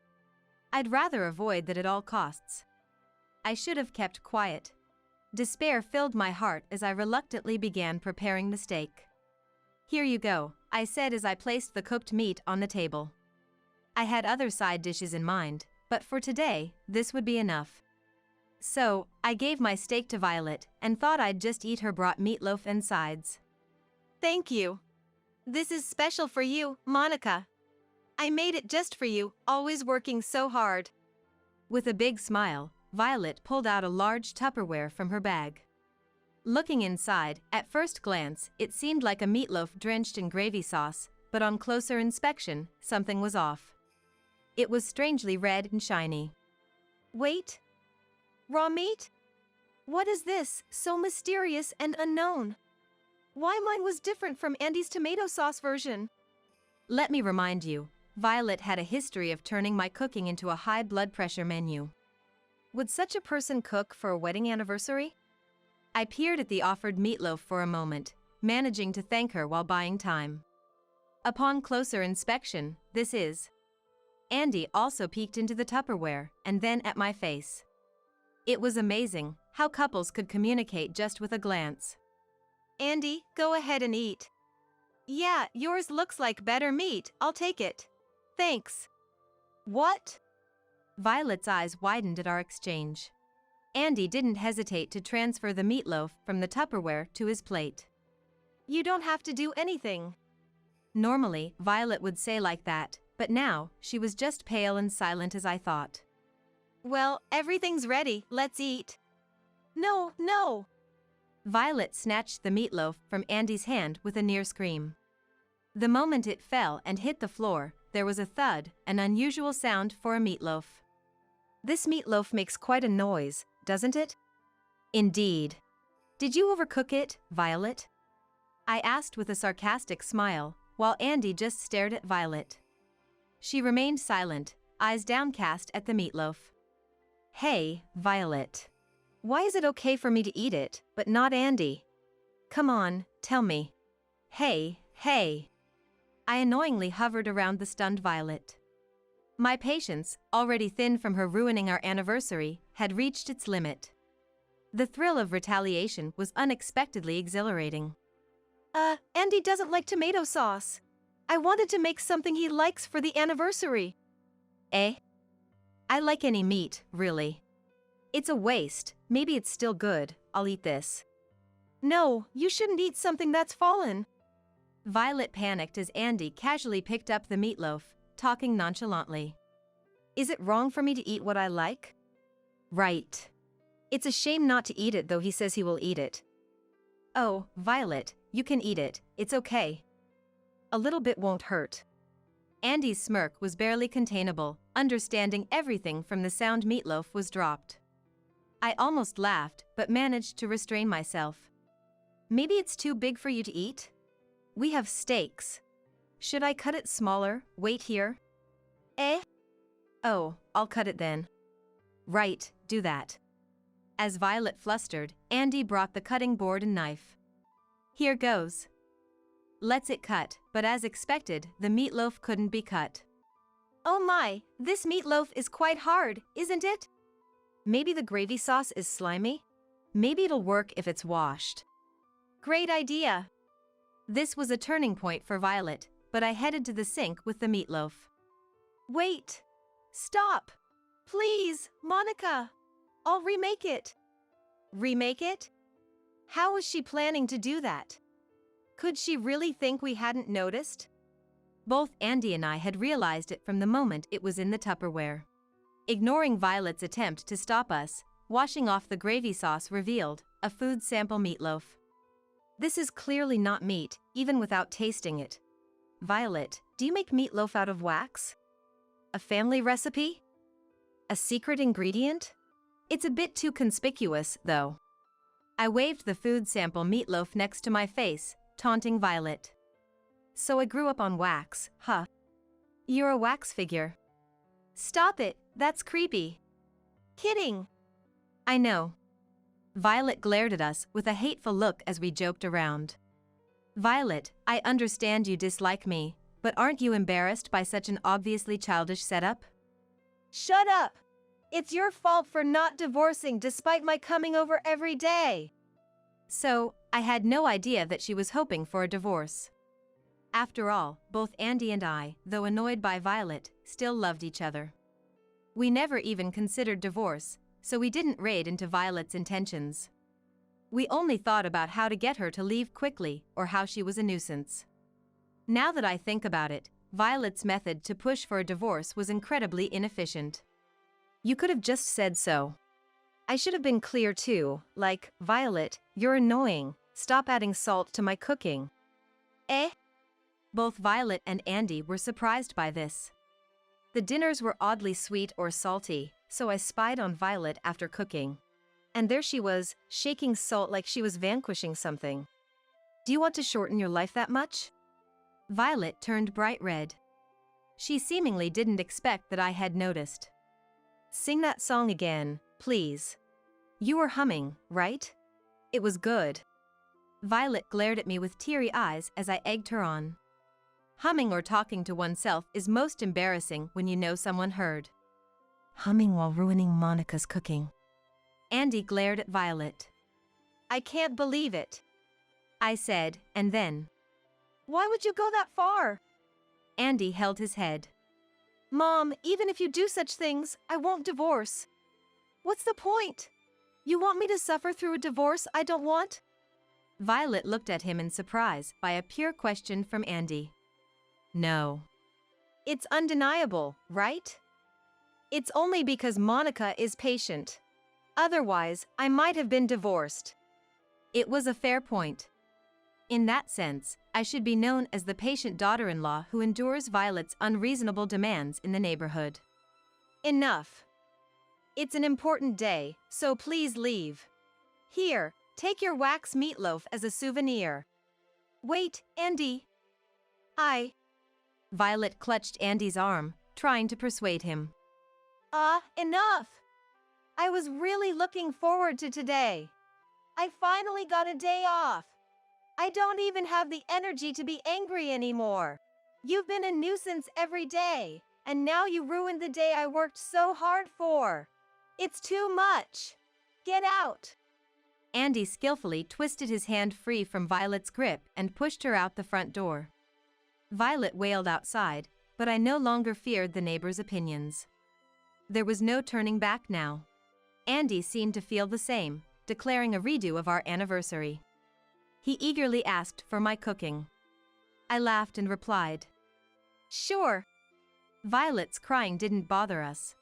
I'd rather avoid that at all costs. I should have kept quiet. Despair filled my heart as I reluctantly began preparing the steak. Here you go, I said as I placed the cooked meat on the table. I had other side dishes in mind, but for today, this would be enough. So, I gave my steak to Violet and thought I'd just eat her brought meatloaf and sides. Thank you. This is special for you, Monica. I made it just for you, always working so hard. With a big smile, Violet pulled out a large Tupperware from her bag. Looking inside, at first glance, it seemed like a meatloaf drenched in gravy sauce, but on closer inspection, something was off. It was strangely red and shiny. Wait. Raw meat? What is this, so mysterious and unknown? Why mine was different from Andy's tomato sauce version? Let me remind you, Violet had a history of turning my cooking into a high blood pressure menu. Would such a person cook for a wedding anniversary? I peered at the offered meatloaf for a moment, managing to thank her while buying time. Upon closer inspection, this is. Andy also peeked into the Tupperware and then at my face. It was amazing how couples could communicate just with a glance. Andy, go ahead and eat. Yeah, yours looks like better meat, I'll take it. Thanks. What? Violet's eyes widened at our exchange. Andy didn't hesitate to transfer the meatloaf from the Tupperware to his plate. You don't have to do anything. Normally, Violet would say like that, but now, she was just pale and silent as I thought. Well, everything's ready, let's eat. No, no! Violet snatched the meatloaf from Andy's hand with a near scream. The moment it fell and hit the floor, there was a thud, an unusual sound for a meatloaf. This meatloaf makes quite a noise, doesn't it? Indeed. Did you overcook it, Violet? I asked with a sarcastic smile, while Andy just stared at Violet. She remained silent, eyes downcast at the meatloaf. Hey, Violet. Why is it okay for me to eat it, but not Andy? Come on, tell me. Hey, hey. I annoyingly hovered around the stunned Violet. My patience, already thin from her ruining our anniversary, had reached its limit. The thrill of retaliation was unexpectedly exhilarating. Andy doesn't like tomato sauce. I wanted to make something he likes for the anniversary. Eh? I like any meat, really. It's a waste, maybe it's still good, I'll eat this. No, you shouldn't eat something that's fallen. Violet panicked as Andy casually picked up the meatloaf, talking nonchalantly. Is it wrong for me to eat what I like? Right. It's a shame not to eat it though he says he will eat it. Oh, Violet, you can eat it, it's okay. A little bit won't hurt. Andy's smirk was barely containable, understanding everything from the sound meatloaf was dropped. I almost laughed, but managed to restrain myself. Maybe it's too big for you to eat? We have steaks. Should I cut it smaller? Wait here? Eh? Oh, I'll cut it then. Right, do that. As Violet flustered, Andy brought the cutting board and knife. Here goes. Let's it cut, but as expected, the meatloaf couldn't be cut. Oh my, this meatloaf is quite hard, isn't it? Maybe the gravy sauce is slimy? Maybe it'll work if it's washed. Great idea. This was a turning point for Violet, but I headed to the sink with the meatloaf. Wait. Stop. Please, Monica. I'll remake it. Remake it? How was she planning to do that? Could she really think we hadn't noticed? Both Andy and I had realized it from the moment it was in the Tupperware. Ignoring Violet's attempt to stop us, washing off the gravy sauce revealed a food sample meatloaf. This is clearly not meat, even without tasting it. Violet, do you make meatloaf out of wax? A family recipe? A secret ingredient? It's a bit too conspicuous, though. I waved the food sample meatloaf next to my face, taunting Violet. So I grew up on wax, huh? You're a wax figure. Stop it, that's creepy. Kidding. I know. Violet glared at us with a hateful look as we joked around. Violet, I understand you dislike me, but aren't you embarrassed by such an obviously childish setup? Shut up! It's your fault for not divorcing despite my coming over every day. So, I had no idea that she was hoping for a divorce. After all, both Andy and I, though annoyed by Violet, still loved each other. We never even considered divorce, so we didn't raid into Violet's intentions. We only thought about how to get her to leave quickly or how she was a nuisance. Now that I think about it, Violet's method to push for a divorce was incredibly inefficient. You could have just said so. I should have been clear too, like, Violet, you're annoying, stop adding salt to my cooking. Eh? Both Violet and Andy were surprised by this. The dinners were oddly sweet or salty, so I spied on Violet after cooking. And there she was, shaking salt like she was vanquishing something. Do you want to shorten your life that much? Violet turned bright red. She seemingly didn't expect that I had noticed. Sing that song again, please. You were humming, right? It was good. Violet glared at me with teary eyes as I egged her on. Humming or talking to oneself is most embarrassing when you know someone heard. Humming while ruining Monica's cooking. Andy glared at Violet. I can't believe it. I said, and then. Why would you go that far? Andy held his head. Mom, even if you do such things, I won't divorce. What's the point? You want me to suffer through a divorce I don't want? Violet looked at him in surprise by a pure question from Andy. No. It's undeniable, right? It's only because Monica is patient. Otherwise, I might have been divorced. It was a fair point. In that sense, I should be known as the patient daughter-in-law who endures Violet's unreasonable demands in the neighborhood. Enough. It's an important day, so please leave. Here, take your wax meatloaf as a souvenir. Wait, Andy. Violet clutched Andy's arm, trying to persuade him. Enough! I was really looking forward to today. I finally got a day off. I don't even have the energy to be angry anymore. You've been a nuisance every day, and now you ruined the day I worked so hard for. It's too much. Get out. Andy skillfully twisted his hand free from Violet's grip and pushed her out the front door. Violet wailed outside, but I no longer feared the neighbors' opinions. There was no turning back now. Andy seemed to feel the same, declaring a redo of our anniversary. He eagerly asked for my cooking. I laughed and replied, "Sure." Violet's crying didn't bother us.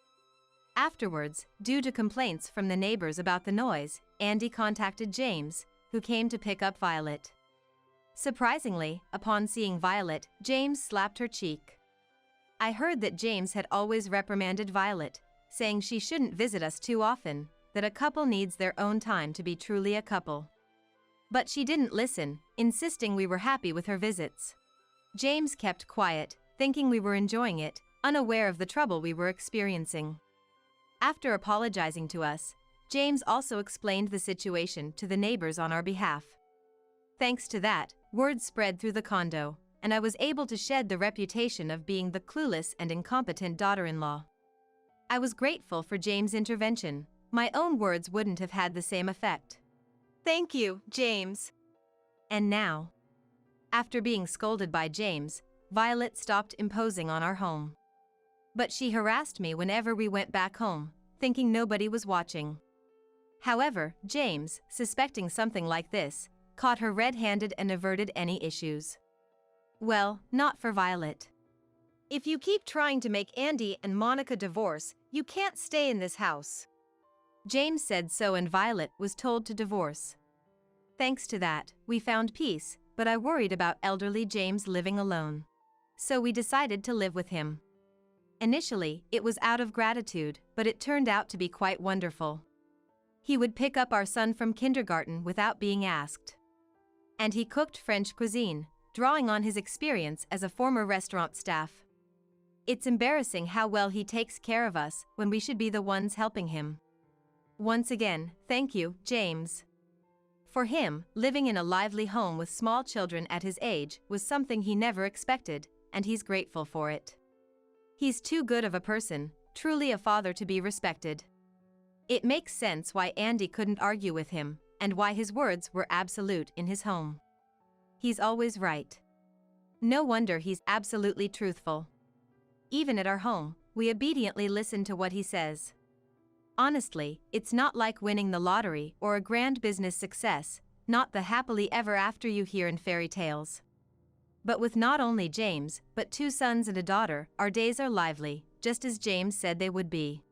Afterwards, due to complaints from the neighbors about the noise, Andy contacted James, who came to pick up Violet. Surprisingly, upon seeing Violet, James slapped her cheek. I heard that James had always reprimanded Violet, saying she shouldn't visit us too often, that a couple needs their own time to be truly a couple. But she didn't listen, insisting we were happy with her visits. James kept quiet, thinking we were enjoying it, unaware of the trouble we were experiencing. After apologizing to us, James also explained the situation to the neighbors on our behalf. Thanks to that, word spread through the condo, and I was able to shed the reputation of being the clueless and incompetent daughter-in-law. I was grateful for James' intervention. My own words wouldn't have had the same effect. Thank you, James. And now, after being scolded by James, Violet stopped imposing on our home. But she harassed me whenever we went back home, thinking nobody was watching. However, James, suspecting something like this, caught her red-handed and averted any issues. Well, not for Violet. If you keep trying to make Andy and Monica divorce, you can't stay in this house. James said so and Violet was told to divorce. Thanks to that, we found peace, but I worried about elderly James living alone. So we decided to live with him. Initially, it was out of gratitude, but it turned out to be quite wonderful. He would pick up our son from kindergarten without being asked. And he cooked French cuisine, drawing on his experience as a former restaurant staff. It's embarrassing how well he takes care of us when we should be the ones helping him. Once again, thank you, James. For him, living in a lively home with small children at his age was something he never expected, and he's grateful for it. He's too good of a person, truly a father to be respected. It makes sense why Andy couldn't argue with him, and why his words were absolute in his home. He's always right. No wonder he's absolutely truthful. Even at our home, we obediently listen to what he says. Honestly, it's not like winning the lottery or a grand business success, not the happily ever after you hear in fairy tales. But with not only James, but 2 sons and a daughter, our days are lively, just as James said they would be.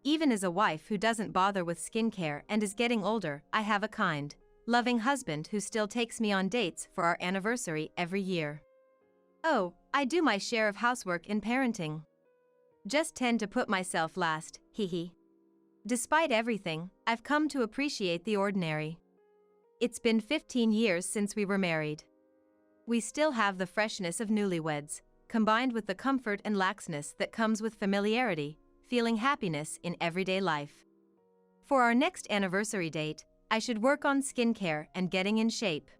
Even as a wife who doesn't bother with skincare and is getting older, I have a kind, loving husband who still takes me on dates for our anniversary every year. Oh, I do my share of housework and parenting. Just tend to put myself last, hee. Despite everything, I've come to appreciate the ordinary. It's been 15 years since we were married. We still have the freshness of newlyweds, combined with the comfort and laxness that comes with familiarity, feeling happiness in everyday life. For our next anniversary date, I should work on skincare and getting in shape.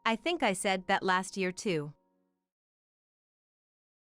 I think I said that last year too.